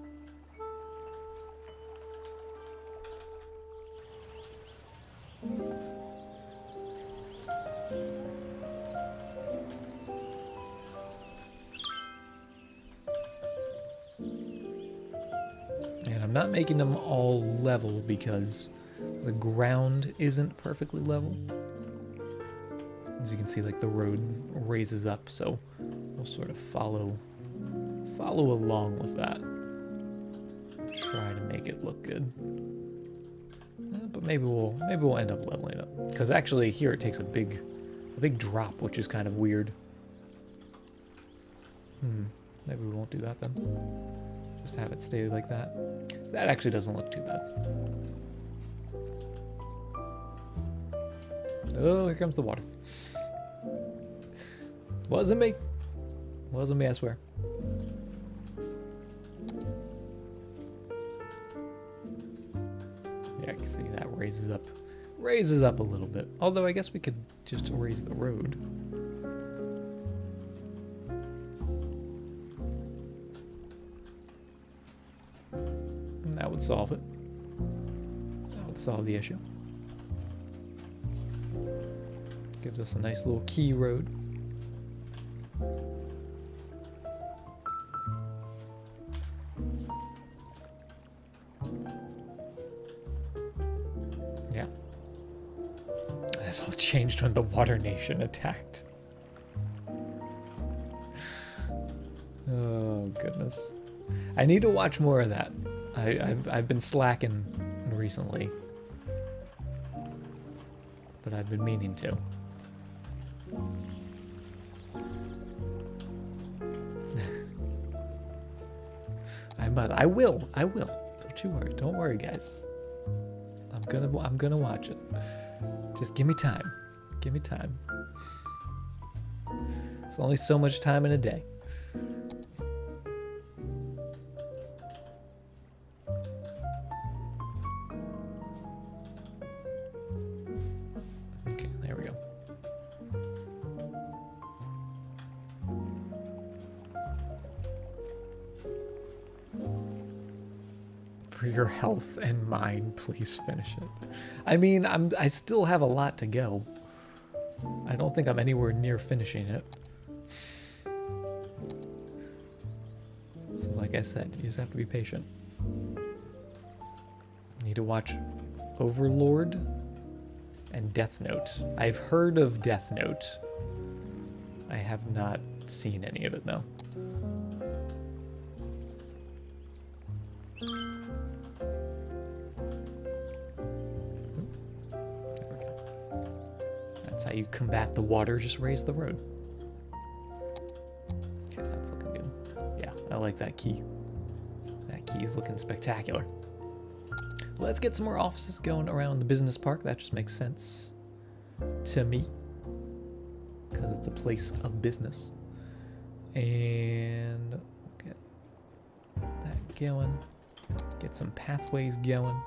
And I'm not making them all level because the ground isn't perfectly level. As you can see, like the road raises up, so we'll sort of follow along with that. Try to make it look good. But maybe we'll end up leveling up. Because actually here it takes a big drop, which is kind of weird. Maybe we won't do that then. Just have it stay like that. That actually doesn't look too bad. Oh, here comes the water. Wasn't me. Wasn't me, I swear. Yeah, I can see that raises up a little bit. Although I guess we could just raise the road. And that would solve it. That would solve the issue. Gives us a nice little key road. Yeah. That all changed when the Water Nation attacked. Oh, goodness. I need to watch more of that. I've been slacking recently. But I've been meaning to. I will. Don't you worry. Don't worry, guys. I'm gonna watch it. Just give me time. Give me time. It's only so much time in a day. Okay, there we go. For your health and mine, please finish it. I mean, I still have a lot to go. I don't think I'm anywhere near finishing it. So like I said, you just have to be patient. Need to watch Overlord and Death Note. I've heard of Death Note. I have not seen any of it, no. That's how you combat the water, just raise the road. Okay, that's looking good. Yeah, I like that key. That key is looking spectacular. Let's get some more offices going around the business park. That just makes sense to me, because it's a place of business. And we'll get that going. Get some pathways going.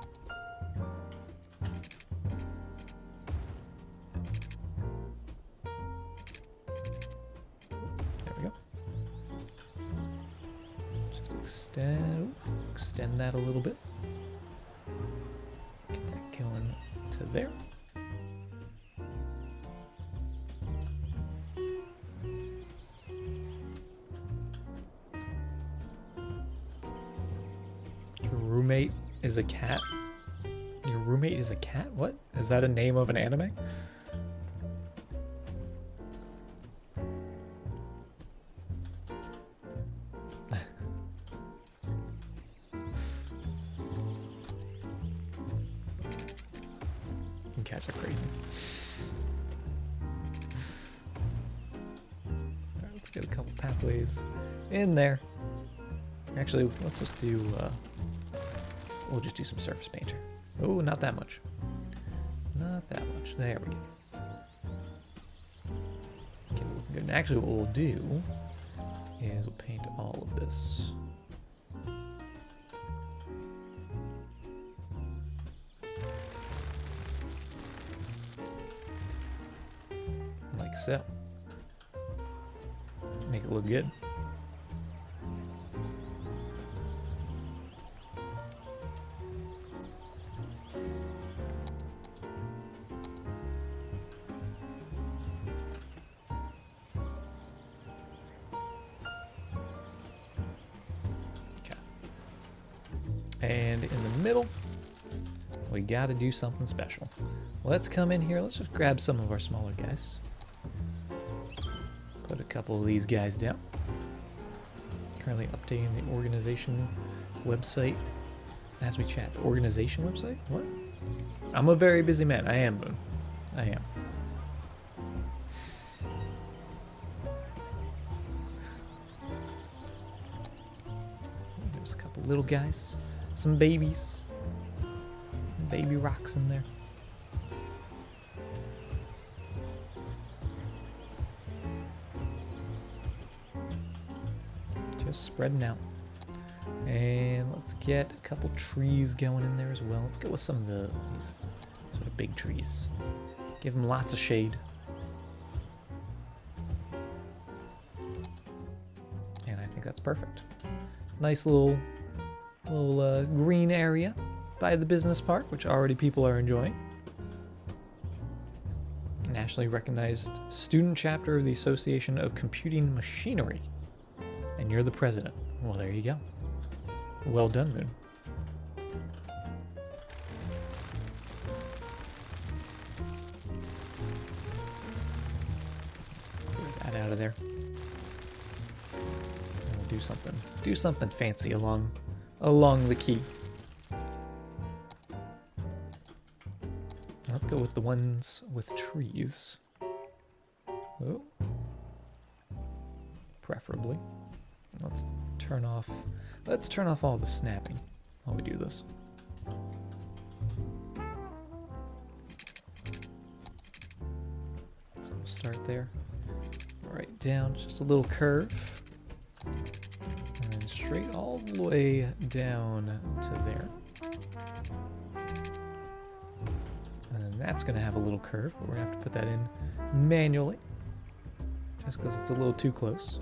Extend that a little bit. Get that going to there. Your roommate is a cat? Your roommate is a cat? What? Is that a name of an anime? You guys are crazy. Alright, let's get a couple pathways in there. Actually, let's just do, we'll just do some surface painter. Oh, not that much. Not that much. There we go. Okay, looking good. And actually, what we'll do is we'll paint all of this. Like so. Make it look good. And in the middle, we gotta do something special. Let's come in here. Let's just grab some of our smaller guys. Put a couple of these guys down. Currently updating the organization website as we chat. The organization website? What? I'm a very busy man. I am, Boone. I am. There's a couple little guys. Some babies. Baby rocks in there. Just spreading out. And let's get a couple trees going in there as well. Let's go with some of these sort of big trees. Give them lots of shade. And I think that's perfect. Nice little green area by the business park, which already people are enjoying. Nationally recognized student chapter of the Association of Computing Machinery. And you're the president. Well, there you go. Well done, Moon. Clear that out of there. And we'll do something fancy along the key. Let's go with the ones with trees. Oh. Preferably. Let's turn off all the snapping while we do this. So we'll start there. Right down, just a little curve. And then straight all the way down to there. And then that's going to have a little curve, but we're going to have to put that in manually. Just because it's a little too close.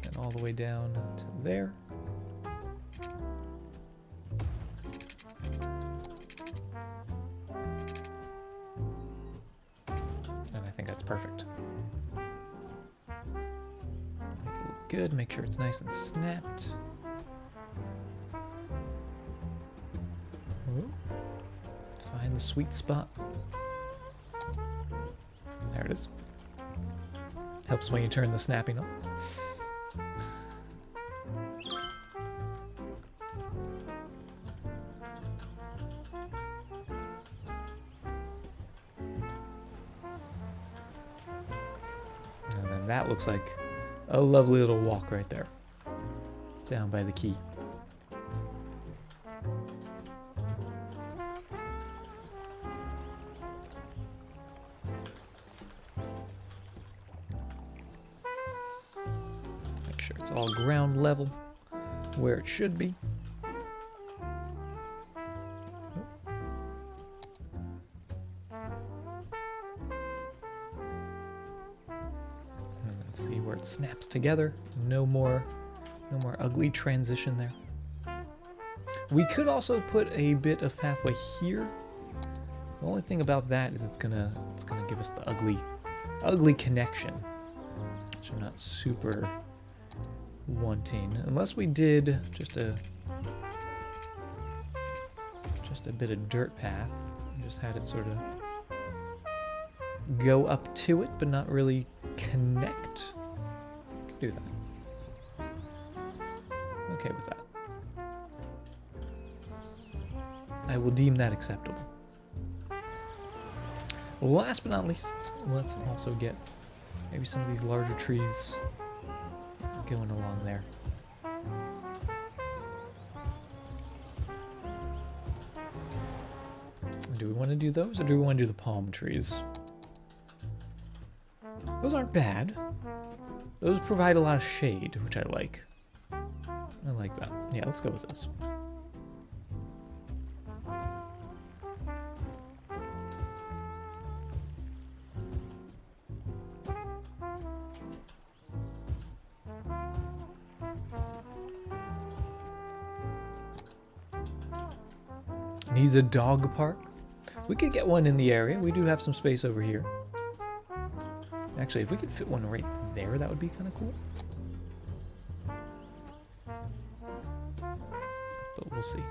Then all the way down to there. And I think that's perfect. Make it look good, make sure it's nice and snapped. Ooh. Find the sweet spot. There it is. Helps when you turn the snapping on. And then that looks like a lovely little walk right there. Down by the key. Make sure it's all ground level where it should be. And then see where it snaps together. No more ugly transition there. We could also put a bit of pathway here. The only thing about that is it's gonna give us the ugly connection, which I'm not super wanting, unless we did just a bit of dirt path and just had it sort of go up to it but not really connect. Could do that. Okay with that. I will deem that acceptable. Last but not least, let's also get maybe some of these larger trees going along there. Do we want to do those, or do we want to do the palm trees? Those aren't bad. Those provide a lot of shade, which I like. I like that. Yeah, let's go with this. Needs a dog park. We could get one in the area. We do have some space over here. Actually, if we could fit one right there, that would be kind of cool. But we'll see.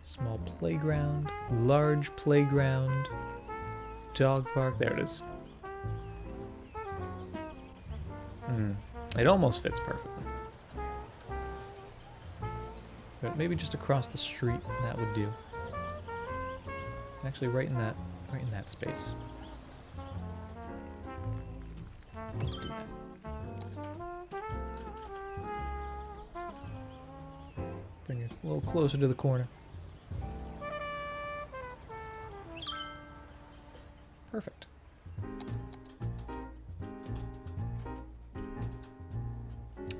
Small playground, large playground, dog park. There it is. It almost fits perfectly. But maybe just across the street, that would do. Actually, right in that space. Let's do that. Bring it a little closer to the corner. Perfect.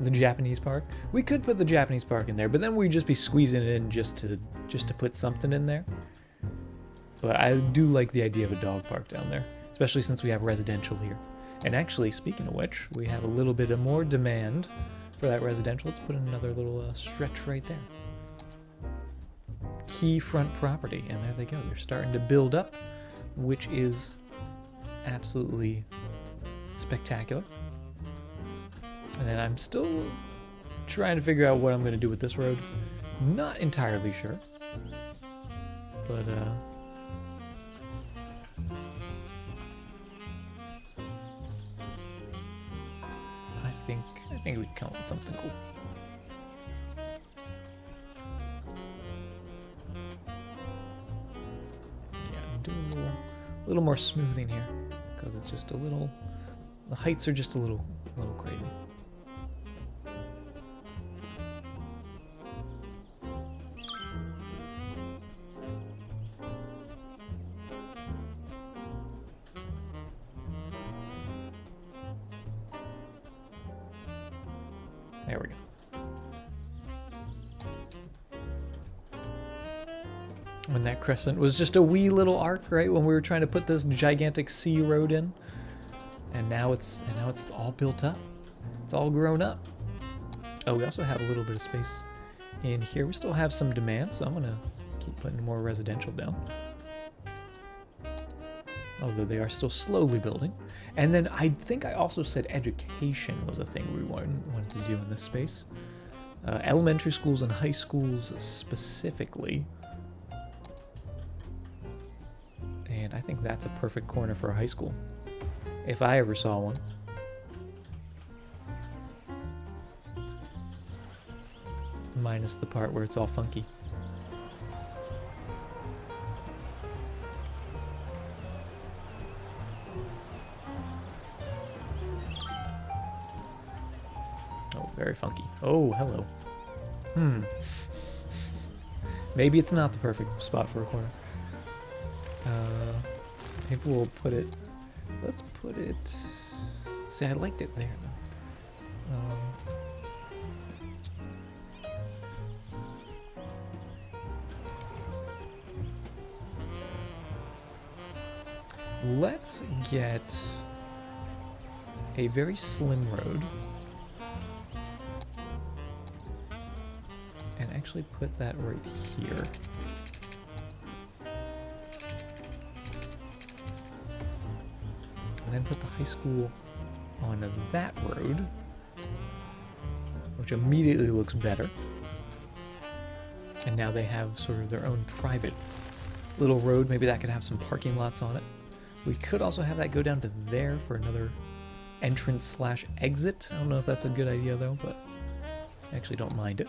The Japanese park. We could put the Japanese park in there, but then we'd just be squeezing it in just to put something in there. But I do like the idea of a dog park down there, especially since we have residential here. And actually, speaking of which, we have a little bit of more demand for that residential. Let's put in another little stretch right there. Key front property, and there they go. They're starting to build up, which is absolutely spectacular. And then I'm still trying to figure out what I'm going to do with this road. Not entirely sure. But, I think we can come up with something cool. Yeah, I'm doing a little more smoothing here, because it's just a little, the heights are just a little crazy. There we go. When that crescent was just a wee little arc, right? When we were trying to put this gigantic C road in, and now it's all built up. It's all grown up. Oh, we also have a little bit of space in here. We still have some demand, so I'm gonna keep putting more residential down. Although they are still slowly building. And then I think I also said education was a thing we wanted to do in this space. Elementary schools and high schools specifically. And I think that's a perfect corner for a high school, if I ever saw one. Minus the part where it's all funky. Very funky. Oh, hello. Maybe it's not the perfect spot for a corner. Maybe we'll put it... Let's put it... See, I liked it there, though. Let's get a very slim road. And actually put that right here. And then put the high school on that road, which immediately looks better. And now they have sort of their own private little road. Maybe that could have some parking lots on it. We could also have that go down to there for another entrance / exit. I don't know if that's a good idea though, but I actually don't mind it.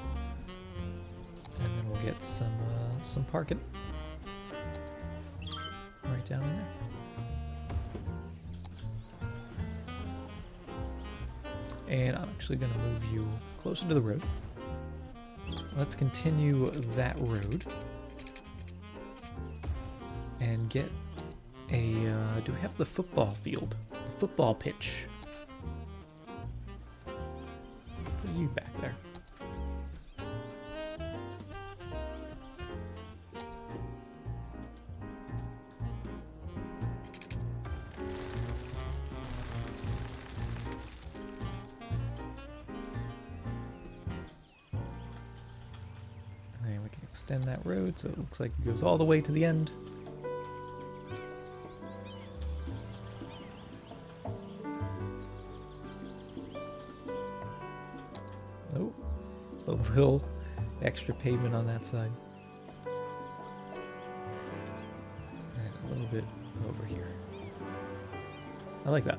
And then we'll get some parking right down in there. And I'm actually going to move you closer to the road. Let's continue that road and get a, do we have the football field? The football pitch. Put you back there. Extend that road so it looks like it goes all the way to the end. Oh, a little extra pavement on that side. And a little bit over here. I like that.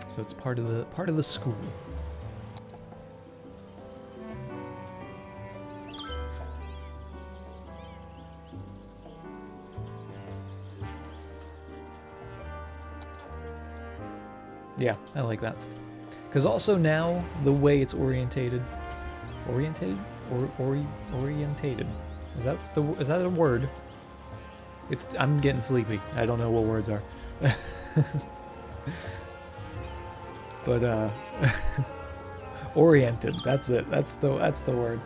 So it's part of the school. Yeah, I like that. Because also now, the way it's orientated... Orientated? Orientated. Is that a word? I'm getting sleepy. I don't know what words are. But, oriented. That's it. That's the word.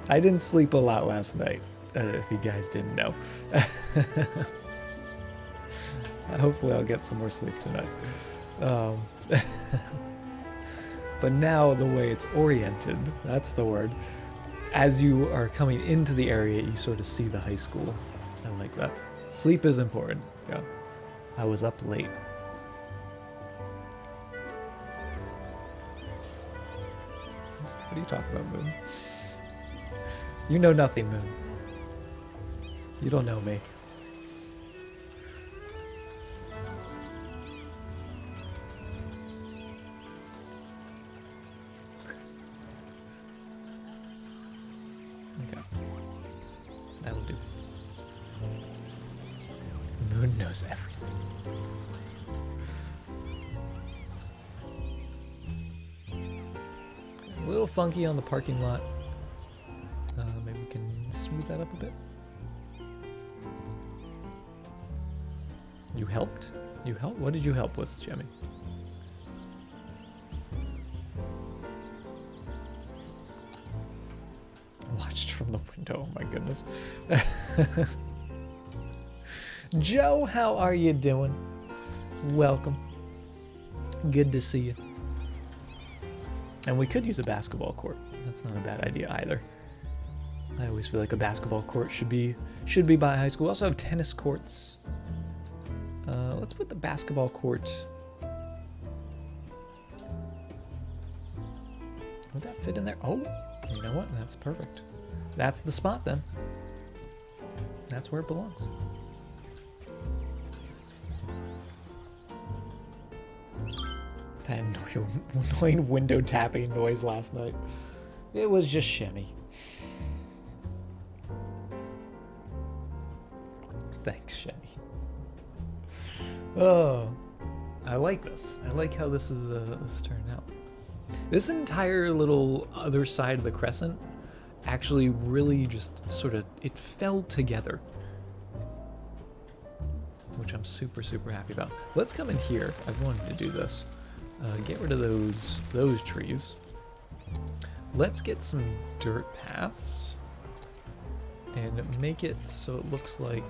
I didn't sleep a lot last night, if you guys didn't know. Hopefully I'll get some more sleep tonight. But now the way it's oriented, that's the word. As you are coming into the area, you sort of see the high school. I like that. Sleep is important. Yeah. I was up late. What are you talking about, Moon? You know nothing, Moon. You don't know me. Okay. That'll do. Moon knows everything. A little funky on the parking lot. Maybe we can smooth that up a bit. You helped? You helped? What did you help with, Jemmy? Watched from the window, oh my goodness. Joe, how are you doing? Welcome. Good to see you. And we could use a basketball court. That's not a bad idea either. I always feel like a basketball court should be by a high school. We also have tennis courts. Let's put the basketball court. Would that fit in there? Oh, you know what? That's perfect. That's the spot then. That's where it belongs. That annoying window tapping noise last night. It was just shimmy. Thanks, Shemmy. Oh, I like this. I like how this is turning out. This entire little other side of the crescent actually really just sort of, it fell together. Which I'm super, super happy about. Let's come in here. I've wanted to do this. Get rid of those trees. Let's get some dirt paths and make it so it looks like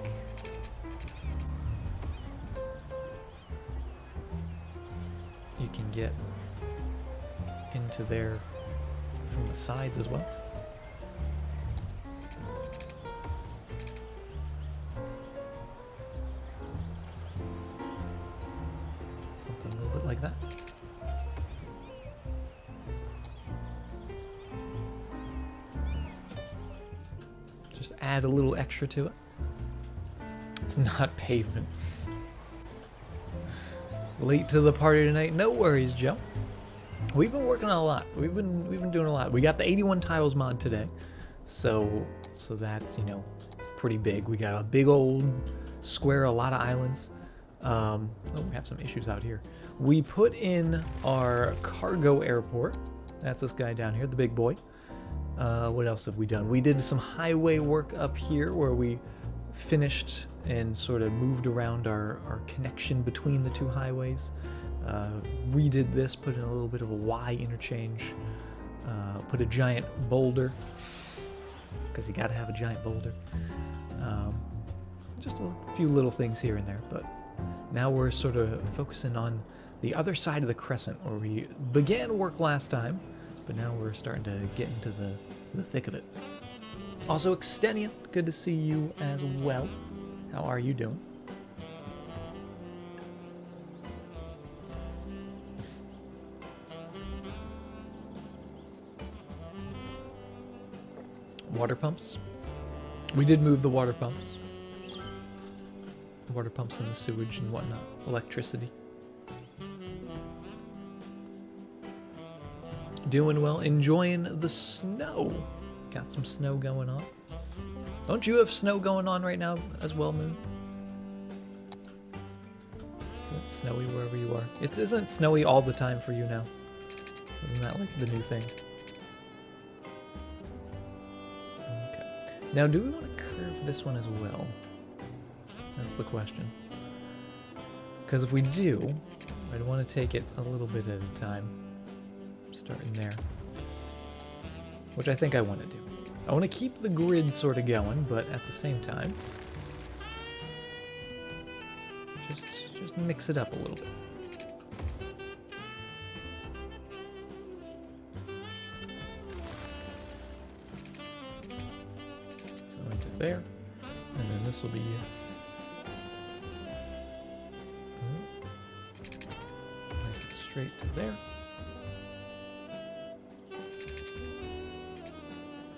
you can get into there from the sides as well. Something a little bit like that. Just add a little extra to it. It's not pavement. Late to the party tonight. No worries, Joe. We've been working on a lot. We've been doing a lot. We got the 81 tiles mod today, so that's, you know, pretty big. We got a big old square, a lot of islands. Oh, we have some issues out here. We put in our cargo airport. That's this guy down here, the big boy. What else have we done? We did some highway work up here where we finished and sort of moved around our connection between the two highways. Redid this, put in a little bit of a Y interchange, put a giant boulder, because you gotta have a giant boulder. Just a few little things here and there, but now we're sort of focusing on the other side of the crescent where we began work last time, but now we're starting to get into the thick of it. Also, Extenian, good to see you as well. How are you doing? Water pumps. We did move the water pumps. Water pumps and the sewage and whatnot. Electricity. Doing well. Enjoying the snow. Got some snow going on. Don't you have snow going on right now as well, Moon? Is it snowy wherever you are? It isn't snowy all the time for you now. Isn't that like the new thing? Okay. Now, do we want to curve this one as well? That's the question. Because if we do, I'd want to take it a little bit at a time. Starting there. Which I think I want to do. I want to keep the grid sort of going, but at the same time, just mix it up a little bit. So into there, and then this will be nice and straight to there.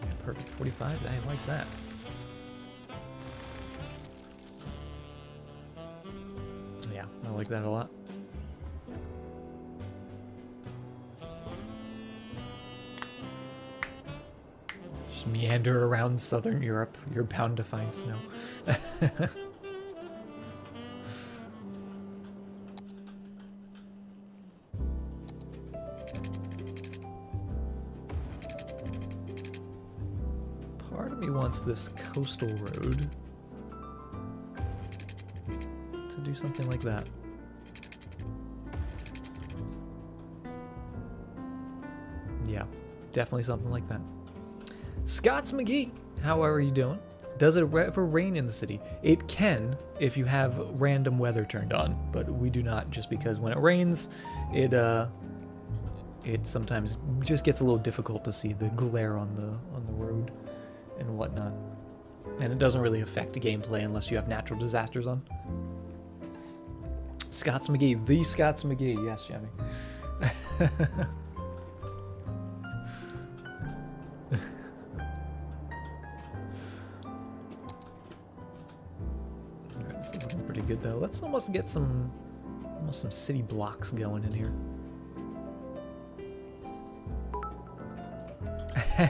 Yeah, perfect 45. I like that. Yeah, I like that a lot. Just meander around southern Europe. You're bound to find snow. Part of me wants this coastal road to do something like that. Yeah, definitely something like that. Scott's McGee, how are you doing? Does it ever rain in the city? It can if you have random weather turned on, but we do not, just because when it rains, it sometimes just gets a little difficult to see the glare on the road and whatnot. And it doesn't really affect gameplay unless you have natural disasters on. Scott's McGee, the Scott's McGee, yes, Jemmy. Alright, this is looking pretty good though. Let's almost get some city blocks going in here.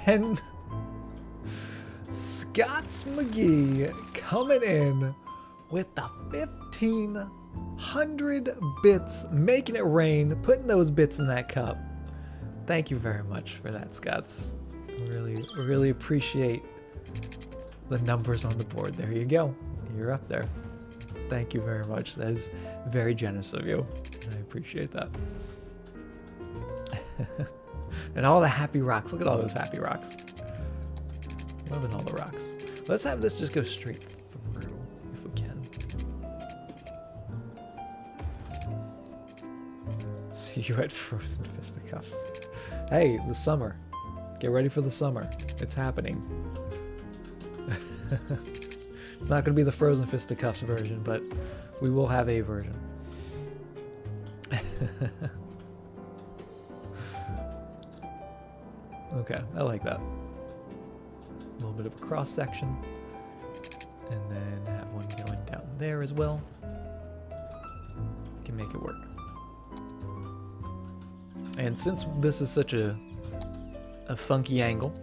And Scott's McGee coming in with the 1,500 bits, making it rain, putting those bits in that cup. Thank you very much for that, Scott's. Really appreciate the numbers on the board. There you go. You're up there. Thank you very much. That is very generous of you. I appreciate that. And all the happy rocks. Look at all those happy rocks. Loving all the rocks. Let's have this just go straight through, if we can. See you at Frozen Fisticuffs. Hey, the summer. Get ready for the summer. It's happening. It's not going to be the Frozen Fisticuffs version, but we will have a version. Okay, I like that. A little bit of a cross section. And then have one going down there as well. Can make it work. And since this is such a funky angle,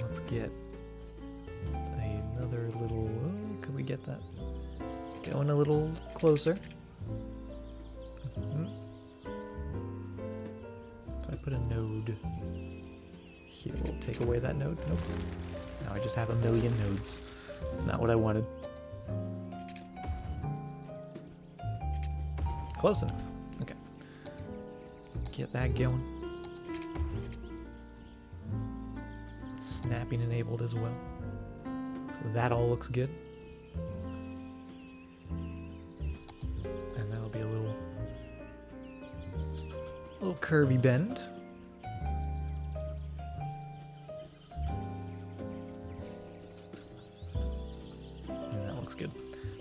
let's get another little, could we get that going a little closer? If I put a node here, we'll take away that node. Nope. Now I just have a million nodes. That's not what I wanted. Close enough. Okay. Get that going. Snapping enabled as well. So that all looks good. And that'll be a little curvy bend. And that looks good.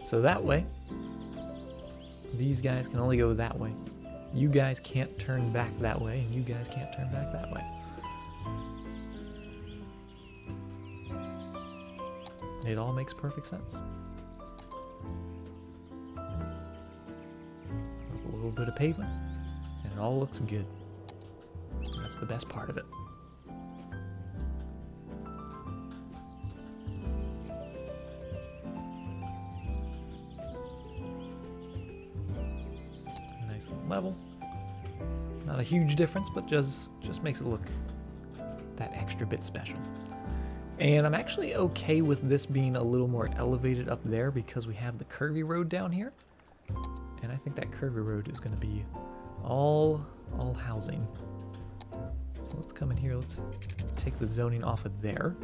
So that way, these guys can only go that way. You guys can't turn back that way, and you guys can't turn back that way. It all makes perfect sense. With a little bit of pavement, and it all looks good. That's the best part of it. nice and level. Not a huge difference, but just makes it look that extra bit special. And I'm actually okay with this being a little more elevated up there because we have the curvy road down here. And I think that curvy road is going to be all housing. So let's come in here, let's take the zoning off of there.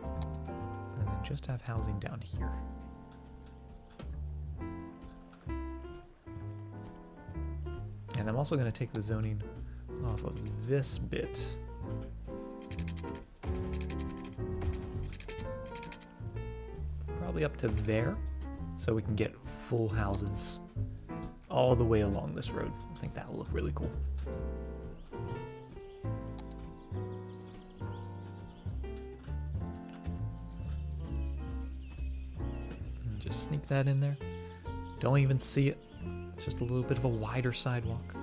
And then just have housing down here. And I'm also going to take the zoning off of this bit. Probably up to there, so we can get full houses all the way along this road. I think that'll look really cool. And just sneak that in there. Don't even see it. Just a little bit of a wider sidewalk.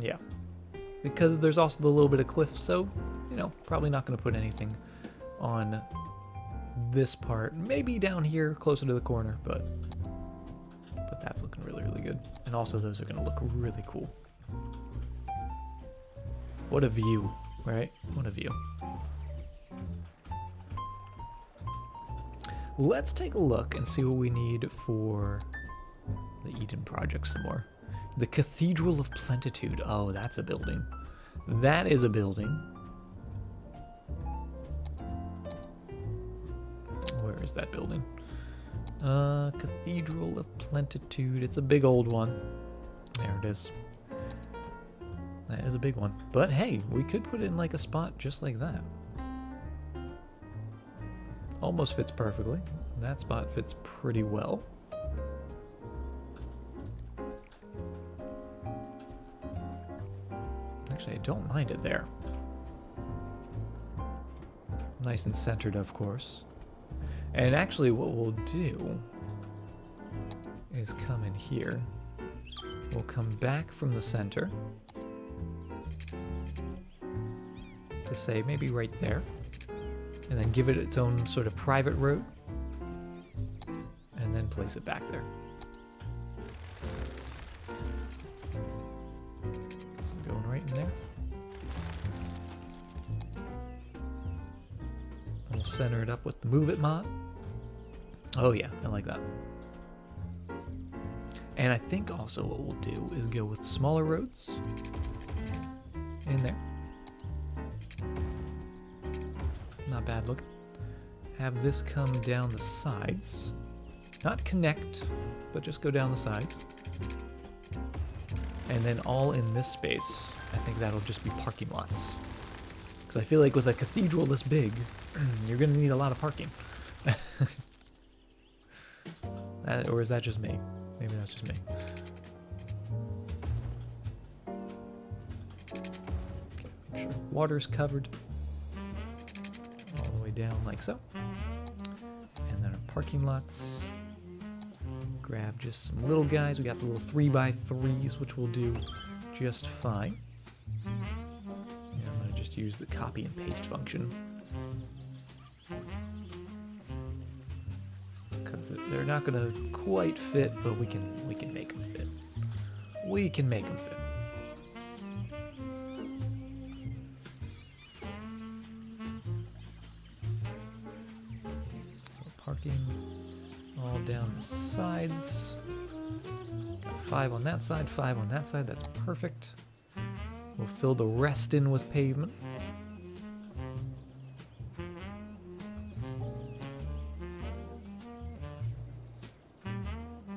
Yeah. Because there's also the little bit of cliff, so, you know, probably not going to put anything on this part. Maybe down here, closer to the corner, but that's looking really, really good. And also those are going to look really cool. What a view, right? What a view. Let's take a look and see what we need for the Eden project some more. The Cathedral of Plenitude. Oh, that's a building. That is a building. Where is that building? Cathedral of Plenitude. It's a big old one. There it is. That is a big one. But hey, we could put it in like a spot just like that. Almost fits perfectly. That spot fits pretty well. Actually, I don't mind it there. Nice and centered, of course. And actually what we'll do is come in here. We'll come back from the center to say maybe right there, and then give it its own sort of private road, and then place it back there. So going right in there. And we'll center it up with the Move It mod. Oh yeah, I like that. And I think also what we'll do is go with smaller roads in there. Not bad look. Have this come down the sides. Not connect, but just go down the sides. And then all in this space, I think that'll just be parking lots. Because I feel like with a cathedral this big, you're going to need a lot of parking. Or is that just me? Maybe that's just me. Make sure water's covered all the way down like so. And then our parking lots. Grab just some little guys. We got the little 3x3s, which will do just fine. And I'm going to just use the copy and paste function. Because they're not going to quite fit, but we can make them fit. We can make them fit. So parking all down the sides. Got 5 on that side, 5 on that side. That's perfect. We'll fill the rest in with pavement.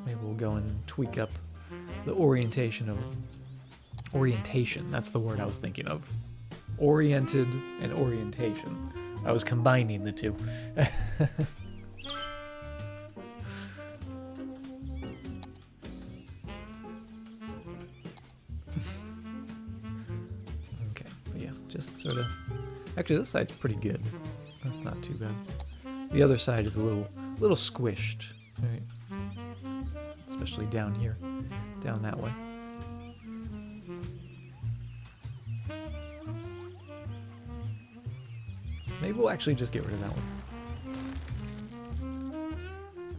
Maybe we'll go and tweak up the orientation. That's the word I was thinking of. Oriented and orientation. I was combining the two. Just sort of... Actually, this side's pretty good. That's not too bad. The other side is a little squished, right? Especially down here, down that way. Maybe we'll actually just get rid of that one.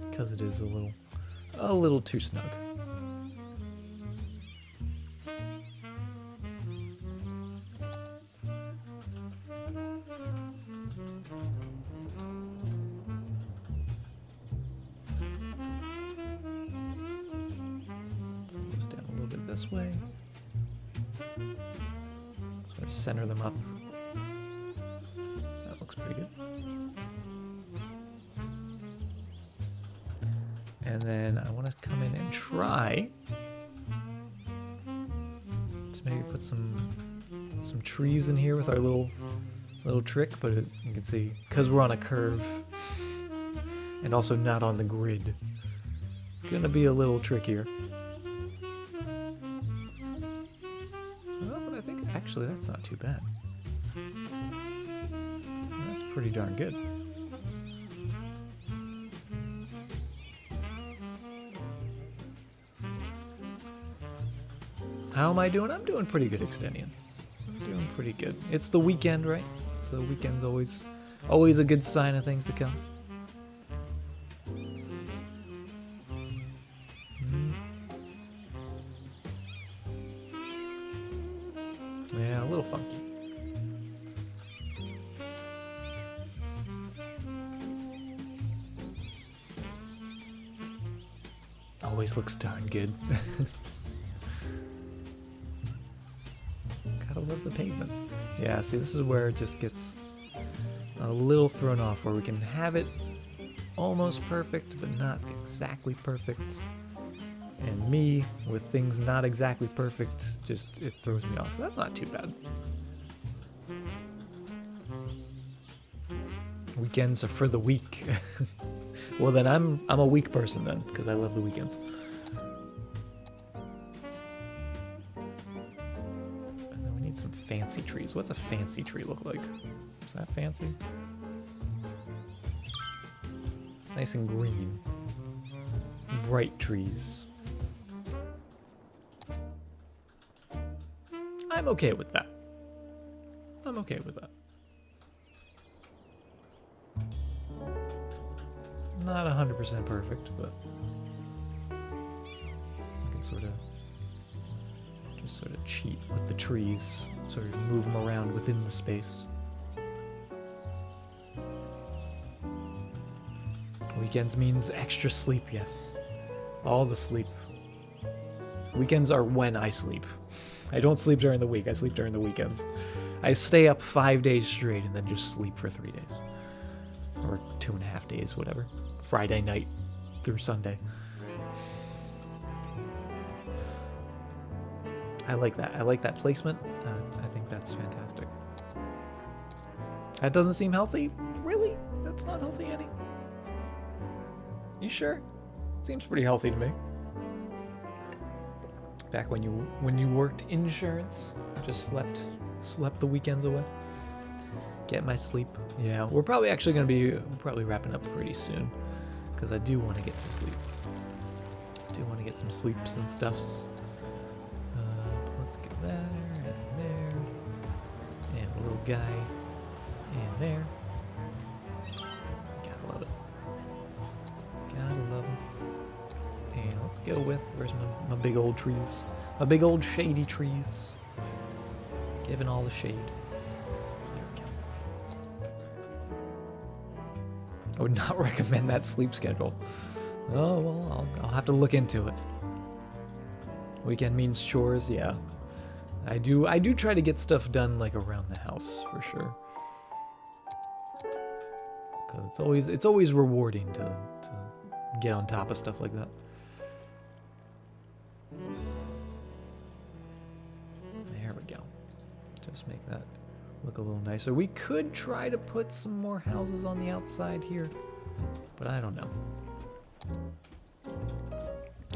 Because it is a little too snug. Goes down a little bit this way. Sort of center them up. That looks pretty good. And then I want to come in and try to maybe put some trees in here with our little trick, but you can see because we're on a curve and also not on the grid, gonna be a little trickier. Oh, but I think actually that's not too bad. That's pretty darn good. How am I doing? I'm doing pretty good, Extendion. I'm doing pretty good. It's the weekend, right? So the weekend's always a good sign of things to come. Yeah, a little funky. Always looks darn good. Gotta love the pavement. Yeah, see, this is where it just gets a little thrown off, where we can have it almost perfect, but not exactly perfect. And me, with things not exactly perfect, it throws me off. That's not too bad. Weekends are for the weak. Well, then I'm a weak person then, because I love the weekends. And then we need some fancy trees. What's a fancy tree look like? Is that fancy? Nice and green. Bright trees. I'm okay with that. I'm okay with that. Not 100% perfect, but I can sort of cheat with the trees, sort of move them around within the space. Weekends means extra sleep, yes. All the sleep. Weekends are when I sleep. I don't sleep during the week, I sleep during the weekends. I stay up 5 days straight and then just sleep for 3 days. Or 2.5 days, whatever. Friday night through Sunday. I like that. I like that placement. I think that's fantastic. That doesn't seem healthy? Really? That's not healthy, Annie? You sure? Seems pretty healthy to me. Back when you worked insurance, just slept the weekends away. Get my sleep. Yeah, we're probably actually going to be wrapping up pretty soon, because I do want to get some sleep. I do want to get some sleeps and stuffs. Let's get there and there, and a little guy in there. Gotta love it. Gotta love him. And let's go with, where's my big old trees? My big old shady trees. Giving all the shade. There we go. I would not recommend that sleep schedule. Oh, well, I'll have to look into it. Weekend means chores, yeah. I do try to get stuff done like around the house, for sure. Cause it's always rewarding to get on top of stuff like that. There we go. Just make that look a little nicer. We could try to put some more houses on the outside here, but I don't know.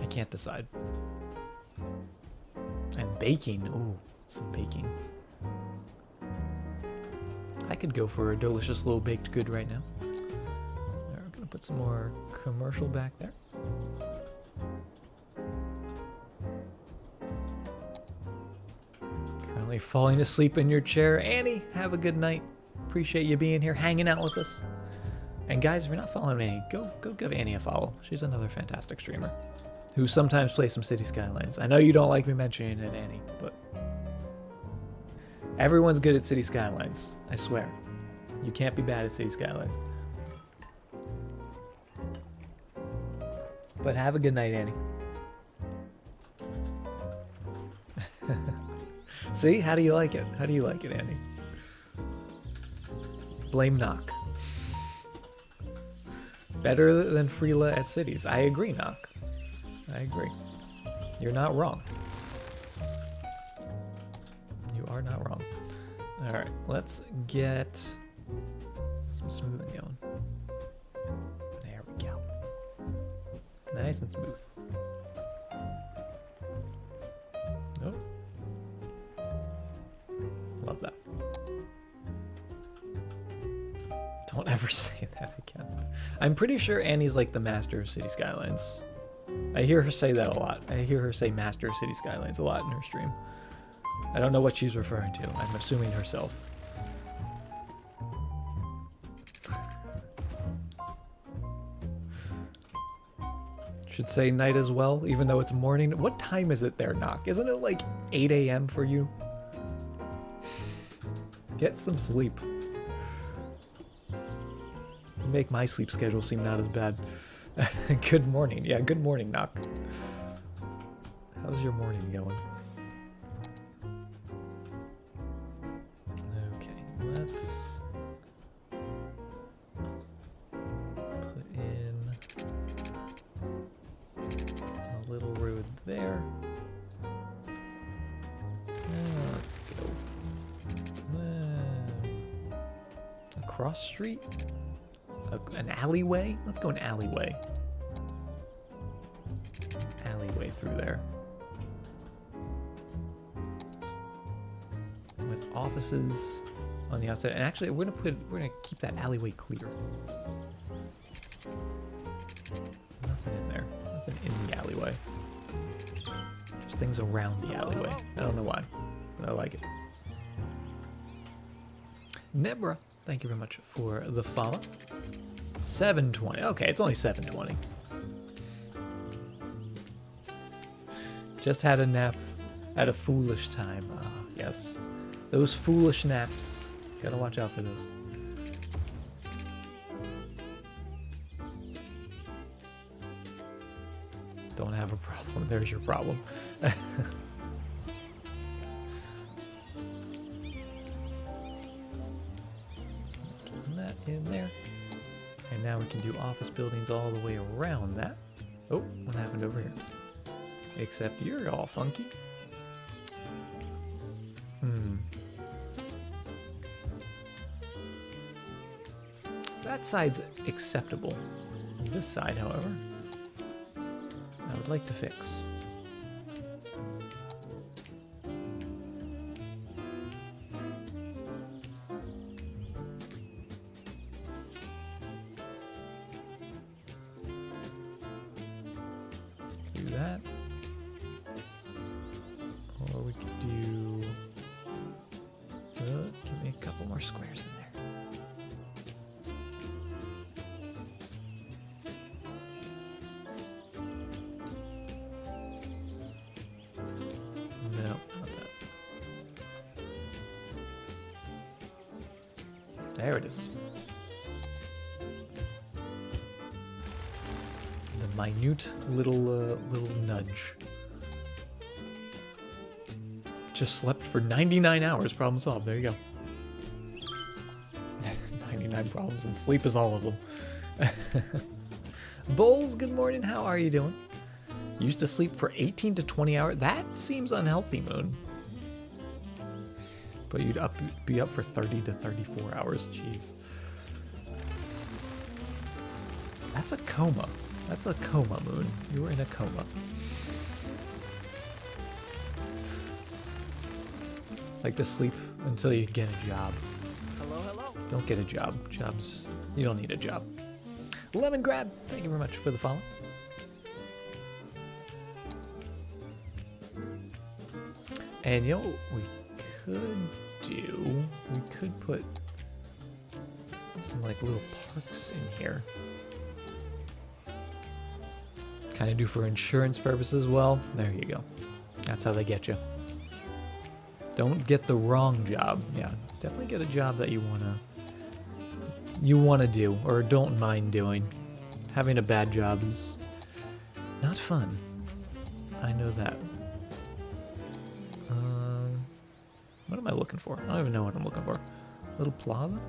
I can't decide. And baking. Ooh, some baking. I could go for a delicious little baked good right now. We're gonna put some more commercial back there. Currently falling asleep in your chair. Annie, have a good night. appreciate you being here, hanging out with us. And guys, if you're not following Annie, go give Annie a follow. She's another fantastic streamer who sometimes plays some City Skylines. I know you don't like me mentioning it, Annie, but everyone's good at City Skylines. I swear. You can't be bad at City Skylines. But have a good night, Annie. See? How do you like it? How do you like it, Annie? Blame Knock. Better than Freela at Cities. I agree, Knock. I agree. You're not wrong. You are not wrong. Alright, let's get some smoothing going. There we go. Nice and smooth. Nope. Love that. Don't ever say that again. I'm pretty sure Annie's like the master of City Skylines. I hear her say that a lot. I hear her say master of City Skylines a lot in her stream. I don't know what she's referring to. I'm assuming herself. Should say night as well, even though it's morning. What time is it there, Knock? Isn't it like 8 a.m. for you? Get some sleep. Make my sleep schedule seem not as bad. Good morning. Yeah, good morning, Knock. How's your morning going? Okay, let's put in a little road there. Let's go. A cross street? An alleyway? Let's go an alleyway. Alleyway through there. With offices on the outside. And actually we're gonna keep that alleyway clear. Nothing in there. Nothing in the alleyway. Just things around the alleyway. I don't know why, but I like it. Nebra, thank you very much for the follow. 7:20. Okay, it's only 7:20. Just had a nap at a foolish time. Ah, yes. Those foolish naps. Gotta watch out for those. Don't have a problem. There's your problem. Getting that in there. And now we can do office buildings all the way around that. Oh, what happened over here? Except you're all funky. That side's acceptable. This side, however, I would like to fix. Do that. Or we could do... give me a couple more squares in there. No, not that. There it is. The minute little nudge. Just slept for 99 hours. Problem solved. There you go. 99 problems, and sleep is all of them. Bowls, good morning. How are you doing? Used to sleep for 18 to 20 hours. That seems unhealthy, Moon. But you'd be up for 30 to 34 hours. Jeez. That's a coma. That's a coma, Moon. You were in a coma. Like to sleep until you get a job. Hello, hello. Don't get a job. You don't need a job. Lemon Grab, thank you very much for the follow. And you know what we could do? We could put some like little parks in here. Kind of do for insurance purposes. Well, there you go. That's how they get you. Don't get the wrong job. Yeah, definitely get a job that you wanna do or don't mind doing. Having a bad job is not fun. I know that. What am I looking for? I don't even know what I'm looking for. Little plaza?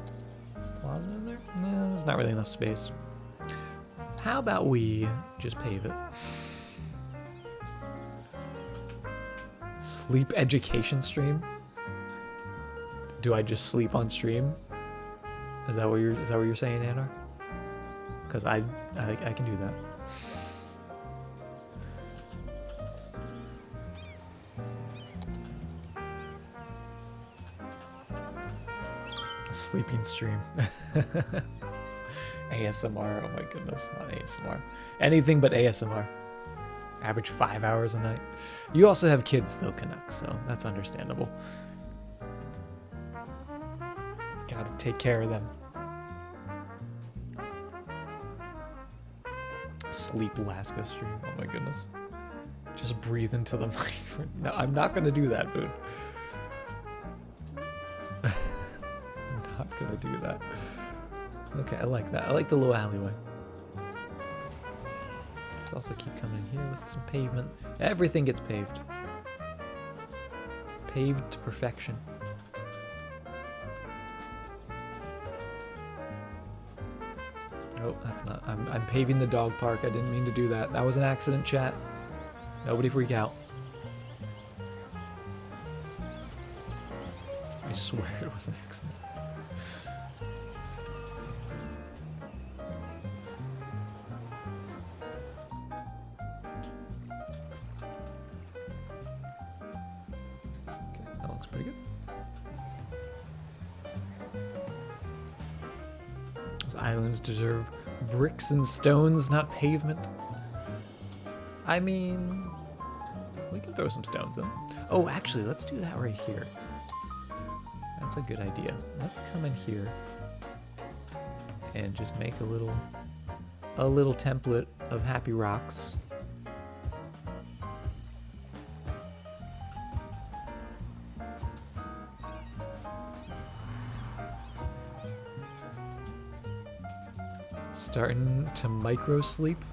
Plaza in there? No, there's not really enough space. How about we just pave it? Sleep education stream? Do I just sleep on stream? Is that what you're saying, Anar? Because I can do that. Sleeping stream. ASMR, oh my goodness, not ASMR. Anything but ASMR. Average 5 hours a night. You also have kids though, Canuck, so that's understandable. Gotta take care of them. Sleep Alaska stream, oh my goodness. Just breathe into the mic. No, I'm not gonna do that, dude. Not gonna do that. Okay, I like that. I like the little alleyway. Let's also keep coming in here with some pavement. Everything gets paved. Paved to perfection. Oh, that's not. I'm paving the dog park. I didn't mean to do that. That was an accident, chat. Nobody freak out. I swear it was an accident. Pretty good. Those islands deserve bricks and stones, not pavement. I mean, we can throw some stones in. Oh, actually, let's do that right here. That's a good idea. Let's come in here and just make a little template of happy rocks. Starting to micro sleep.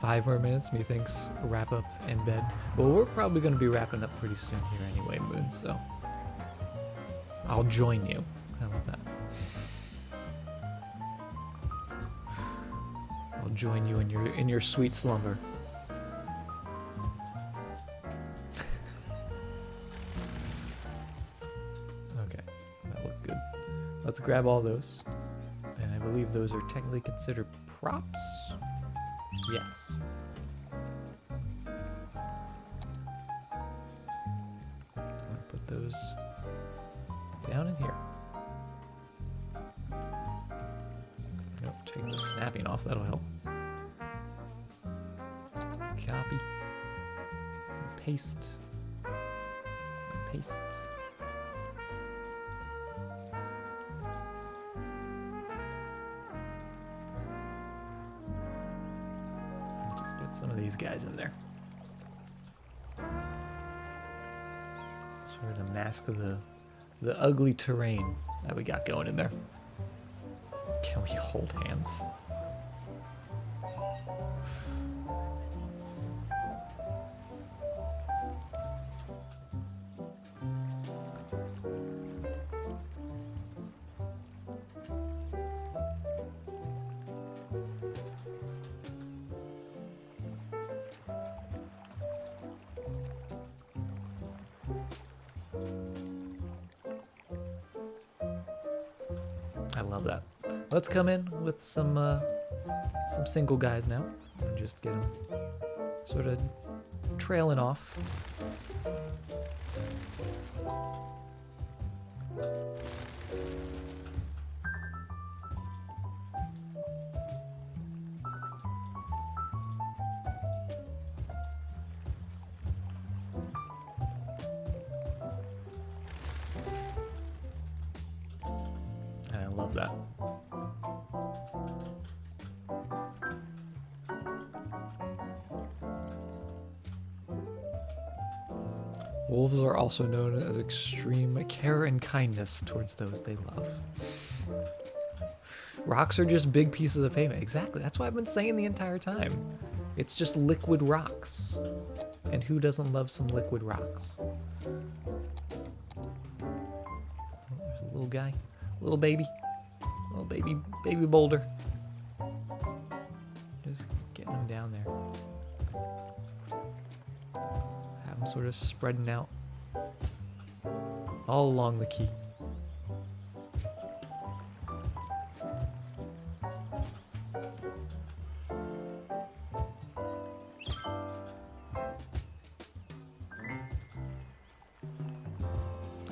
5 more minutes, methinks wrap up in bed. Well, we're probably going to be wrapping up pretty soon here anyway, Moon, so I'll join you. How about that? I'll join you in your sweet slumber. Okay, that looks good. Let's grab all those. And I believe those are technically considered props. Yes. I'm gonna put those down in here. Nope, take the snapping off, that'll help. Copy. Some paste. Paste. Some of these guys in there. Sort of mask the ugly terrain that we got going in there. Can we hold hands? I love that. Let's come in with some single guys now and just get them sort of trailing off. love that. Wolves are also known as extreme care and kindness towards those they love. Rocks are just big pieces of pavement. Exactly. That's what I've been saying the entire time. It's just liquid rocks. And who doesn't love some liquid rocks? Oh, there's a little guy. Little baby. Little baby boulder. Just getting him down there. Have him sort of spreading out all along the key.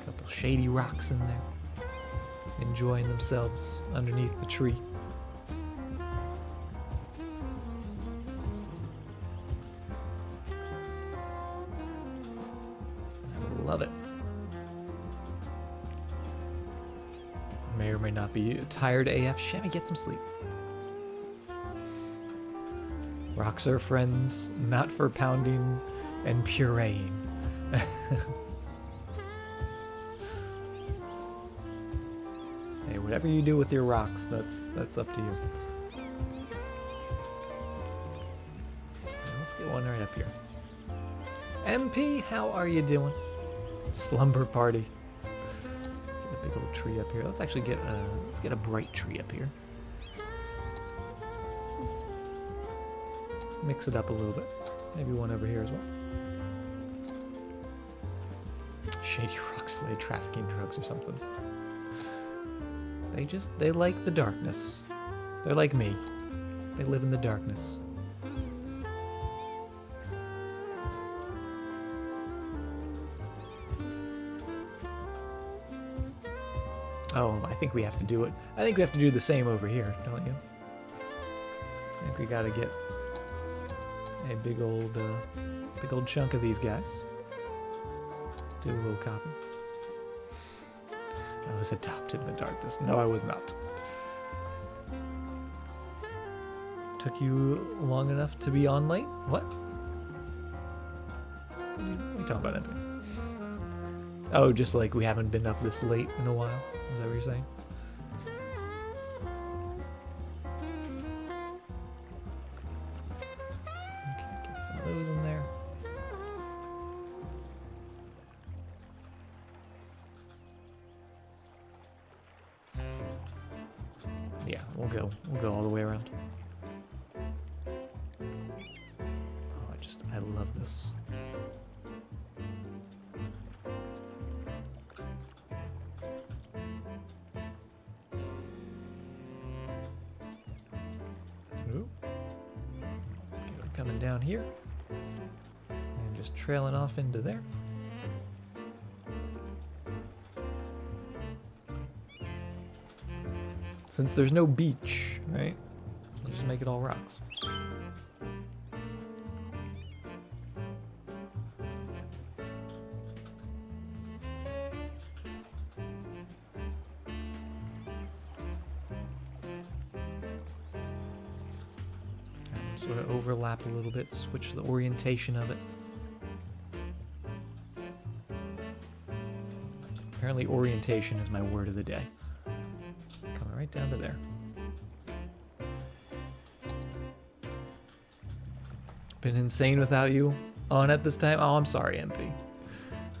Couple shady rocks in there, enjoying themselves underneath the tree. Love it. May or may not be tired AF. Shemmy, get some sleep. Rocks are friends, not for pounding and pureeing. Hey, whatever you do with your rocks, that's up to you. Let's get one right up here. MP, how are you doing? Slumber party. Get a big old tree up here. Let's actually get a bright tree up here. Mix it up a little bit. Maybe one over here as well. Shady rocks, they trafficking drugs or something. They like the darkness. They're like me. They live in the darkness. Oh, I think we have to do it. I think we have to do the same over here, don't you? I think we gotta get a big old chunk of these guys. Do a little copy. I was adopted in the darkness. No, I was not. Took you long enough to be on late? What? What are you talking about, Epic? Oh, just like we haven't been up this late in a while? Is that what you're saying? Okay, get some of those in there. Yeah, we'll go all the way around. Oh, I love this. Coming down here and just trailing off into there. Since there's no beach, right? We'll just make it all rocks. Sort of overlap a little bit, switch the orientation of it. Apparently orientation is my word of the day. Coming right down to there. Been insane without you on at this time? Oh, I'm sorry, MP.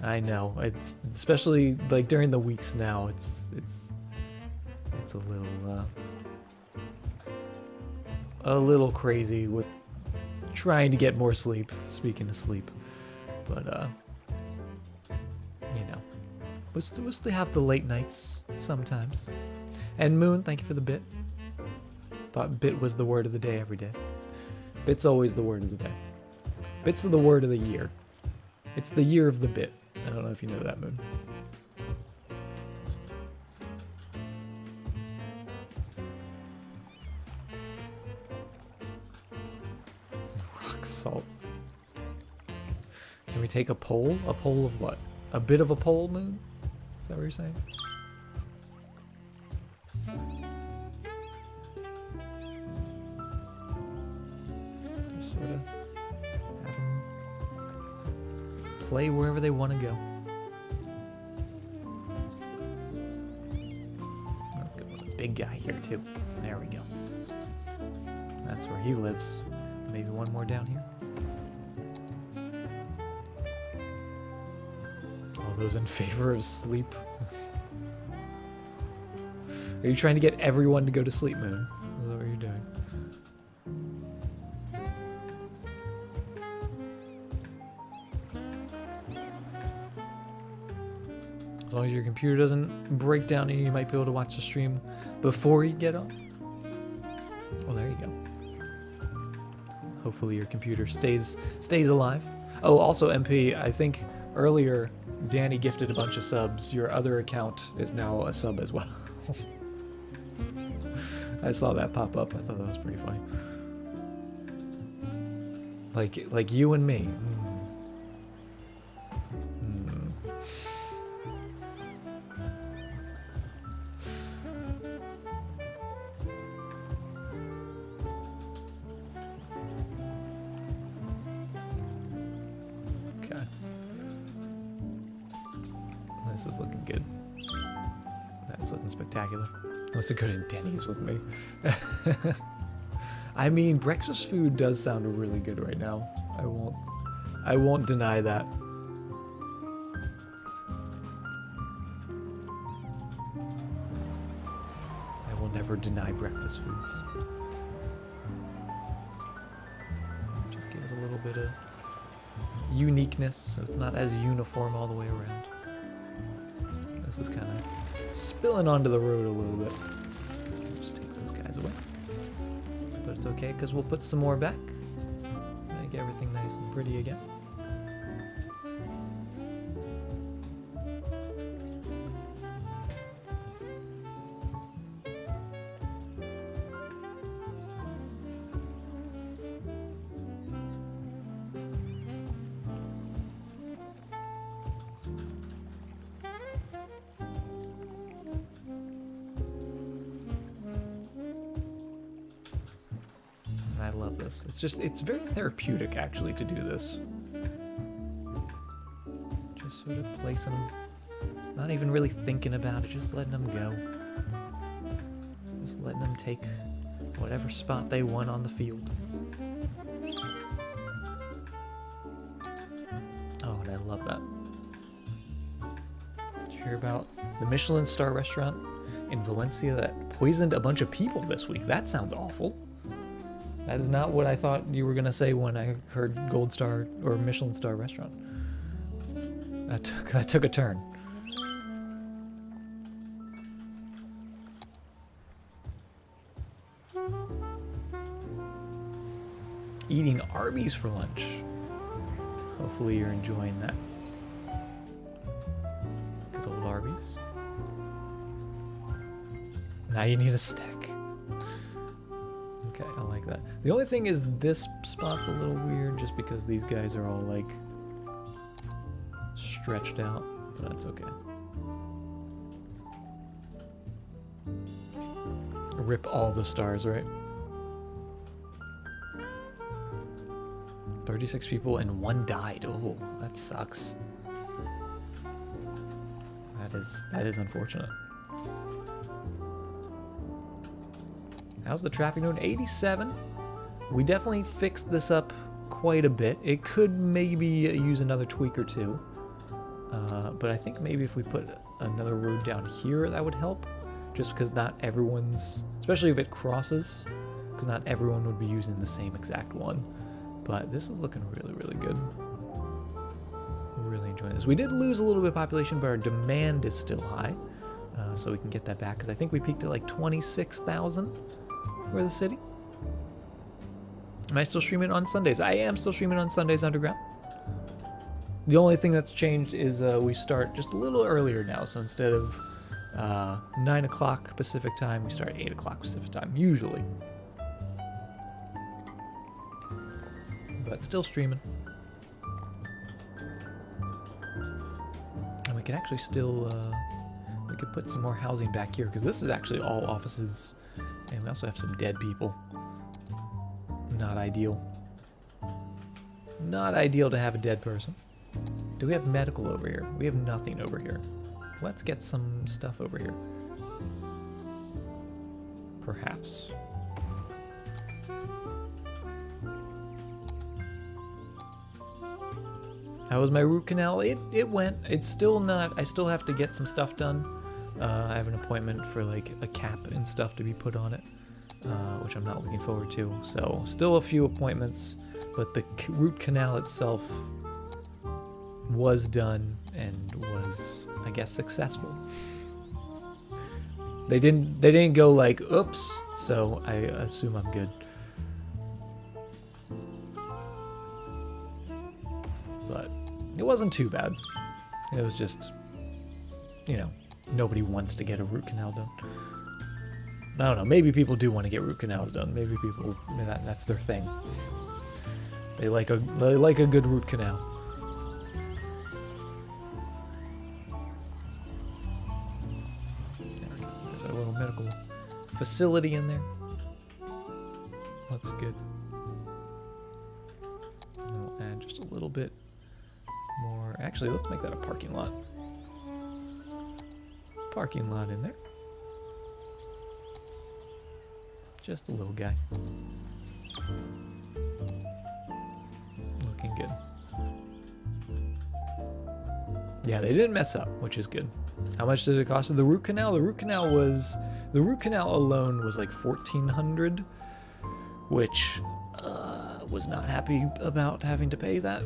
I know. It's especially like during the weeks now, it's a little crazy with trying to get more sleep, speaking of sleep, but you know, we'll still have the late nights sometimes. And Moon, thank you for the bit. Thought bit was the word of the day every day. Bit's always the word of the day. Bit's the word of the year. It's the year of the bit. I don't know if you know that, Moon. Salt. Can we take a poll? A poll of what? A bit of a poll, Moon? Is that what you're saying? Just sort of have them play wherever they want to go. Let's go with a big guy here too. There we go. That's where he lives. Maybe one more down here. All those in favor of sleep. Are you trying to get everyone to go to sleep, Moon? Is that what you're doing? As long as your computer doesn't break down and you might be able to watch the stream before you get on. Oh, there you go. Hopefully your computer stays alive. Oh, also MP, I think earlier Danny gifted a bunch of subs. Your other account is now a sub as well. I saw that pop up. I thought that was pretty funny. Like you and me. Okay. This is looking good. That's looking spectacular. Wants to go to Denny's with me. I mean, breakfast food does sound really good right now. I won't deny that. I will never deny breakfast foods. Just give it a little bit of uniqueness so it's not as uniform all the way around. This is kind of spilling onto the road a little bit. Just take those guys away. But it's okay because we'll put some more back. Make everything nice and pretty again. I love this. It's very therapeutic actually to do this. Just sort of placing them, not even really thinking about it, just letting them go. Just letting them take whatever spot they want on the field. Oh, and I love that. Did you hear about the Michelin star restaurant in Valencia that poisoned a bunch of people this week? That sounds awful. That is not what I thought you were going to say when I heard Gold Star or Michelin star restaurant. That took a turn. Eating Arby's for lunch. Hopefully you're enjoying that. Good old Arby's. Now you need a stick. Okay, I like that. The only thing is this spot's a little weird just because these guys are all like stretched out, but that's okay. Rip all the stars, right? 36 people and 1 died. Oh, that sucks. That is unfortunate. How's the traffic doing? 87. We definitely fixed this up quite a bit. It could maybe use another tweak or two. But I think maybe if we put another road down here, that would help. Just because not everyone's, especially if it crosses, because not everyone would be using the same exact one. But this is looking really, really good. Really enjoying this. We did lose a little bit of population, but our demand is still high. So we can get that back, because I think we peaked at like 26,000 for the city. Am I still streaming on Sundays? I am still streaming on Sundays underground. The only thing that's changed is we start just a little earlier now. So instead of 9 o'clock Pacific time, we start at 8 o'clock Pacific time, usually. But still streaming. And we can actually still, we could put some more housing back here, because this is actually all offices. And we also have some dead people. Not ideal. Not ideal to have a dead person. Do we have medical over here? We have nothing over here. Let's get some stuff over here. Perhaps. How was my root canal? It went. It's still not. I still have to get some stuff done. I have an appointment for like a cap and stuff to be put on it, which I'm not looking forward to. So still a few appointments, but the root canal itself was done and was, I guess, successful. They didn't go like, oops, so I assume I'm good. But it wasn't too bad. It was just, you know, nobody wants to get a root canal done. I don't know, maybe people do want to get root canals done. Maybe people, that's their thing. They like a good root canal. There's a little medical facility in there. Looks good. And we'll add just a little bit more. Actually, let's make that a parking lot. Parking lot in there. Just a little guy. Looking good. Yeah, they didn't mess up, which is good. How much did it cost? The root canal? The root canal alone was like $1,400, which was not happy about having to pay that.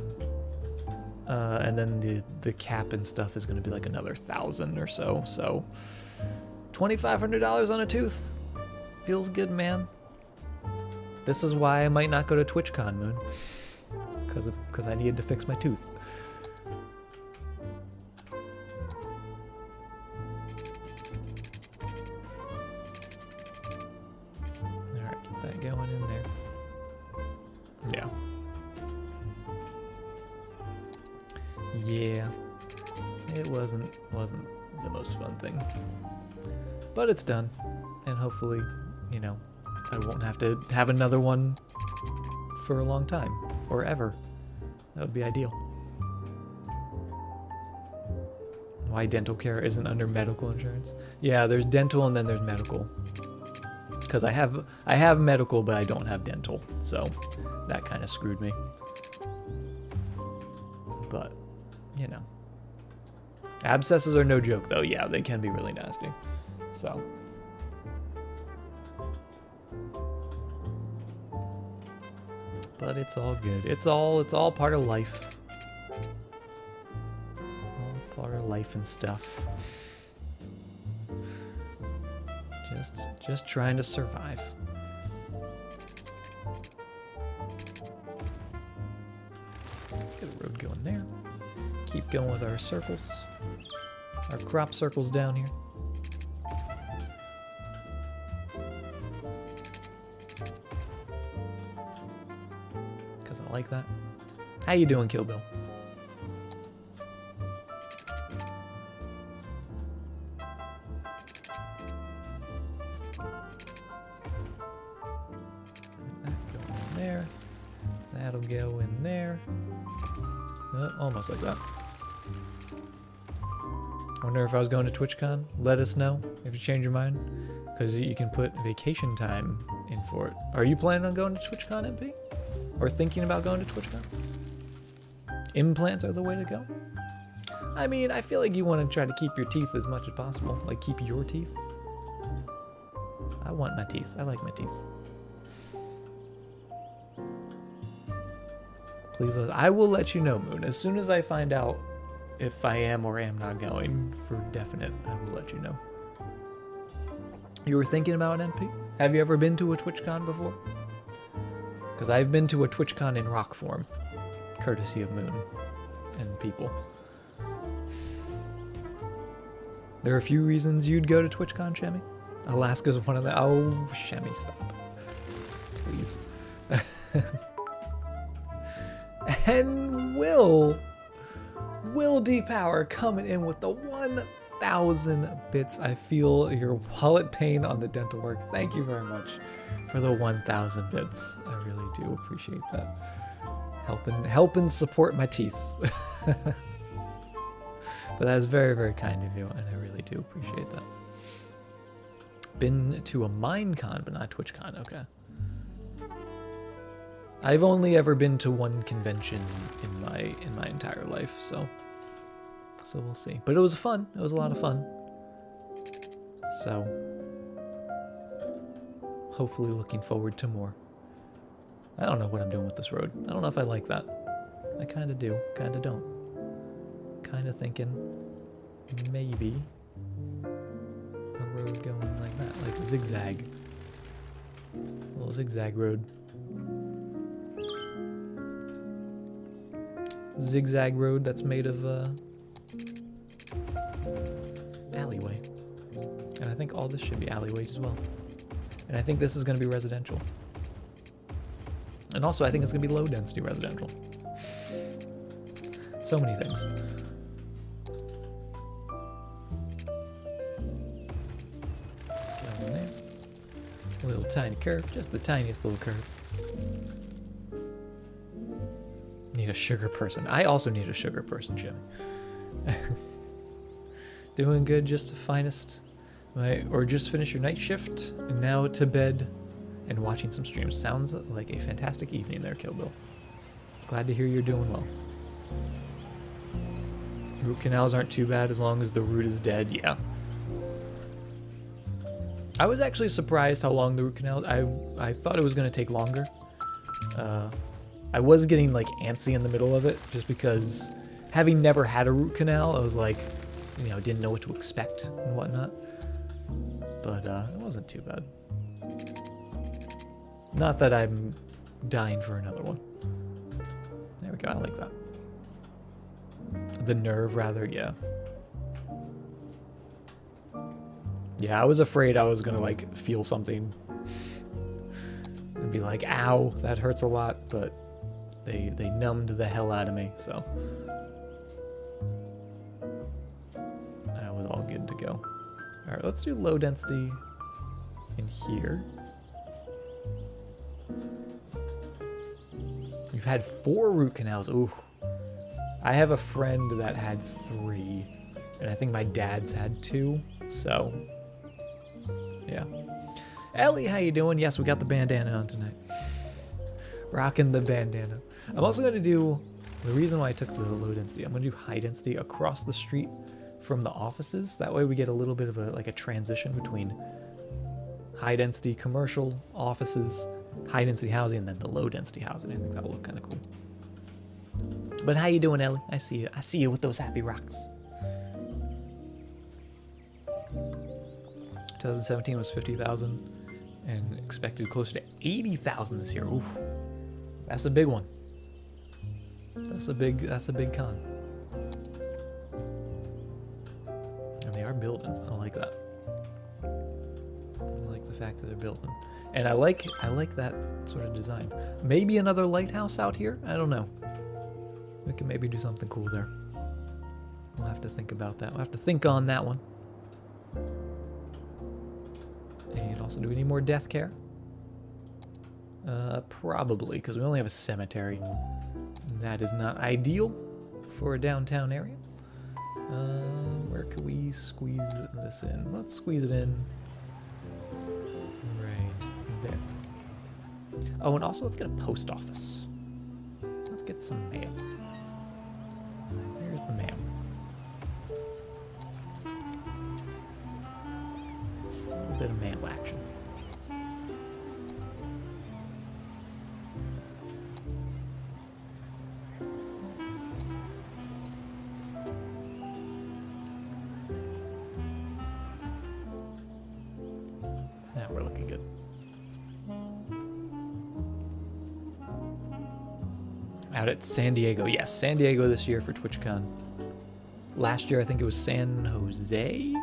And then the cap and stuff is going to be like another $1,000 or so. So $2,500 on a tooth feels good, man. This is why I might not go to TwitchCon, Moon, because I needed to fix my tooth. All right, get that going in there. Yeah. Yeah, it wasn't the most fun thing, but it's done, and hopefully, you know, I won't have to have another one for a long time, or ever. That would be ideal. Why dental care isn't under medical insurance? Yeah, there's dental and then there's medical. Because I have medical, but I don't have dental, so that kind of screwed me. But you know, abscesses are no joke, though. Yeah, they can be really nasty. So, but it's all good. It's all part of life. All part of life and stuff. Just trying to survive. Get a road going there. Keep going with our circles. Our crop circles down here. Because I like that. How you doing, Kill Bill? That go in there. That'll go in there. Almost like that. I wonder if I was going to TwitchCon. Let us know if you change your mind, because you can put vacation time in for it. Are you planning on going to TwitchCon, MP? Or thinking about going to TwitchCon? Implants are the way to go? I mean, I feel like you want to try to keep your teeth as much as possible. Like, keep your teeth. I want my teeth. I like my teeth. Please, I will let you know, Moon. As soon as I find out if I am or am not going for definite, I will let you know. You were thinking about an MP? Have you ever been to a TwitchCon before? Because I've been to a TwitchCon in rock form, courtesy of Moon and people. There are a few reasons you'd go to TwitchCon, Shemmy. Alaska's one of the... Oh, Shemmy, stop. Please. And Will D Power coming in with the 1,000 1,000 bits. I feel your wallet pain on the dental work. Thank you very much for the 1,000 bits. I really do appreciate that. Helping support my teeth. But that is very, very kind of you, and I really do appreciate that. Been to a Minecon, but not TwitchCon. Okay. I've only ever been to one convention in my entire life, so we'll see. But it was fun. It was a lot of fun. So hopefully looking forward to more. I don't know what I'm doing with this road. I don't know if I like that. I kind of do, kind of don't. Kind of thinking maybe a road going like that, like a zigzag. A little zigzag road. Zigzag road that's made of alleyway. And I think all this should be alleyways as well. And I think this is going to be residential. And also I think it's going to be low density residential. So many things. Get on there. A little tiny curve, just the tiniest little curve. Need a sugar person. I also need a sugar person, Jim. Doing good, just the finest. Or just finish your night shift, and now to bed and watching some streams. Sounds like a fantastic evening there, Kill Bill. Glad to hear you're doing well. Root canals aren't too bad as long as the root is dead, yeah. I was actually surprised how long the root canal... I thought it was going to take longer. I was getting like antsy in the middle of it just because having never had a root canal, I was like, you know, didn't know what to expect and whatnot. But it wasn't too bad. Not that I'm dying for another one. There we go, I like that. The nerve, rather, yeah. Yeah, I was afraid I was gonna like feel something and be like, ow, that hurts a lot, but they numbed the hell out of me, so that was all good to go. All right, let's do low density in here. You've had 4 root canals. Ooh. I have a friend that had 3, and I think my dad's had 2, so yeah. Ellie, how you doing? Yes, we got the bandana on tonight. Rocking the bandana. I'm also going to do, the reason why I took the low density, I'm going to do high density across the street from the offices. That way we get a little bit of a transition between high density commercial offices, high density housing, and then the low density housing. I think that will look kind of cool. But how you doing, Ellie? I see you with those happy rocks. 2017 was 50,000 and expected closer to 80,000 this year. Oof. That's a big one. That's a big con. And they are building. I like that. I like the fact that they're building. And I like that sort of design. Maybe another lighthouse out here? I don't know. We can maybe do something cool there. We'll have to think about that. We'll have to think on that one. And also, do we need more death care? Probably, because we only have a cemetery. That is not ideal for a downtown area. Where could we squeeze this in? Let's squeeze it in right there. Oh, and also let's get a post office. Let's get some mail. Here's the mail. A little bit of mail action. Now we're looking good. Out at San Diego. Yes, San Diego this year for TwitchCon. Last year, I think it was San Jose.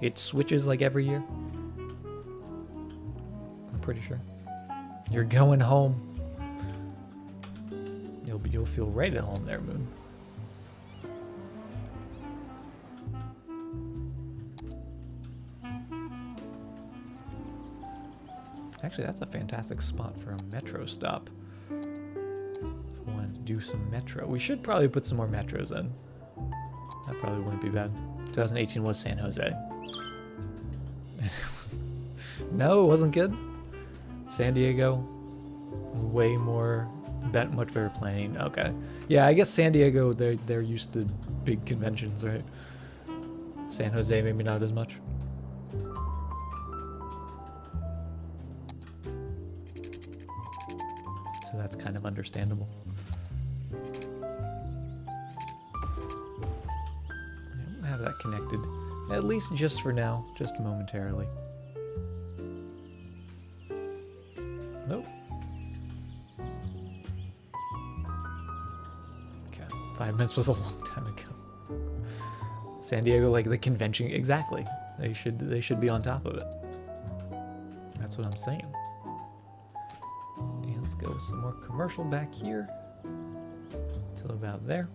It switches like every year. I'm pretty sure. You're going home. You'll feel right at home there, Moon. Actually, that's a fantastic spot for a metro stop. If we wanted to do some metro. We should probably put some more metros in. That probably wouldn't be bad. 2018 was San Jose. No, it wasn't good. San Diego, way more, much better planning. Okay, yeah, I guess San Diego, they're used to big conventions, right? San Jose, maybe not as much. So that's kind of understandable. We'll have that connected, at least just for now, just momentarily. Nope. Okay, 5 minutes was a long time ago. San Diego, like the convention, exactly. They should be on top of it. That's what I'm saying. And let's go with some more commercial back here. Till about there.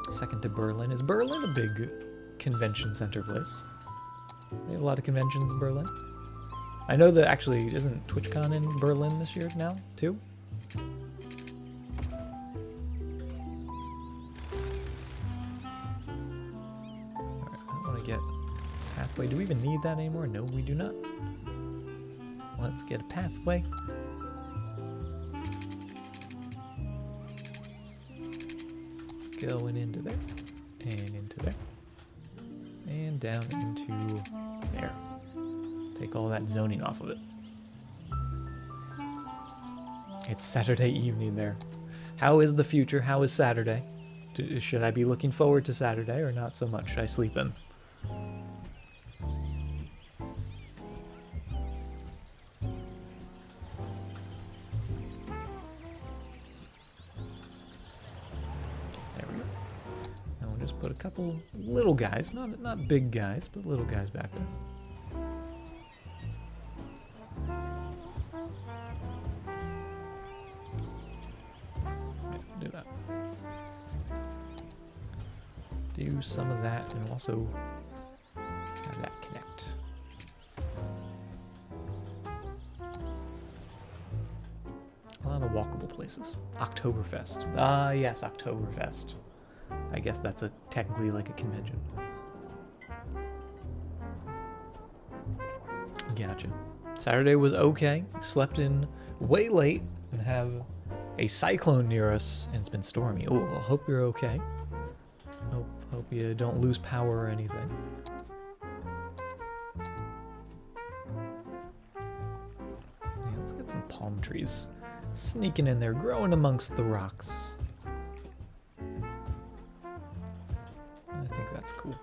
Second to Berlin. Is Berlin a big convention center place? They have a lot of conventions in Berlin. I know that actually, isn't TwitchCon in Berlin this year now, too? Alright, I want to get pathway. Do we even need that anymore? No, we do not. Let's get a pathway. Going into there, and into there, and down into there. Take all that zoning off of it. It's Saturday evening there. How is the future? How is Saturday? Should I be looking forward to Saturday or not so much? Should I sleep in? There we go. And we'll just put a couple little guys, not big guys, but little guys back there. Do some of that and also have that connect. A lot of walkable places. Oktoberfest. Ah, yes, Oktoberfest. I guess that's technically like a convention. Gotcha. Saturday was okay. Slept in way late and have a cyclone near us and it's been stormy. Oh, I hope you're okay. Hope you don't lose power or anything. Yeah, let's get some palm trees sneaking in there, growing amongst the rocks. I think that's cool.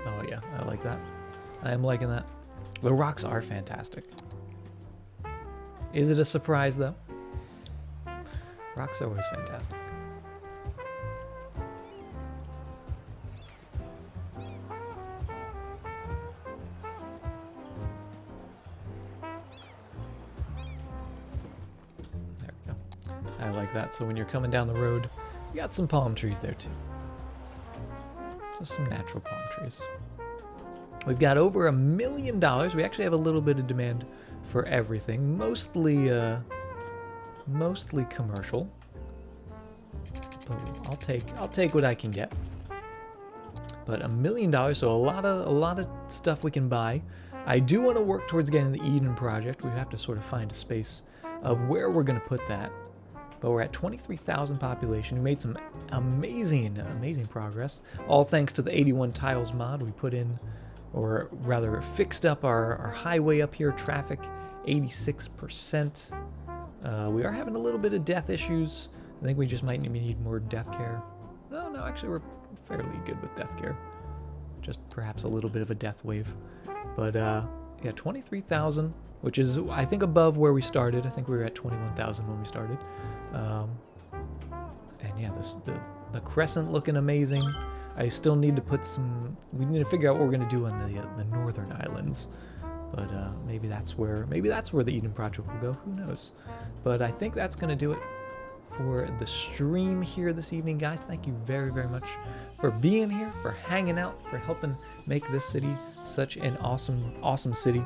Oh yeah, I like that. I am liking that. The rocks are fantastic. Is it a surprise though? Rocks are always fantastic. There we go. I like that. So when you're coming down the road, you got some palm trees there too. Just some natural palm trees. We've got over $1 million. We actually have a little bit of demand for everything, mostly commercial. But I'll take what I can get. But $1 million, so a lot of stuff we can buy. I do want to work towards getting the Eden project. We have to sort of find a space of where we're going to put that. But we're at 23,000 population. We made some amazing progress. All thanks to the 81 tiles mod we put in, or rather fixed up our highway up here, traffic 86%. We are having a little bit of death issues. I think we just might need more death care. No, actually we're fairly good with death care. Just perhaps a little bit of a death wave. But Yeah, 23,000, which is, I think, above where we started. I think we were at 21,000 when we started. And yeah, the crescent looking amazing. I still need to put some. We need to figure out what we're gonna do on the northern islands, but maybe that's where the Eden project will go. Who knows? But I think that's gonna do it for the stream here this evening, guys. Thank you very, very much for being here, for hanging out, for helping make this city such an awesome city.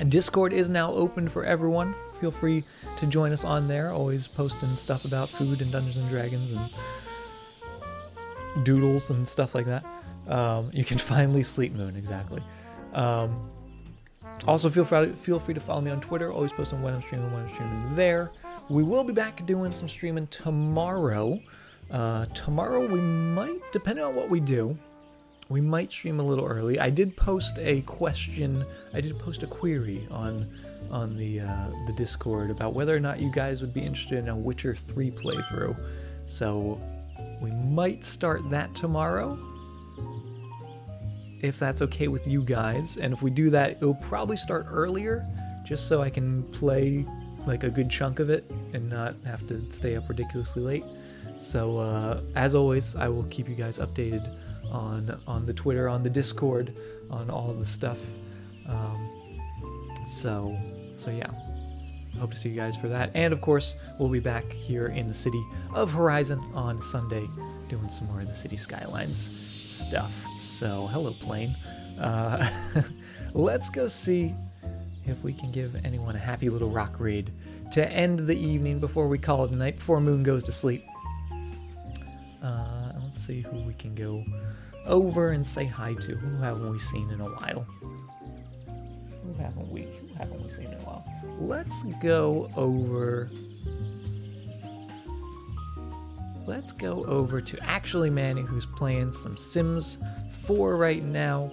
And Discord is now open for everyone. Feel free to join us on there. Always posting stuff about food and Dungeons and Dragons and doodles and stuff like that. You can finally sleep, Moon, exactly. Also, feel free to follow me on Twitter. Always posting when I'm streaming there. We will be back doing some streaming tomorrow. Tomorrow we might, depending on what we do, we might stream a little early. I did post a question. I did post a query on the Discord about whether or not you guys would be interested in a Witcher 3 playthrough. So we might start that tomorrow, if that's okay with you guys. And if we do that, it'll probably start earlier, just so I can play like a good chunk of it and not have to stay up ridiculously late. So as always, I will keep you guys updated on the Twitter, on the Discord, on all of the stuff. So yeah, hope to see you guys for that. And of course, we'll be back here in the city of Horizon on Sunday doing some more of the City Skylines stuff. So hello, plane. Let's go see if we can give anyone a happy little rock raid to end the evening before we call it a night, before Moon goes to sleep. Let's see who we can go over and say hi to. Who haven't we seen in a while? Who haven't we seen in a while? Let's go over to Actually Manny, who's playing some Sims 4 right now.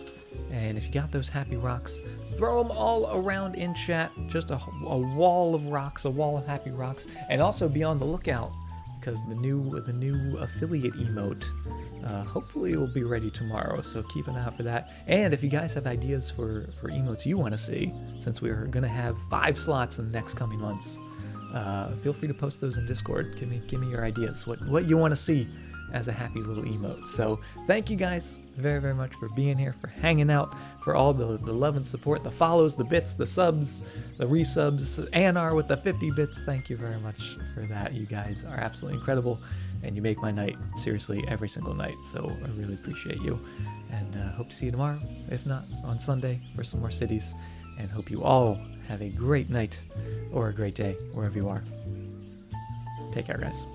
And if you got those happy rocks, throw them all around in chat. Just a wall of rocks, a wall of happy rocks. And also be on the lookout, because the new affiliate emote hopefully will be ready tomorrow. So keep an eye out for that. And if you guys have ideas for emotes you want to see, since we're going to have 5 slots in the next coming months, feel free to post those in Discord. Give me your ideas, what you want to see as a happy little emote. So thank you guys very, very much for being here, for hanging out, for all the love and support, the follows, the bits, the subs, the resubs, Anar with the 50 bits. Thank you very much for that. You guys are absolutely incredible, and you make my night, seriously, every single night. So I really appreciate you, and hope to see you tomorrow, if not on Sunday, for some more cities. And hope you all have a great night or a great day wherever you are. Take care, guys.